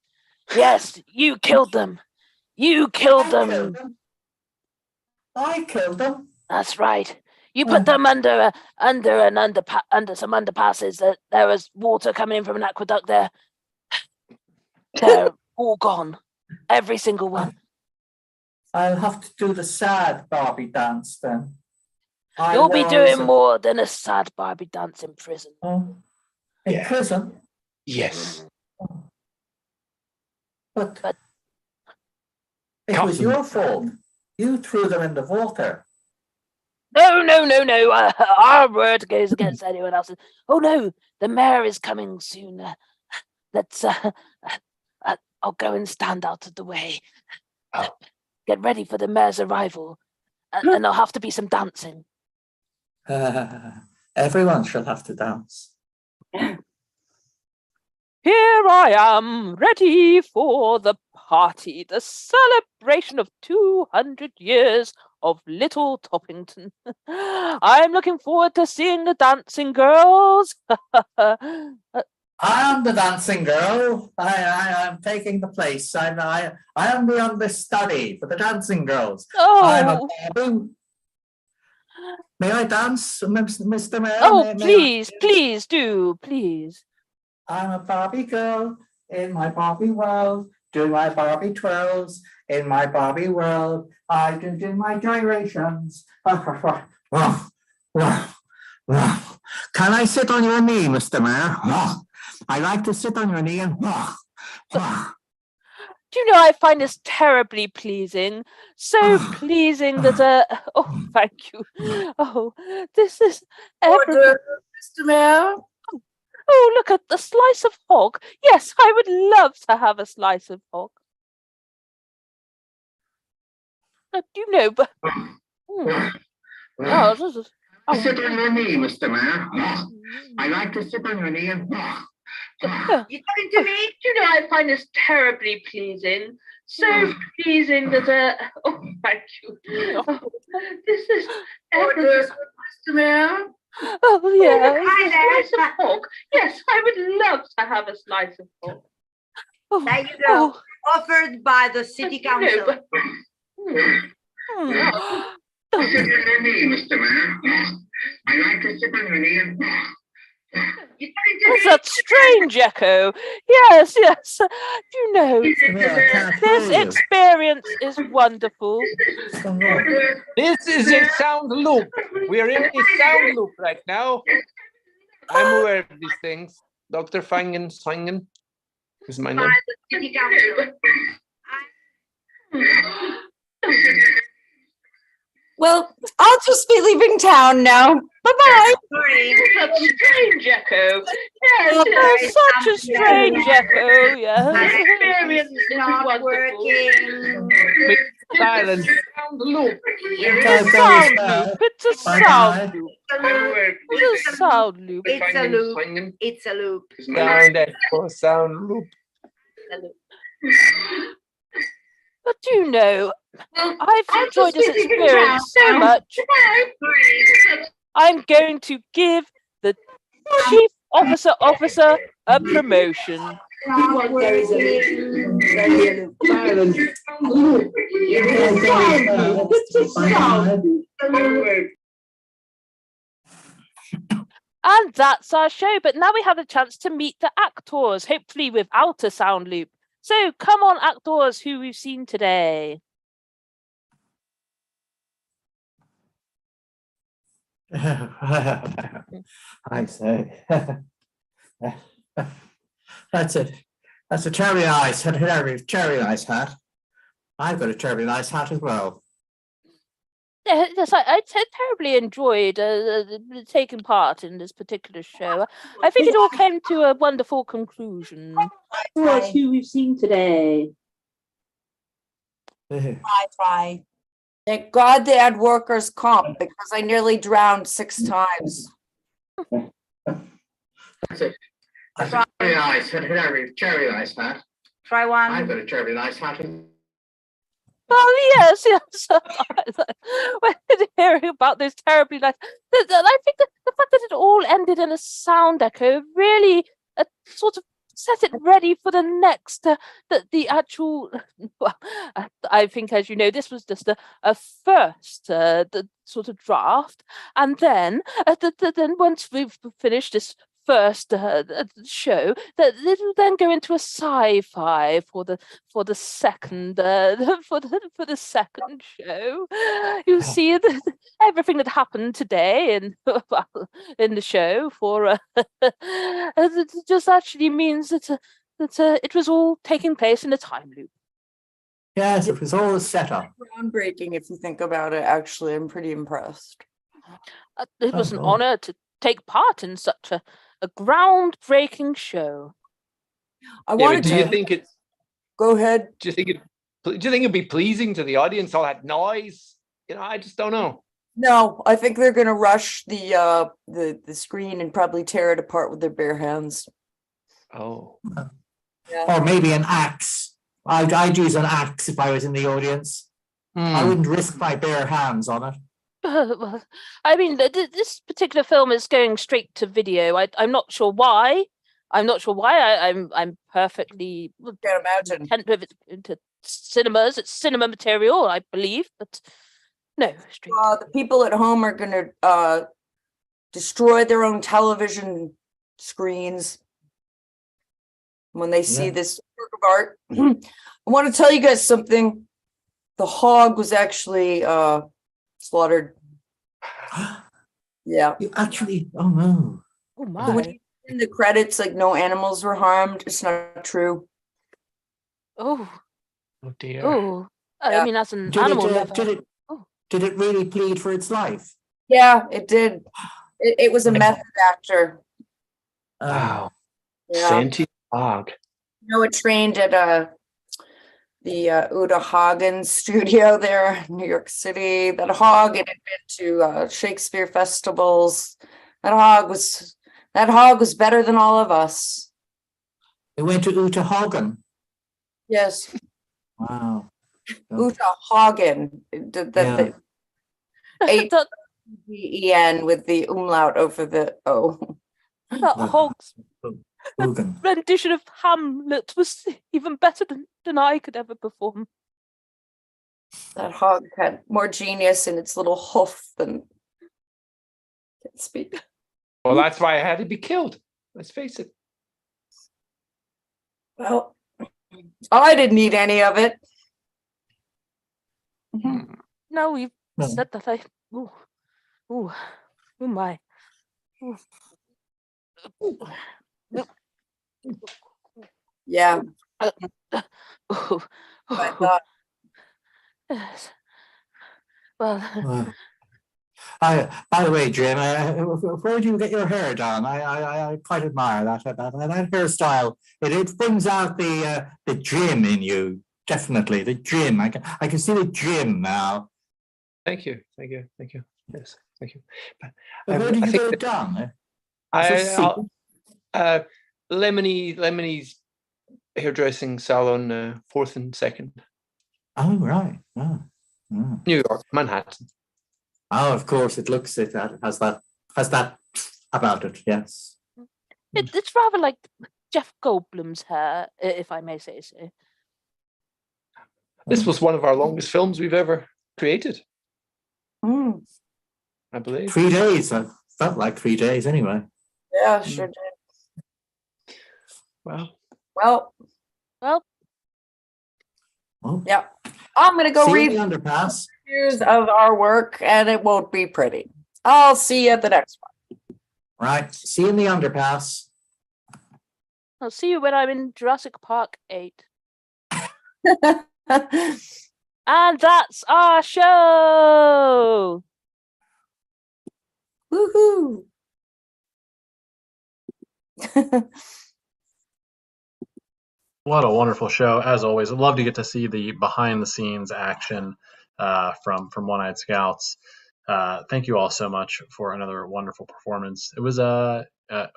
Yes, you killed them. You killed them. I killed them. That's right. You put them under some underpasses. That there was water coming in from an aqueduct there. They're all gone. Every single one. I'll have to do the sad Barbie dance then. You'll be doing more than a sad Barbie dance in prison. In prison? Yes. But it was your fault. You threw them in the water. No. Our word goes against anyone else's. Oh no, the mayor is coming soon. Let's. I'll go and stand out of the way. Get ready for the mayor's arrival, and there'll have to be some dancing. Everyone shall have to dance. Here I am, ready for the party, the celebration of 200 years of Little Toppington. I'm looking forward to seeing the dancing girls. I'm the dancing girl. I'm taking the place. I am the understudy for the dancing girls. I'm a babu. May I dance, Mr. Mayor? Oh, please do, please. I'm a Barbie girl in my Barbie world, doing my Barbie twirls in my Barbie world. I can do my gyrations. Can I sit on your knee, Mr. Mayor? I like to sit on your knee and. Do you know, I find this terribly pleasing. So pleasing that, oh, thank you. Oh, this is Order, Mr. Mayor. Oh, look at the slice of hog. Yes, I would love to have a slice of hog. Do you know, but... Oh, this is... Sit on your knee, Mr. Mayor. I like to sit on your knee and. You're talking to me? Do you know, I find this terribly pleasing. So pleasing that, oh, thank you. Oh, this is... Order, Mr. Mayor. Oh, yeah. Hi A slice of hog. Yes, I would love to have a slice of hog. Oh, there you go. Offered by the city council. Sit on your knee, Mr. Mayor. I like to sit on your knee and. That's that strange echo. Yes. Do you know, this experience is wonderful. This is a sound loop. We are in a sound loop right now. I'm aware of these things. Dr. Fangen is my name. Well, I'll just be leaving town now. Bye-bye. Such a strange echo. Yes, such a strange echo. Yes. Experience is not working. Silence. Sound loop. It's a sound loop. It's a sound loop. It's a sound loop. It's a loop. It's a loop. Sound echo, sound loop. But do you know, I've enjoyed this experience so much. I'm going to give the chief officer a promotion. There is a And that's our show. But now we have a chance to meet the actors, hopefully without a sound loop. So come on, actors who we've seen today. I say. That's it. That's a cherry ice hat. I've got a cherry ice hat as well. Yes, I terribly enjoyed taking part in this particular show. I think it all came to a wonderful conclusion. That's who we've seen today. Try. Thank God they had workers' comp because I nearly drowned 6 times. That's a cherry ice hat. Try one. I've got a cherry ice hat. Oh yes. When hearing about those terribly nice, I think the fact that it all ended in a sound echo really sort of set it ready for the next, the actual. Well, I think, as you know, this was just a first the sort of draft, and then then once we've finished this first show, that it'll then go into a sci-fi for the second for the second show. You'll see everything that happened today in the show for it just actually means that it was all taking place in a time loop. Yes, it was all a setup. Groundbreaking, if you think about it. Actually, I'm pretty impressed. It was an honor to take part in such a groundbreaking show. I wanted do to. you think it's? Go ahead. Do you think it'd be pleasing to the audience? All that noise, I just don't know. No, I think they're gonna rush the screen and probably tear it apart with their bare hands. Oh. Yeah. Or maybe an axe. I'd use an axe if I was in the audience. I wouldn't risk my bare hands on it. Well, I mean, this particular film is going straight to video. I'm not sure why. I'm perfectly can't imagine content with it into cinemas. It's cinema material, I believe, but no. Straight. The people at home are gonna destroy their own television screens when they see this work of art. I want to tell you guys something. The hog was actually slaughtered. Yeah. You actually, oh no. Oh So my. when you in the credits, like no animals were harmed, it's not true. Oh. Oh dear. Oh. I mean, as an Did animal it, lover. did it really plead for its life? Yeah, it did. It was a method actor. Wow. Yeah. Sentient hog. It trained at the Uta Hagen studio there in New York City. That hog had been to Shakespeare festivals. That hog was better than all of us. It went to Uta Hagen. Yes. Wow. Uta Hagen. The H-E-N with the umlaut over the O. That hog's rendition of Hamlet was even better than I could ever perform. That hog had more genius in its little hoof than can't speak. Well, that's why I had to be killed. Let's face it. Well, I didn't need any of it. No, you've said that. Oh my. Ooh. Yeah. Oh. I thought. Yes. Well. By the way, Jim, where did you get your hair done? I quite admire that hairstyle. It brings out the Jim in you. Definitely the Jim. I can see the Jim now. Thank you. Yes, thank you. But where did you get it done? Lemon's hairdressing salon, 4th and 2nd. Oh right. New York, Manhattan. Oh, of course, it has that about it. Yes. It's rather like Jeff Goldblum's hair, if I may say so. This was one of our longest films we've ever created. I believe 3 days. I felt like 3 days anyway. Yeah, sure did. Well. Yeah. I'm gonna go read the underpass. Years of our work, and it won't be pretty. I'll see you at the next one. Right. See you in the underpass. I'll see you when I'm in Jurassic Park 8. And that's our show! Woohoo! What a wonderful show, as always. I'd love to get to see the behind-the-scenes action from One-Eyed Scouts. Thank you all so much for another wonderful performance. It was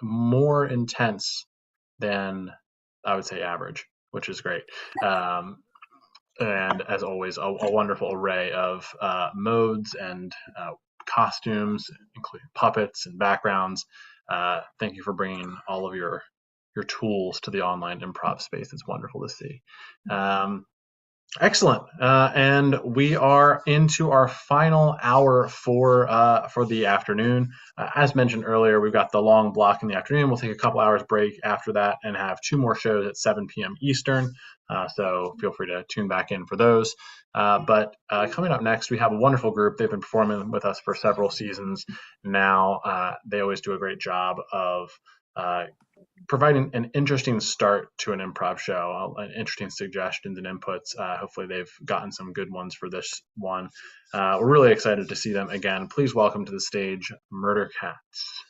more intense than I would say average, which is great. And as always, a wonderful array of modes and costumes, including puppets and backgrounds. Thank you for bringing all of your tools to the online improv space. It's wonderful to see. Excellent. And we are into our final hour for the afternoon. As mentioned earlier, we've got the long block in the afternoon. We'll take a couple hours break after that and have 2 more shows at 7 p.m. Eastern. So feel free to tune back in for those. But coming up next, we have a wonderful group. They've been performing with us for several seasons now. They always do a great job of providing an interesting start to an improv show, interesting suggestions and inputs. Hopefully they've gotten some good ones for this one. We're really excited to see them again. Please welcome to the stage Murder Cats.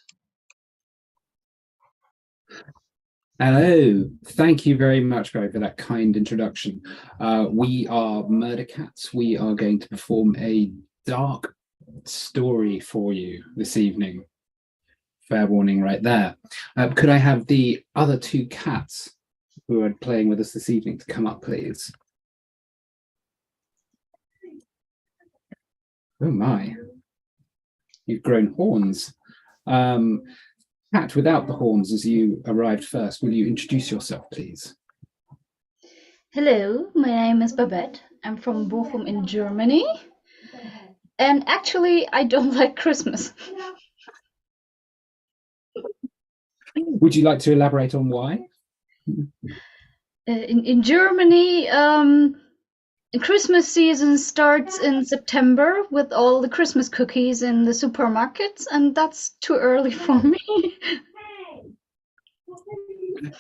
Hello. Thank you very much, Barry, for that kind introduction. We are Murder Cats. We are going to perform a dark story for you this evening. Fair warning right there. Could I have the other 2 cats who are playing with us this evening to come up, please? Oh my. You've grown horns. Cat without the horns, as you arrived first, will you introduce yourself, please? Hello, my name is Babette. I'm from Bochum in Germany. And actually, I don't like Christmas. Would you like to elaborate on why? In Germany, Christmas season starts in September with all the Christmas cookies in the supermarkets, and that's too early for me.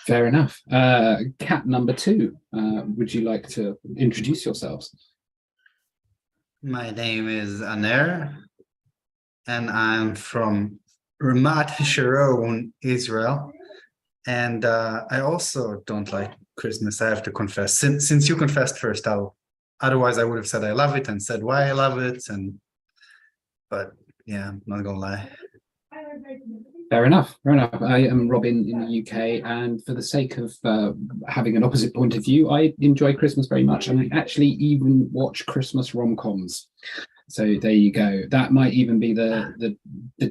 Fair enough. Cat number 2, would you like to introduce yourselves? My name is Aner, and I'm from Ramat Sharon, Israel. And I also don't like Christmas, I have to confess. Since you confessed first, otherwise I would have said I love it and said why I love it. But yeah, I'm not gonna lie. Fair enough. Fair enough. I am Robin in the UK, and for the sake of having an opposite point of view, I enjoy Christmas very much, and I actually even watch Christmas rom-coms. So there you go. That might even be the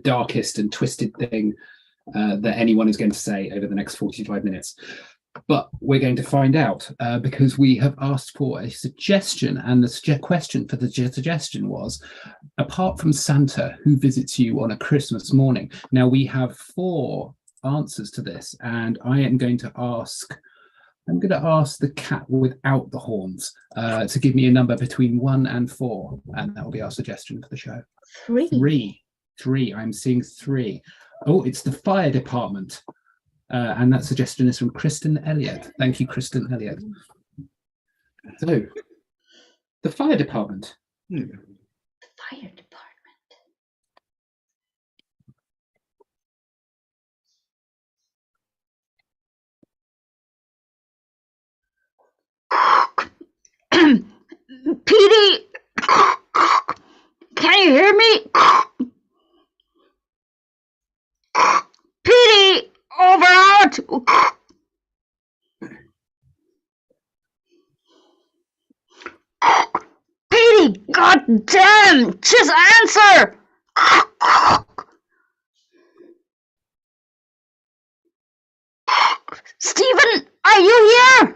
darkest and twisted thing that anyone is going to say over the next 45 minutes. But we're going to find out because we have asked for a suggestion, and the question for the suggestion was, apart from Santa, who visits you on a Christmas morning? Now we have 4 answers to this, and I am going to ask the cat without the horns to give me a number between 1 and 4, and that will be our suggestion for the show. 3. 3. I'm seeing 3. Oh, it's the fire department. And that suggestion is from Kristen Elliott. Thank you, Kristen Elliott. So, the fire department. The fire department. Petey, can you hear me? Petey, over out. Petey, goddamn, just answer. Stephen, are you here?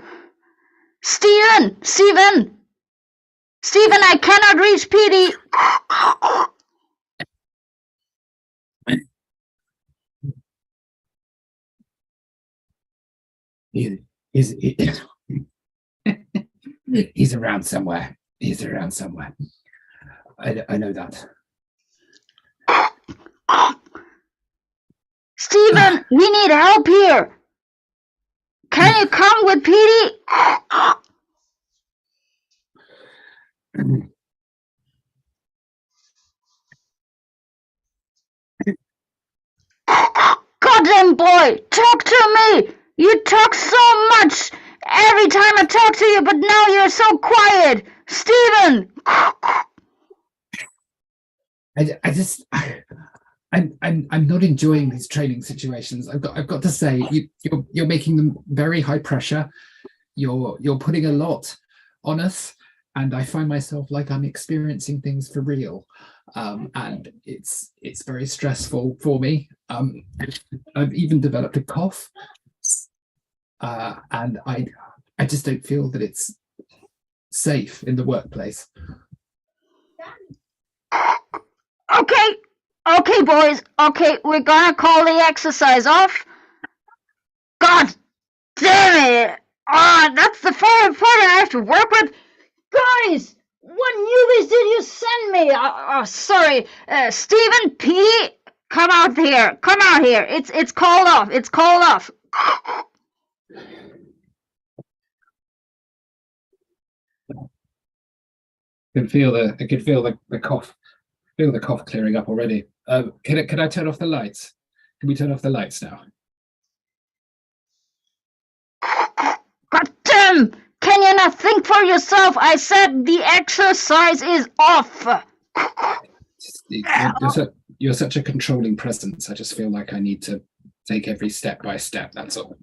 Stephen, I cannot reach Petey. He's around somewhere. He's around somewhere. I know that. Stephen, we need help here. Can you come with Petey? Goddamn boy, talk to me! You talk so much every time I talk to you, but now you're so quiet! Steven! I'm not enjoying these training situations. I've got to say, you're making them very high pressure. You're putting a lot on us, and I find myself like I'm experiencing things for real, and it's very stressful for me. I've even developed a cough, and I just don't feel that it's safe in the workplace. Okay, boys. Okay, we're gonna call the exercise off. God damn it! That's the foreign part I have to work with. Guys, what newbies did you send me? Sorry, Stephen P. Come out here. Come out here. It's called off. It's called off. I can feel the cough. Feel the cough clearing up already. Can I turn off the lights? Can we turn off the lights now? God damn! Can you not think for yourself? I said the exercise is off. You're such a controlling presence. I just feel like I need to take every step by step. That's all.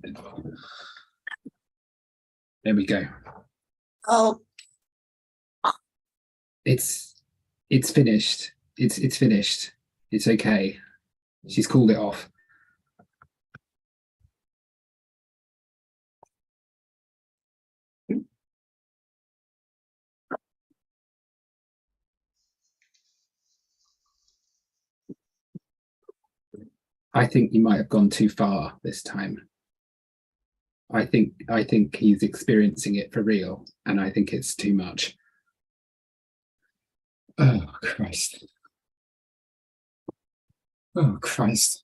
There we go. Oh. It's finished. It's finished. It's okay. She's called it off. I think you might have gone too far this time. I think he's experiencing it for real, and I think it's too much. Oh, Christ. Oh, Christ.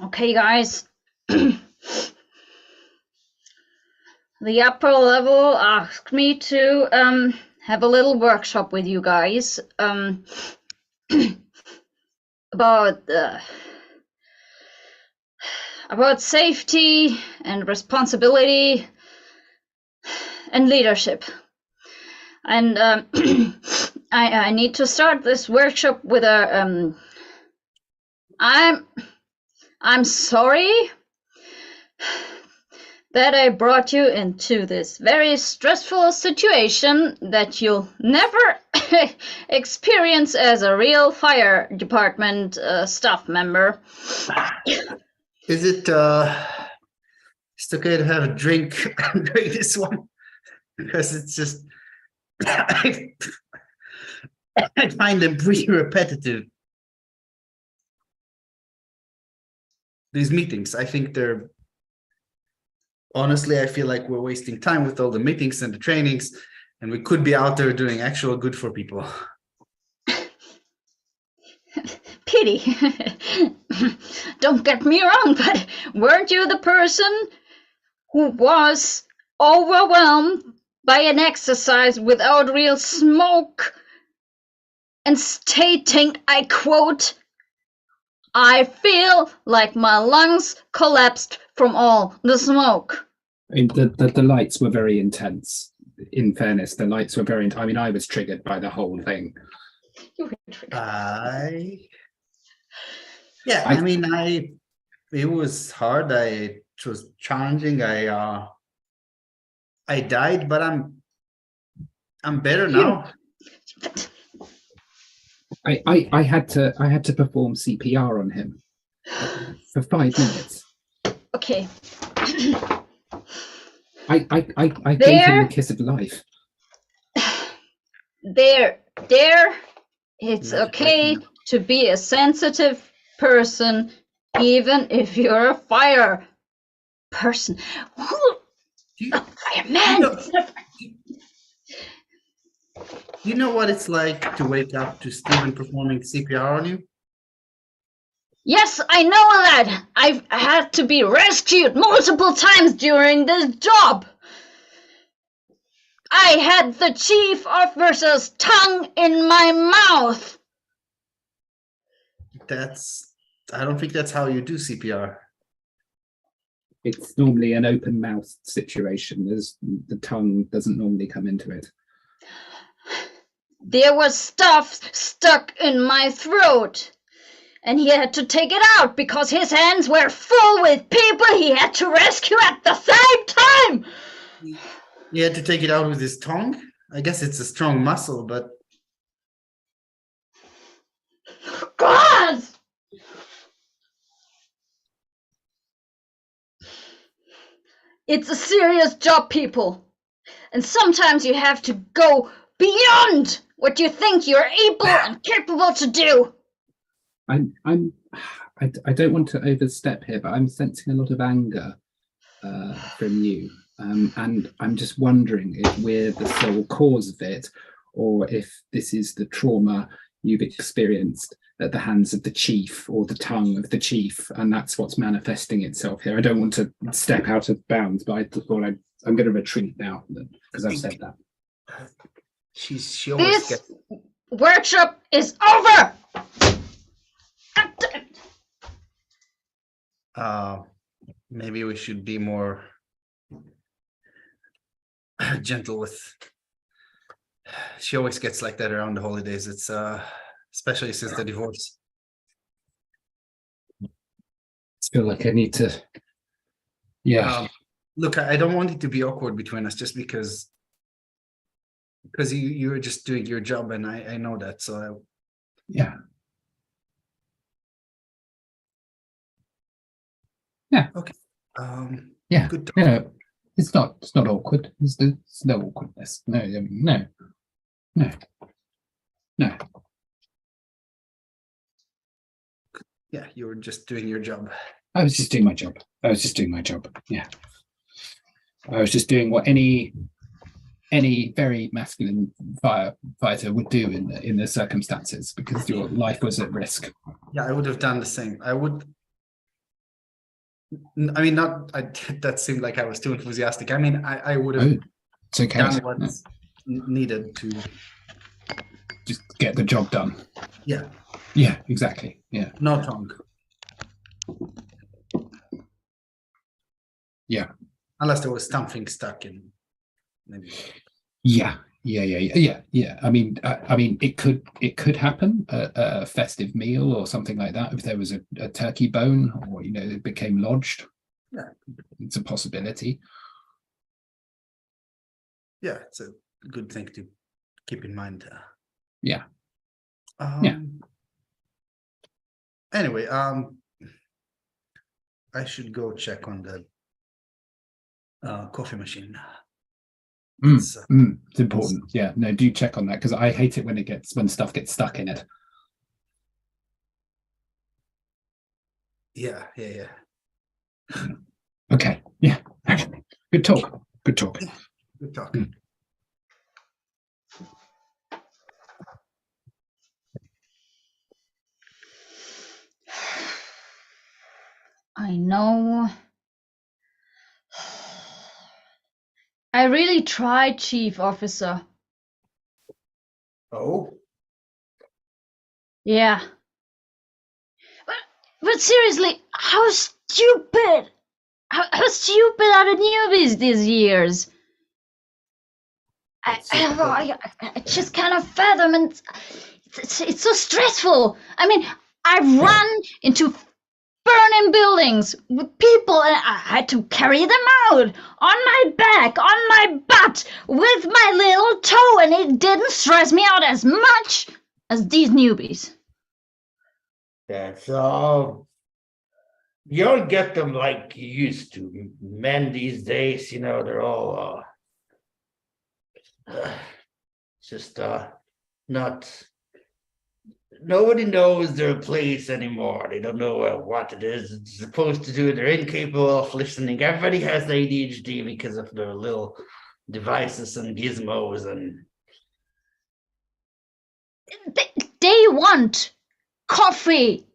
Okay, guys. The upper level asked me to have a little workshop with you guys about safety and responsibility and leadership. And I need to start this workshop with a I'm sorry that I brought you into this very stressful situation that you'll never experience as a real fire department staff member. Is it it's okay to have a drink during this one? Because it's just I find them pretty repetitive. These meetings, I think they're honestly, I feel like we're wasting time with all the meetings and the trainings, and we could be out there doing actual good for people. Pity. Don't get me wrong, but weren't you the person who was overwhelmed by an exercise without real smoke and stating, I quote, "I feel like my lungs collapsed from all the smoke"? I mean, the lights were very intense. In fairness, the lights were very. I mean, I was triggered by the whole thing. You were triggered. It was hard. It was challenging. I died, but I'm better now. I had to perform CPR on him for 5 minutes. Okay. I gave him the kiss of life. There. It's okay to be a sensitive person, even if you're a fire person. A fireman. You know what it's like to wake up to Stephen performing CPR on you? Yes, I know that. I've had to be rescued multiple times during this job. I had the chief officer's tongue in my mouth. I don't think that's how you do CPR. It's normally an open mouth situation. The tongue doesn't normally come into it. There was stuff stuck in my throat. And he had to take it out because his hands were full with people he had to rescue at the same time. He had to take it out with his tongue? I guess it's a strong muscle, but... God! It's a serious job, people. And sometimes you have to go beyond what you think you're able and capable to do. I don't want to overstep here, but I'm sensing a lot of anger from you. And I'm just wondering if we're the sole cause of it, or if this is the trauma you've experienced at the hands of the chief or the tongue of the chief, and that's what's manifesting itself here. I don't want to step out of bounds, but I thought I'm going to retreat now because I've said that. She always This workshop is over. Maybe we should be more gentle with. She always gets like that around the holidays. It's especially since the divorce. I feel like I need to. Yeah. Look, I don't want it to be awkward between us, just because you're just doing your job, and I know that. So Yeah. Okay. Yeah. Good. It's not awkward. There's no awkwardness. No. I mean, no. Yeah, you were just doing your job. I was just doing my job. Yeah. I was just doing what any very masculine firefighter would do in the circumstances, because your life was at risk. Yeah, I would have done the same. That seemed like I was too enthusiastic. I mean, I would have it's okay. done what's needed to just get the job done. Yeah. Yeah, exactly. Yeah. No tongue. Yeah. Unless there was something stuck in. Maybe. Yeah. I mean, it could happen at a festive meal or something like that. If there was a turkey bone, or it became lodged. Yeah, it's a possibility. Yeah, it's a good thing to keep in mind. Yeah. Anyway, I should go check on the coffee machine. It's important. Yeah, no, do check on that, because I hate it when stuff gets stuck in it. Yeah. Okay. Yeah. Good talk. Good talk. I know. I really tried, Chief Officer. Oh? Yeah. But seriously, how stupid are the newbies these years? I just cannot fathom, and it's so stressful. I mean, I've run into burning buildings with people, and I had to carry them out on my back, on my butt, with my little toe, and it didn't stress me out as much as these newbies. That's all. You'll get them like you used to. Men these days, they're all just not. Nobody knows their place anymore. They don't know what it is it's supposed to do. They're incapable of listening. Everybody has ADHD because of their little devices and gizmos, and want coffee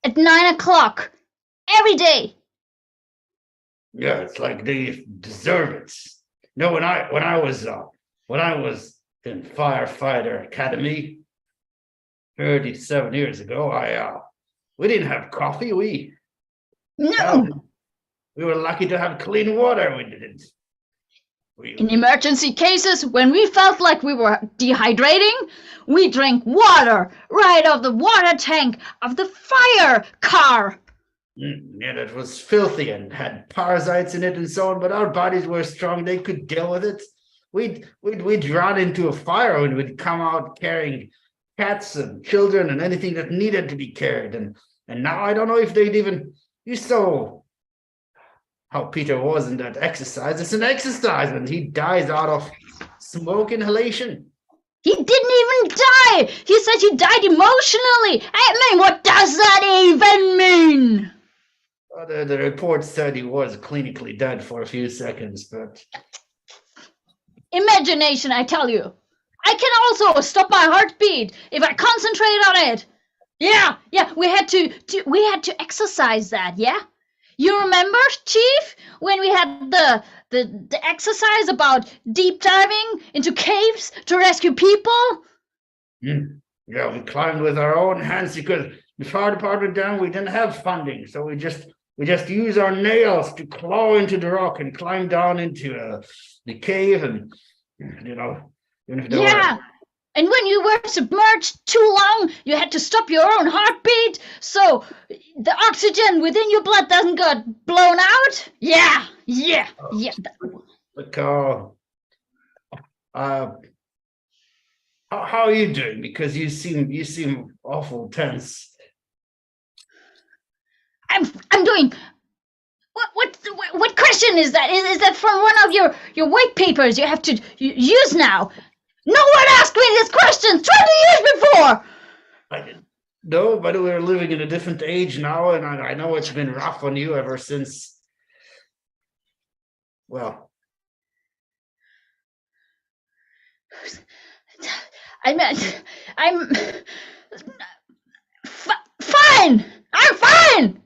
at 9 o'clock every day. Yeah, it's like they deserve it. No, when I was in firefighter academy 37 years ago, we didn't have coffee. We were lucky to have clean water. We didn't. In emergency cases, when we felt like we were dehydrating, we drank water right out of the water tank of the fire car. Yeah, that was filthy and had parasites in it and so on, but our bodies were strong. They could deal with it. We'd run into a fire and we'd come out carrying cats and children and anything that needed to be carried. And now I don't know if they'd even, you saw how Peter was in that exercise. It's an exercise and he dies out of smoke inhalation. He didn't even die. He said he died emotionally. I mean, what does that even mean? The report said he was clinically dead for a few seconds, but... Imagination, I tell you. I can also stop my heartbeat if I concentrate on it. Yeah, we had to exercise that, yeah? You remember, Chief, when we had the exercise about deep diving into caves to rescue people? Yeah, we climbed with our own hands because the fire department down, we didn't have funding, so we just use our nails to claw into the rock and climb down into the cave, and even if there were... And when you were submerged too long, you had to stop your own heartbeat so the oxygen within your blood doesn't get blown out. Yeah. But how are you doing? Because you seem awful tense. I'm doing. What question is that? Is that from one of your white papers you have to use now? No one asked me this question 20 years before! I didn't know, but we're living in a different age now, and I know it's been rough on you ever since. Well. I'm fine! I'm fine!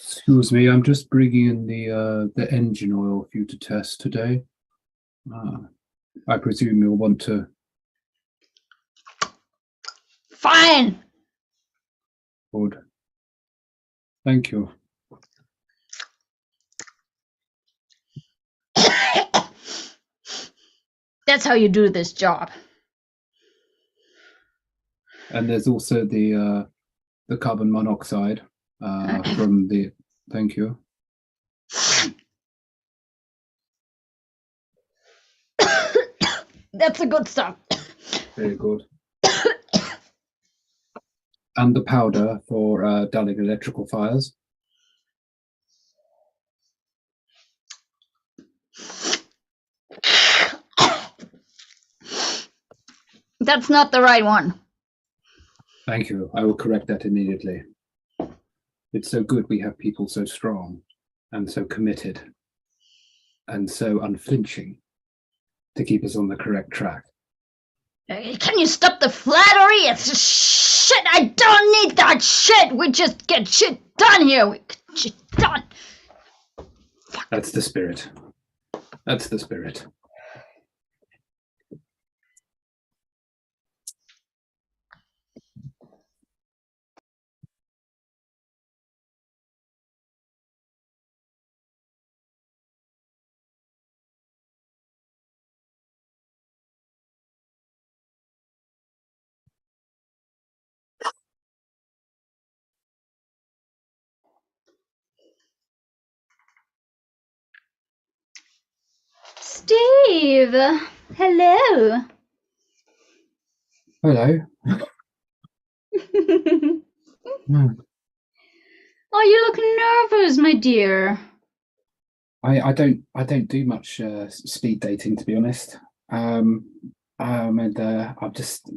Excuse me, I'm just bringing in the engine oil for you to test today. I presume you'll want to... Fine! Good. Thank you. That's how you do this job. And there's also the carbon monoxide from the... Thank you. That's the good stuff. Very good. And the powder for dulling electrical fires. That's not the right one. Thank you. I will correct that immediately. It's so good we have people so strong and so committed and so unflinching to keep us on the correct track. Can you stop the flattery? It's shit. I don't need that shit. We just get shit done here. We get shit done. That's the spirit. That's the spirit. Steve, hello. Hello. Oh, you look nervous, my dear. I don't do much speed dating, to be honest. And I'm just,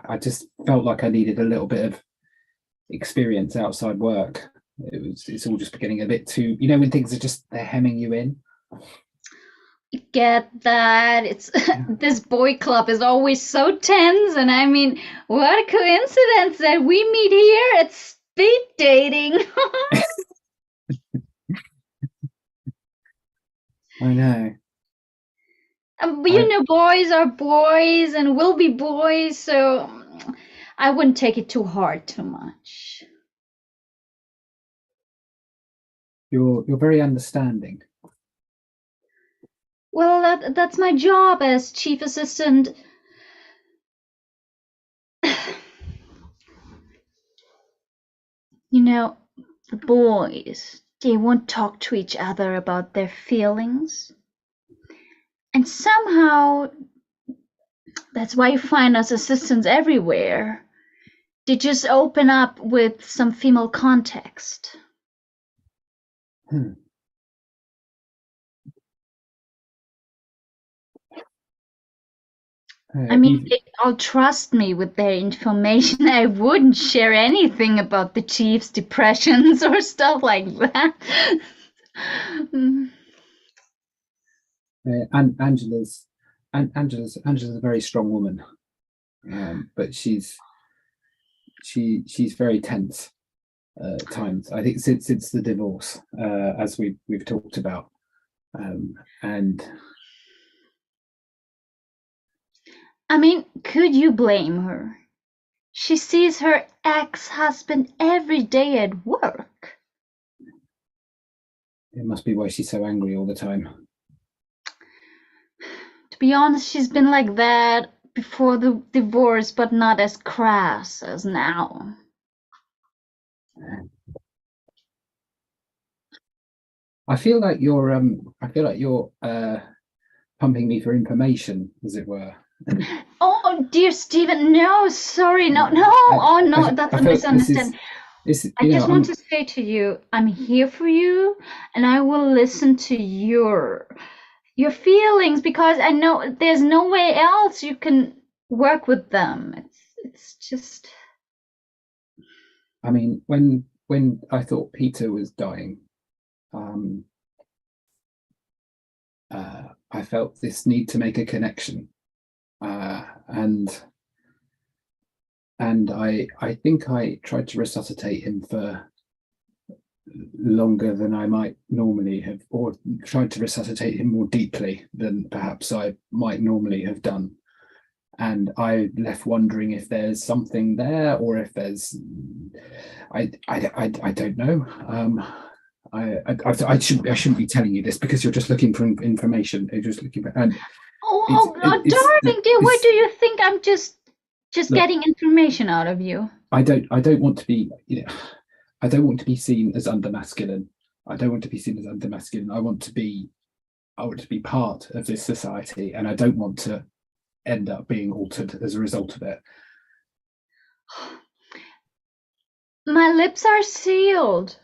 I just felt like I needed a little bit of experience outside work. It's all just getting a bit too, you know, when things are just, they're hemming you in. Get that? It's this boy club is always so tense, and I mean, what a coincidence that we meet here at speed dating. I know. But you know, boys are boys and will be boys, so I wouldn't take it too hard too much. You're very understanding. Well, that's my job as chief assistant. You know, the boys, they won't talk to each other about their feelings. And somehow, that's why you find us assistants everywhere. They just open up with some female context. I mean, they all trust me with their information. I wouldn't share anything about the chief's depressions or stuff like that. And Angela's a very strong woman, but she's very tense at times. I think since the divorce, as we've talked about, and I mean, could you blame her? She sees her ex-husband every day at work. it must be why she's so angry all the time. To be honest, she's been like that before the divorce, but not as crass as now. I feel like you're pumping me for information, as it were. Oh, dear Stephen, no, sorry, no, oh no, that's a misunderstanding. I just want to say to you, I'm here for you, and I will listen to your feelings, because I know there's no way else you can work with them. It's just. I mean, when I thought Peter was dying, I felt this need to make a connection, and I think I tried to resuscitate him for longer than I might normally have, or tried to resuscitate him more deeply than perhaps I might normally have done. And I left wondering if there's something there, or if there's, I don't know. I shouldn't be telling you this, because you're just looking for information. You're just looking for. And darling dear, why do you think I'm just look, getting information out of you? I don't want to be, I don't want to be seen as undermasculine. I don't want to be seen as undermasculine. I want to be part of this society, and I don't want to end up being altered as a result of it. My lips are sealed.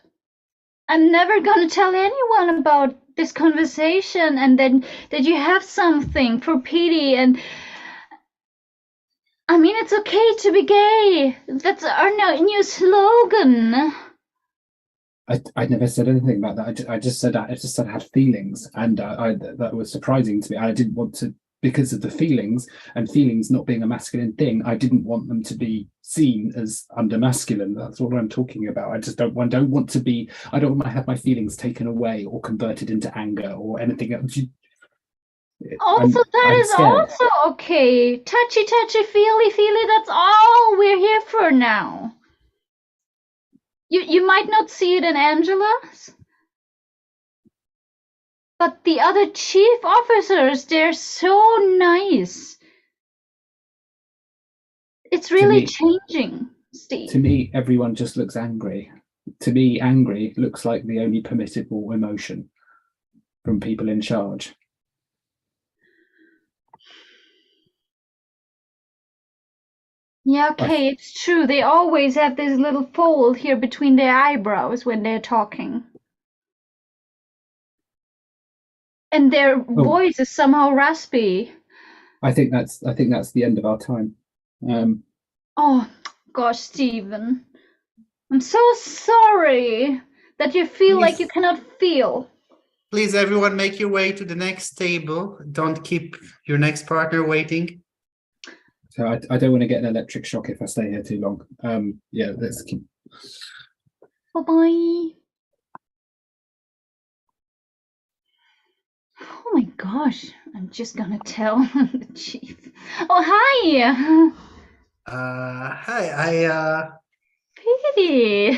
I'm never going to tell anyone about this conversation, and then that you have something for Petey. And I mean, it's okay to be gay. That's our new slogan. I never said anything about that. I just said I had feelings, and that was surprising to me. I didn't want to, because of the feelings, and feelings not being a masculine thing, I didn't want them to be seen as undermasculine. That's what I'm talking about. I don't want to have my feelings taken away or converted into anger or anything else. Also, that is also okay. Touchy, feely, that's all we're here for now. You might not see it in Angela's, but the other chief officers, they're so nice. It's really changing, Steve. To me, everyone just looks angry. To me, angry looks like the only permissible emotion from people in charge. Yeah, okay, it's true. They always have this little fold here between their eyebrows when they're talking. And their voice is somehow raspy. I think that's the end of our time. Oh gosh, Stephen. I'm so sorry that you feel like you cannot feel. Please, everyone, make your way to the next table. Don't keep your next partner waiting. So I don't want to get an electric shock if I stay here too long. Yeah, let's keep. Bye-bye. Oh my gosh, I'm just gonna tell the chief. Oh, hi! Hi, Pity!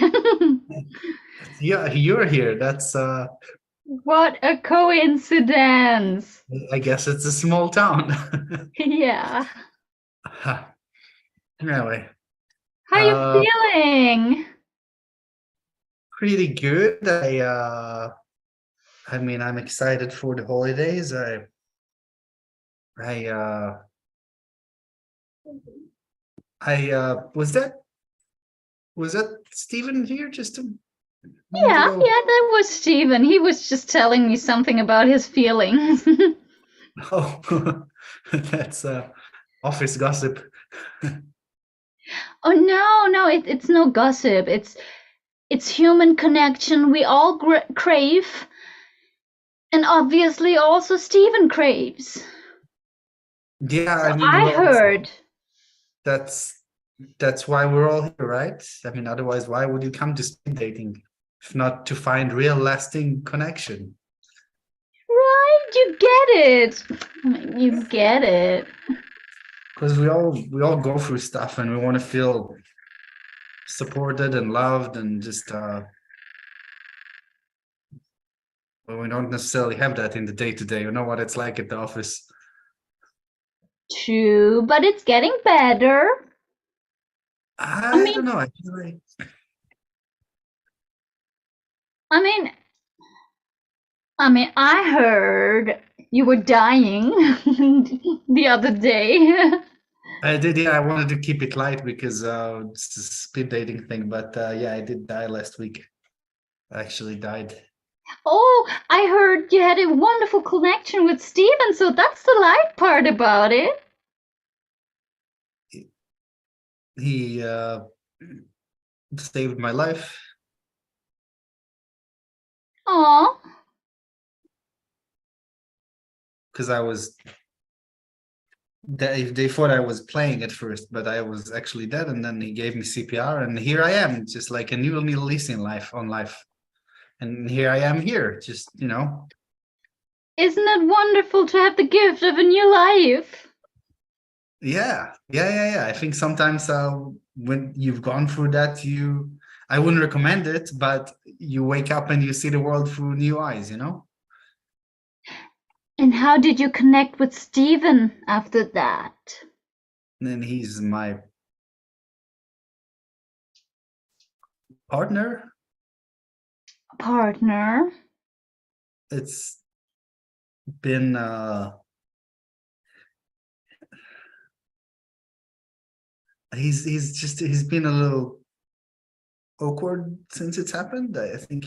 yeah, you're here. That's, What a coincidence! I guess it's a small town. Yeah. Anyway. How you feeling? Pretty good. I mean, I'm excited for the holidays. Was that Stephen here just a Yeah, ago? that was Steven. He was just telling me something about his feelings. Oh, that's office gossip. Oh no, it's no gossip. It's human connection we all crave, and obviously also Steven craves. Yeah, So I mean, I well, heard. that's why we're all here, right? I mean, otherwise, why would you come to speed dating if not to find real lasting connection? Right, you get it. You get it. Because we all go through stuff and we want to feel supported and loved and just well, we don't necessarily have that in the day-to-day. You know what it's like at the office. True, but it's getting better. I don't know. I feel like I mean, I heard you were dying the other day. I did. Yeah, I wanted to keep it light because it's a speed dating thing. But yeah, I did die last week. I actually died. Oh, I heard you had a wonderful connection with Steven, so that's the light part about it. He saved my life. Aw. Because they thought I was playing at first, but I was actually dead, and then he gave me CPR, and here I am, just like a new lease in life, and here I am here, just Isn't it wonderful to have the gift of a new life? Yeah. I think sometimes when you've gone through that, I wouldn't recommend it, but you wake up and you see the world through new eyes, And how did you connect with Steven after that? And then he's my partner. Partner? It's been he's been a little awkward since it's happened. I think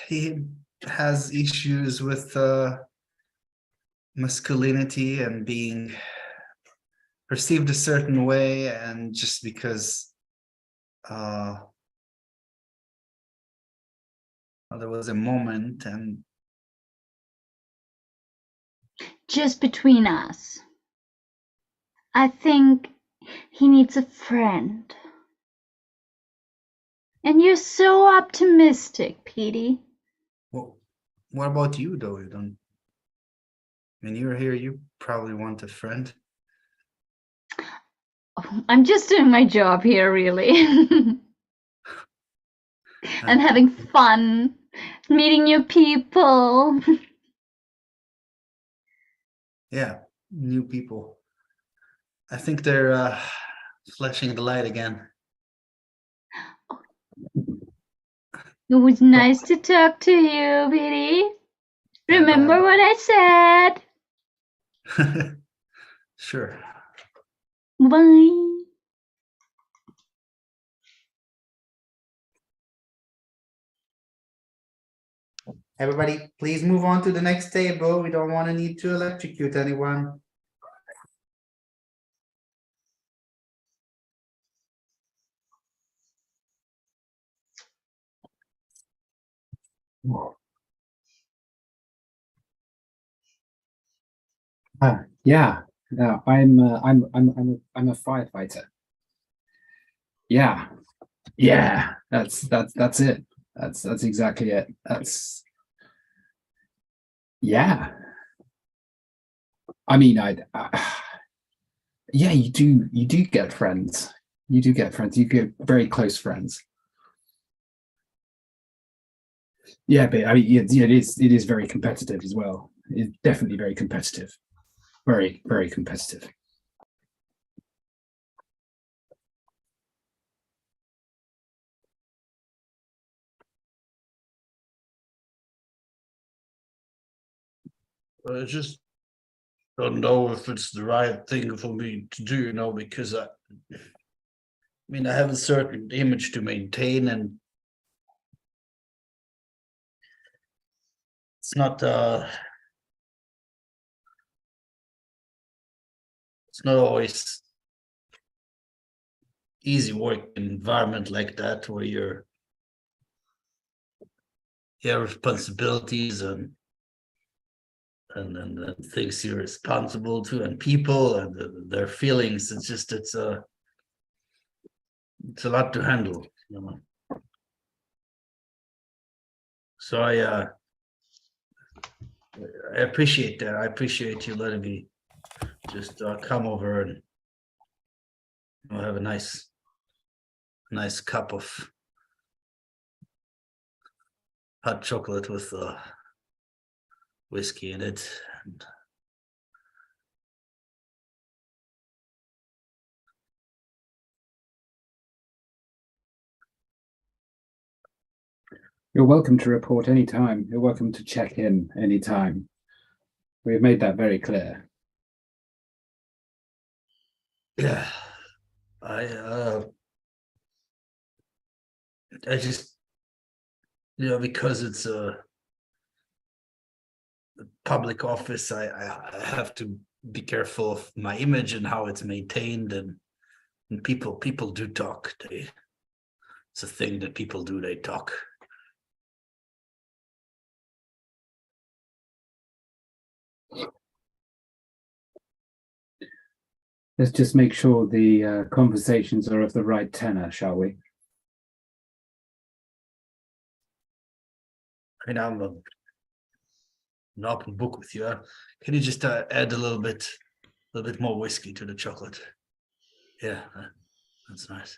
he has issues with masculinity and being perceived a certain way, and just because there was a moment, and Just between us. I think he needs a friend. And you're so optimistic, Petey. what about you, though? You don't. When you're here, you probably want a friend. I'm just doing my job here, really. And having fun, meeting new people. Yeah, new people. I think they're flashing the light again. It was nice to talk to you, Petey. Remember what I said? Sure. Bye. Everybody, please move on to the next table. We don't want to need to electrocute anyone. Yeah, no, I'm a firefighter. Yeah, yeah, that's it. That's exactly it. Yeah. I mean, yeah, you do get friends. You do get friends. You get very close friends. Yeah, but I mean, yeah, it is very competitive as well. It's definitely very competitive. Very, very competitive. I just don't know if it's the right thing for me to do, because I mean, I have a certain image to maintain, and it's not always easy work environment like that where you have responsibilities and things you're responsible to, and people and their feelings. It's a lot to handle, So I appreciate that. I appreciate you letting me just come over and have a nice cup of hot chocolate with whiskey in it. And You're welcome to report anytime. You're welcome to check in anytime. We've made that very clear. yeah, I just, because it's a public office, I have to be careful of my image and how it's maintained, and people do talk. It's a thing that people do. They talk. Let's just make sure the conversations are of the right tenor, shall we? I mean, I'm an open book with you. Can you just add a little bit more whiskey to the chocolate? Yeah, that's nice.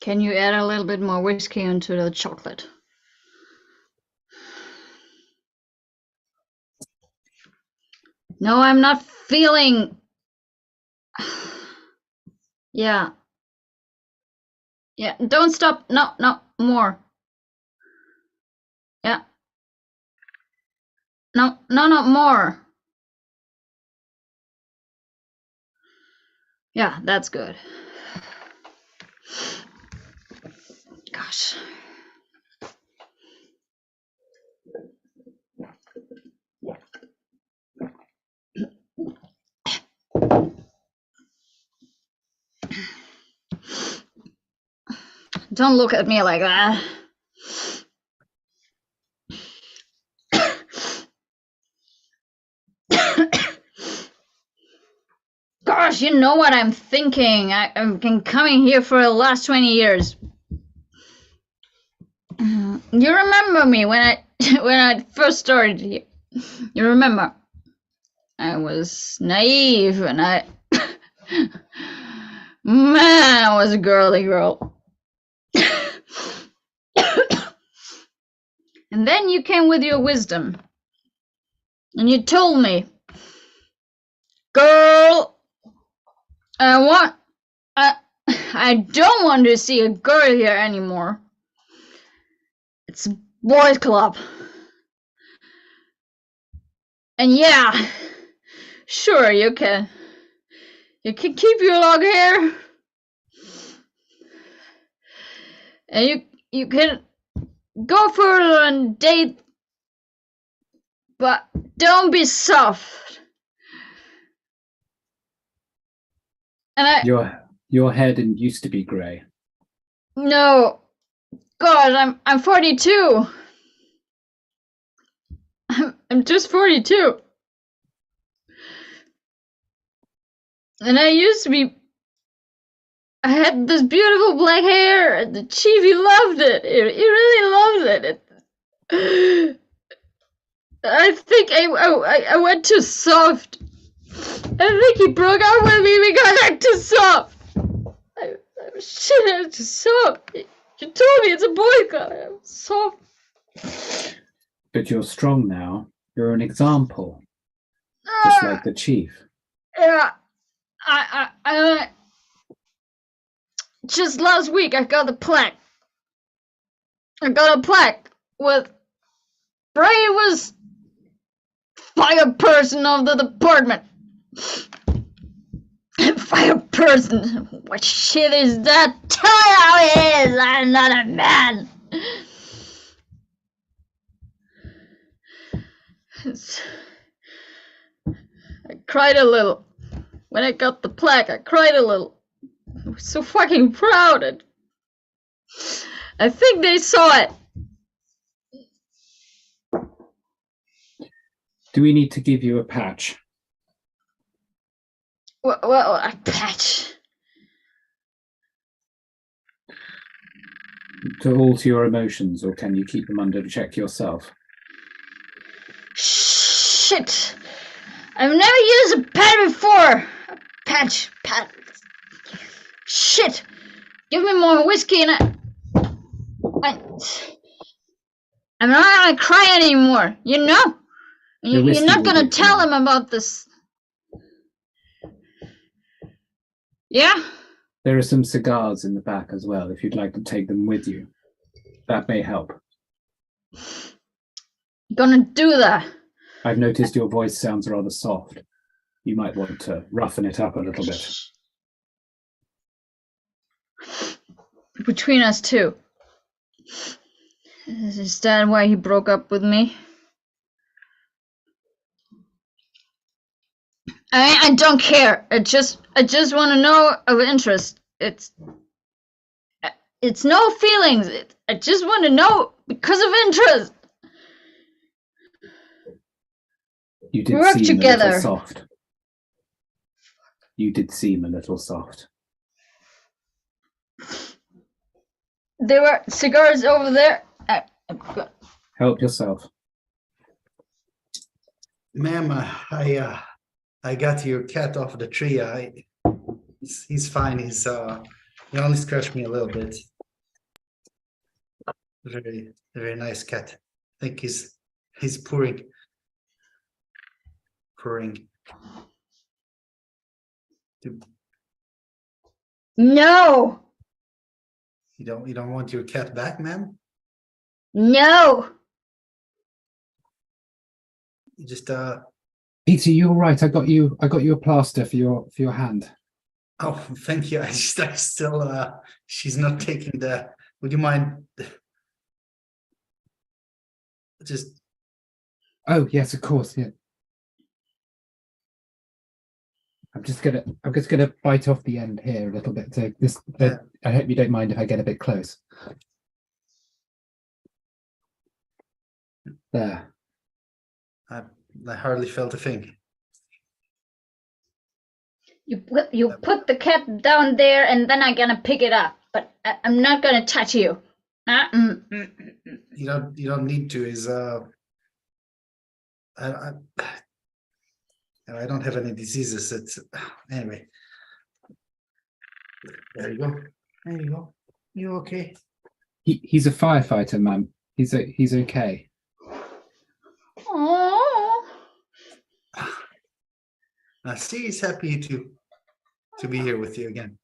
Can you add a little bit more whiskey into the chocolate? No, I'm not feeling. Yeah. Yeah, don't stop. No, more. Yeah. No, more. Yeah, that's good. Gosh. Don't look at me like that. Gosh, you know what I'm thinking. I've been coming here for the last 20 years. You remember me when I first started here. You remember? I was naive and man, I was a girly girl. And then you came with your wisdom. And you told me, girl, I don't want to see a girl here anymore. It's a boys' club. And yeah, sure, you can keep your long hair. And you can go further and date, but don't be soft. And Your hair didn't used to be grey. No. God, I'm 42. I'm just 42. And I had this beautiful black hair, and the chief, he loved it. He really loved it. I think I went too soft. I think he broke up with me because I'm too soft. I'm too soft. You told me it's a boycott. I'm soft. But you're strong now. You're an example. Just like the chief. Yeah. I just last week I got a plaque. I got a plaque with Bray was fire person of the department. Fire person? What shit is that? Tell me how it is. I'm not a man. I cried a little. When I got the plaque, I cried a little. I was so fucking proud. And I think they saw it. Do we need to give you a patch? Well, a patch. To alter your emotions, or can you keep them under check yourself? Shit! I've never used a pad before. A patch. Shit! Give me more whiskey and I'm not gonna cry anymore. You know? You're not gonna tell him about this. Yeah? There are some cigars in the back as well, if you'd like to take them with you. That may help. Gonna do that. I've noticed your voice sounds rather soft. You might want to roughen it up a little bit. Between us two. Is that why he broke up with me? I don't care. I just want to know of interest. It's no feelings. I just want to know because of interest. You did work seem together. a little soft. You did seem a little soft. There were cigars over there. Help yourself. Ma'am, I got your cat off the tree. He's fine. He only scratched me a little bit. Very nice cat. I think he's purring. No. You don't want your cat back, ma'am? No. You just Peter, you're right. I got you a plaster for your hand. Oh, thank you. I still she's not taking the. Would you mind just? Oh yes, of course. Yeah. I'm just gonna bite off the end here a little bit. So I hope you don't mind if I get a bit close. There. I hardly felt a thing. You put the cat down there, and then I'm gonna pick it up. But I'm not gonna touch you. You don't need to. I don't have any diseases. It's anyway. There you go. There you go. You okay? He's a firefighter, ma'am. He's okay. Oh. I see he's happy to be here with you again.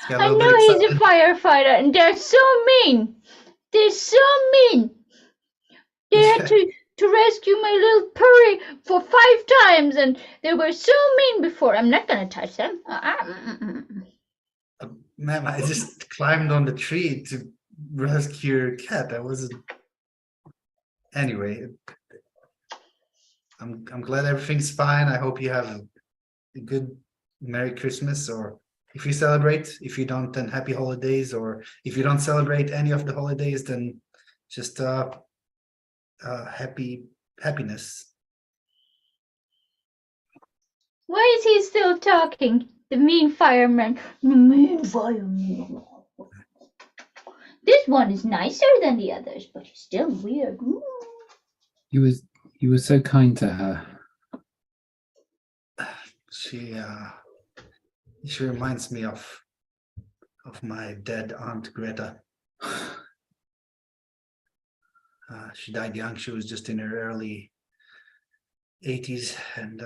I know he's a firefighter, and they're so mean. They're so mean. They had to rescue my little purry for 5 times, and they were so mean before. I'm not gonna touch them. Ma'am, I just climbed on the tree to rescue your cat. I wasn't. Anyway, I'm glad everything's fine. I hope you have a good Merry Christmas or if you celebrate. If you don't, then happy holidays. Or if you don't celebrate any of the holidays, then just happiness. Why is he still talking? The mean fireman. The mean fireman. This one is nicer than the others, but he's still weird. You were so kind to her. She reminds me of my dead aunt Greta. She died young. She was just in her early 80s, and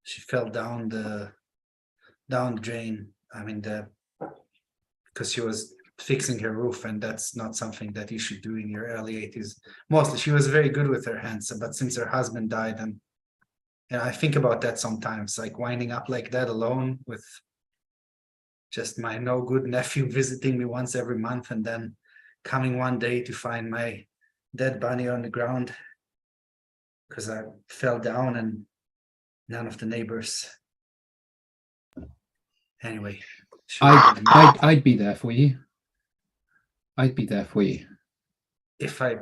she fell down the drain. I mean, because she was fixing her roof, and that's not something that you should do in your early 80s. Mostly, she was very good with her hands, but since her husband died, and I think about that sometimes, like winding up like that alone with just my no good nephew visiting me once every month, and then coming one day to find my dead body on the ground because I fell down and none of the neighbors. Anyway, I'd be there for you. I'd be there for you. If I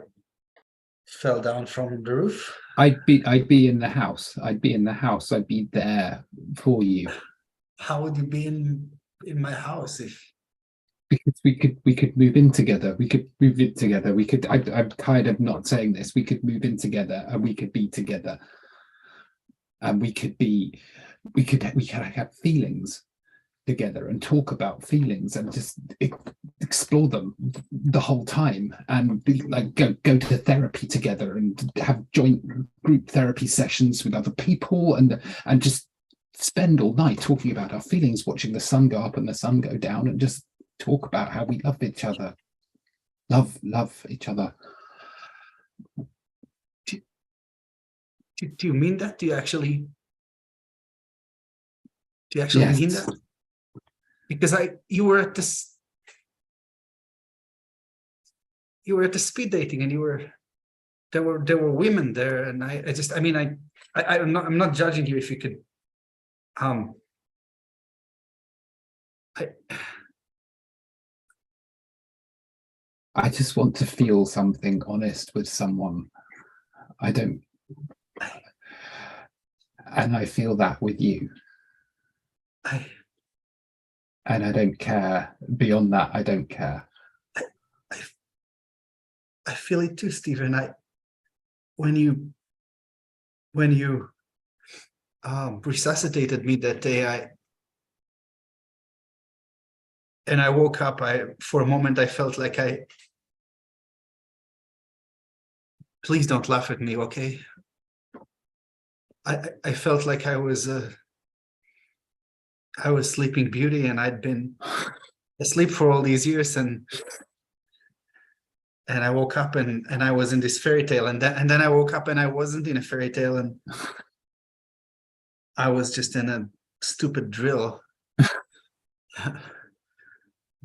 fell down from the roof, I'd be in the house. I'd be in the house. I'd be there for you. How would you be in my house if? Because we could move in together. We could move in together. We could. I'm tired of not saying this. We could move in together, and we could be together, and we could have feelings together and talk about feelings and just explore them the whole time, and like go to therapy together and have joint group therapy sessions with other people, and just spend all night talking about our feelings, watching the sun go up and the sun go down, and just talk about how we love each other. Love each other. Do you mean that? Do you actually Yes. mean that? Because you were at the speed dating, and there were women there, and I'm not judging you if you could I just want to feel something honest with someone. And I feel that with you. And I don't care. Beyond that, I don't care. I feel it too, Stephen. When you resuscitated me that day, I woke up. For a moment I felt like please don't laugh at me, okay? I felt like I was Sleeping Beauty, and I'd been asleep for all these years, and I woke up and I was in this fairy tale, and then I woke up and I wasn't in a fairy tale, and I was just in a stupid drill.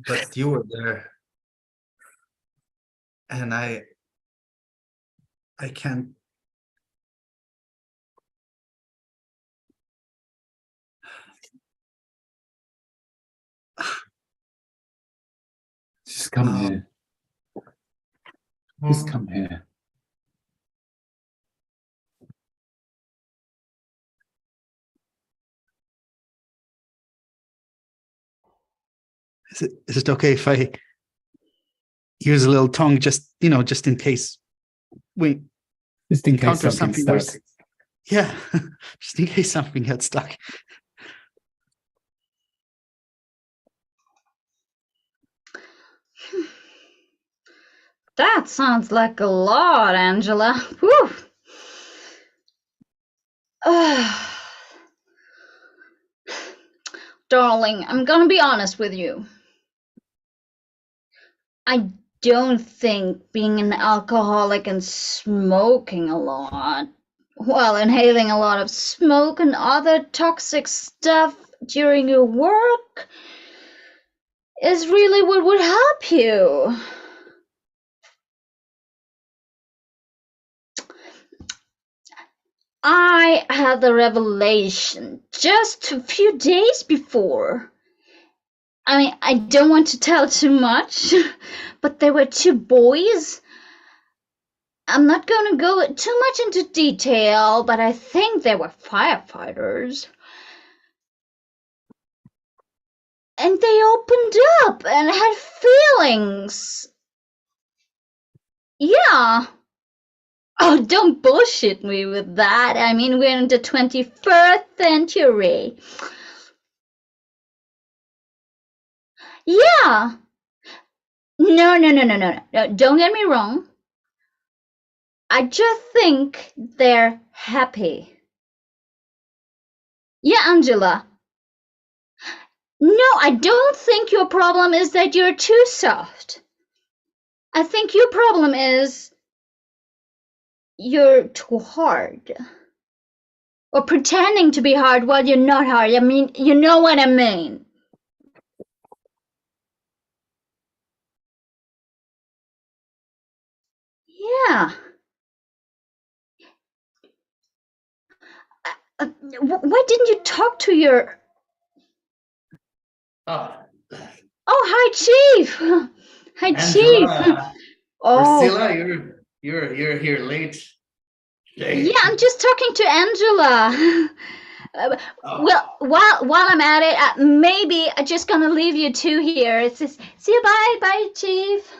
But you were there, and I can't. Just come here. Just come here. Is it okay if I use a little tongue, just in case we encounter something worse? Yeah, just in case something gets stuck. That sounds like a lot, Angela. Whew. Darling, I'm gonna be honest with you. I don't think being an alcoholic and smoking a lot, well, inhaling a lot of smoke and other toxic stuff during your work is really what would help you. I had the revelation just a few days before. I mean, I don't want to tell too much, but there were two boys. I'm not going to go too much into detail, but I think they were firefighters. And they opened up and had feelings. Yeah. Oh, don't bullshit me with that. I mean, we're in the 21st century. Yeah. No. Don't get me wrong. I just think they're happy. Yeah, Angela. No, I don't think your problem is that you're too soft. I think your problem is you're too hard. Or pretending to be hard while you're not hard. I mean, you know what I mean. Yeah. Why didn't you talk to your... Oh, hi, Chief. Hi, Chief. Oh, Priscilla, you're here late. yeah, I'm just talking to Angela. Well, while I'm at it, maybe I'm just gonna leave you two here. It's just, see you, bye, Chief.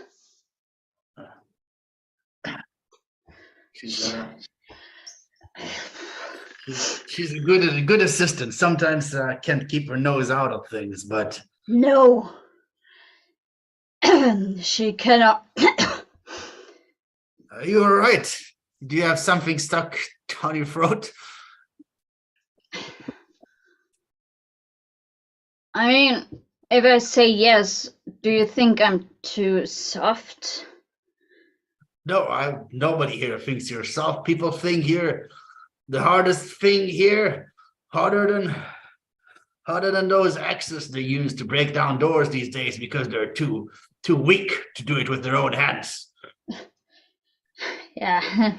She's a good assistant. Sometimes can't keep her nose out of things, but No. She cannot. are you all right? Do you have something stuck down your throat? I mean, if I say yes, do you think I'm too soft? No, nobody here thinks you're soft. People think you're the hardest thing here, harder than those axes they use to break down doors these days because they're too weak to do it with their own hands. Yeah.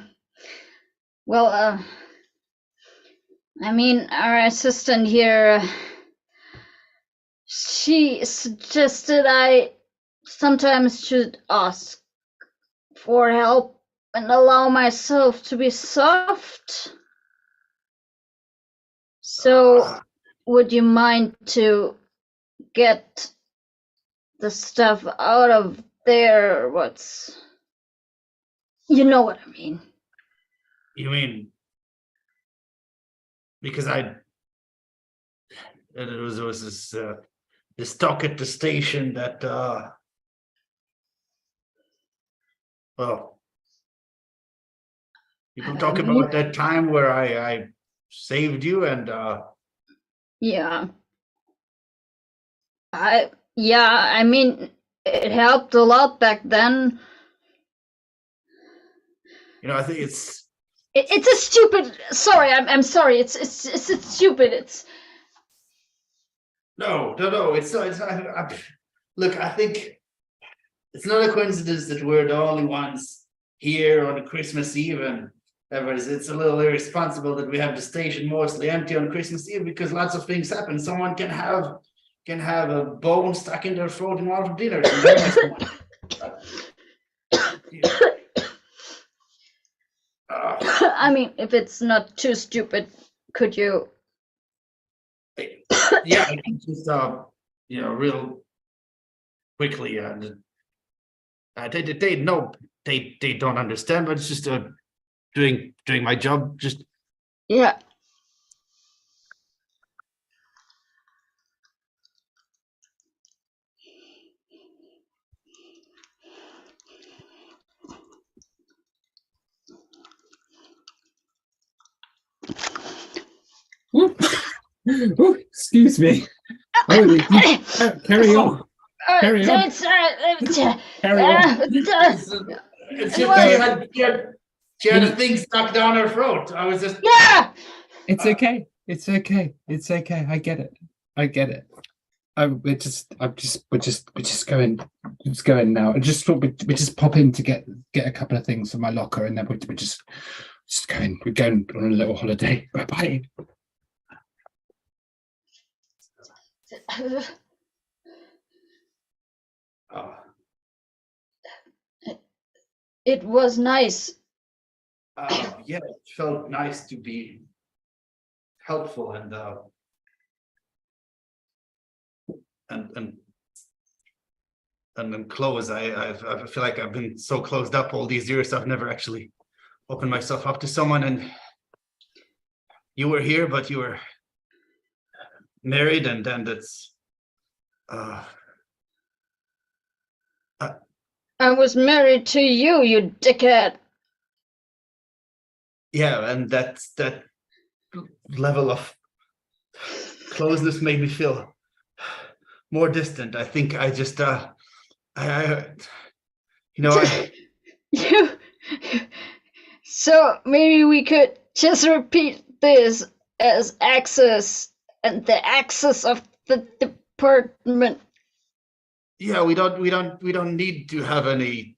Well, I mean, our assistant here, she suggested I sometimes should ask for help and allow myself to be soft. So, would you mind to get the stuff out of there? You know what I mean. You mean because there was this talk at the station that well, people talk about that time where I saved you and Yeah. I mean, it helped a lot back then. I think it's a stupid. Sorry, I'm sorry. It's stupid. It's no. It's not. Look, I think it's not a coincidence that we're the only ones here on Christmas Eve, and it's a little irresponsible that we have the station mostly empty on Christmas Eve because lots of things happen. Someone can have a bone stuck in their throat and out of dinner. I mean, if it's not too stupid, could you? Yeah, I can just real quickly. They don't understand, but it's just doing my job. Just yeah. Oh, excuse me. Oh, carry on. Carry on. Carry on. She had a thing stuck down her throat. I was just It's okay. It's okay. It's okay. I get it. We're just going now. I just thought we just pop in to get a couple of things from my locker, and then we're just just going. We're going on a little holiday. Bye bye. It was nice. Yeah, it felt nice to be helpful and then close. I feel like I've been so closed up all these years. I've never actually opened myself up to someone. And you were here, but you were married, and then that's. I was married to you, you dickhead. Yeah, and that level of closeness made me feel more distant. I think I just You. So maybe we could just repeat this as axis and the axis of the department. Yeah, we don't need to have any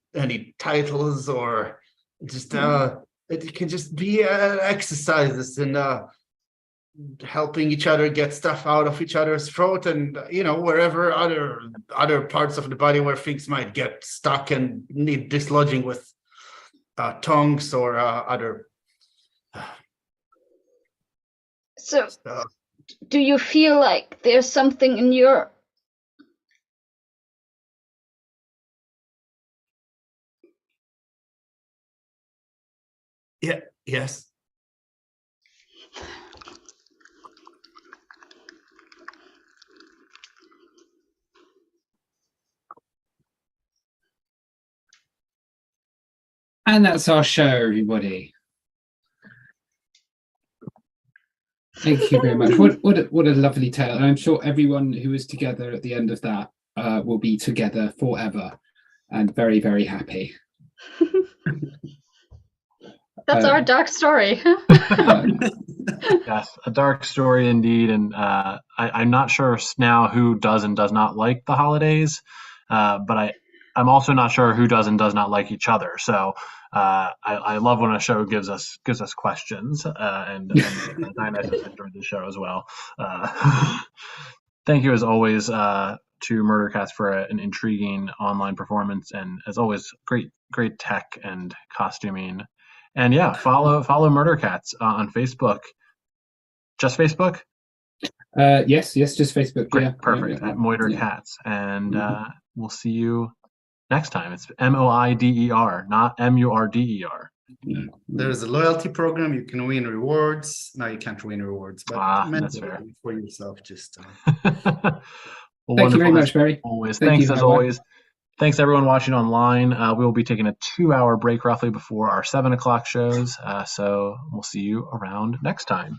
titles, or just it can just be exercises and helping each other get stuff out of each other's throat, and wherever other parts of the body where things might get stuck and need dislodging with tongues or other. So, do you feel like there's something in your... Yeah, yes. And that's our show, everybody. Thank you very much. What a lovely tale. And I'm sure everyone who is together at the end of that will be together forever and very, very happy. That's our dark story. Yes, a dark story indeed. And I'm not sure now who does and does not like the holidays, but I'm also not sure who does and does not like each other. So I love when a show gives us questions, and I just enjoyed the show as well. Thank you as always to Murder Cats for an intriguing online performance, and as always, great tech and costuming. And yeah, follow Murder Cats on Facebook. Just Facebook? Yes, just Facebook. Great, yeah, perfect. Yeah. At Moider Cats, and we'll see you next time. It's MOIDER, not MURDER. There's a loyalty program. You can win rewards. No, you can't win rewards, but that's fair. For yourself, just. Well, thank you very much, Barry. Always. Thank Thanks you, as Highwire. always. Thanks everyone watching online. We will be taking a 2-hour break roughly before our 7 o'clock shows. So we'll see you around next time.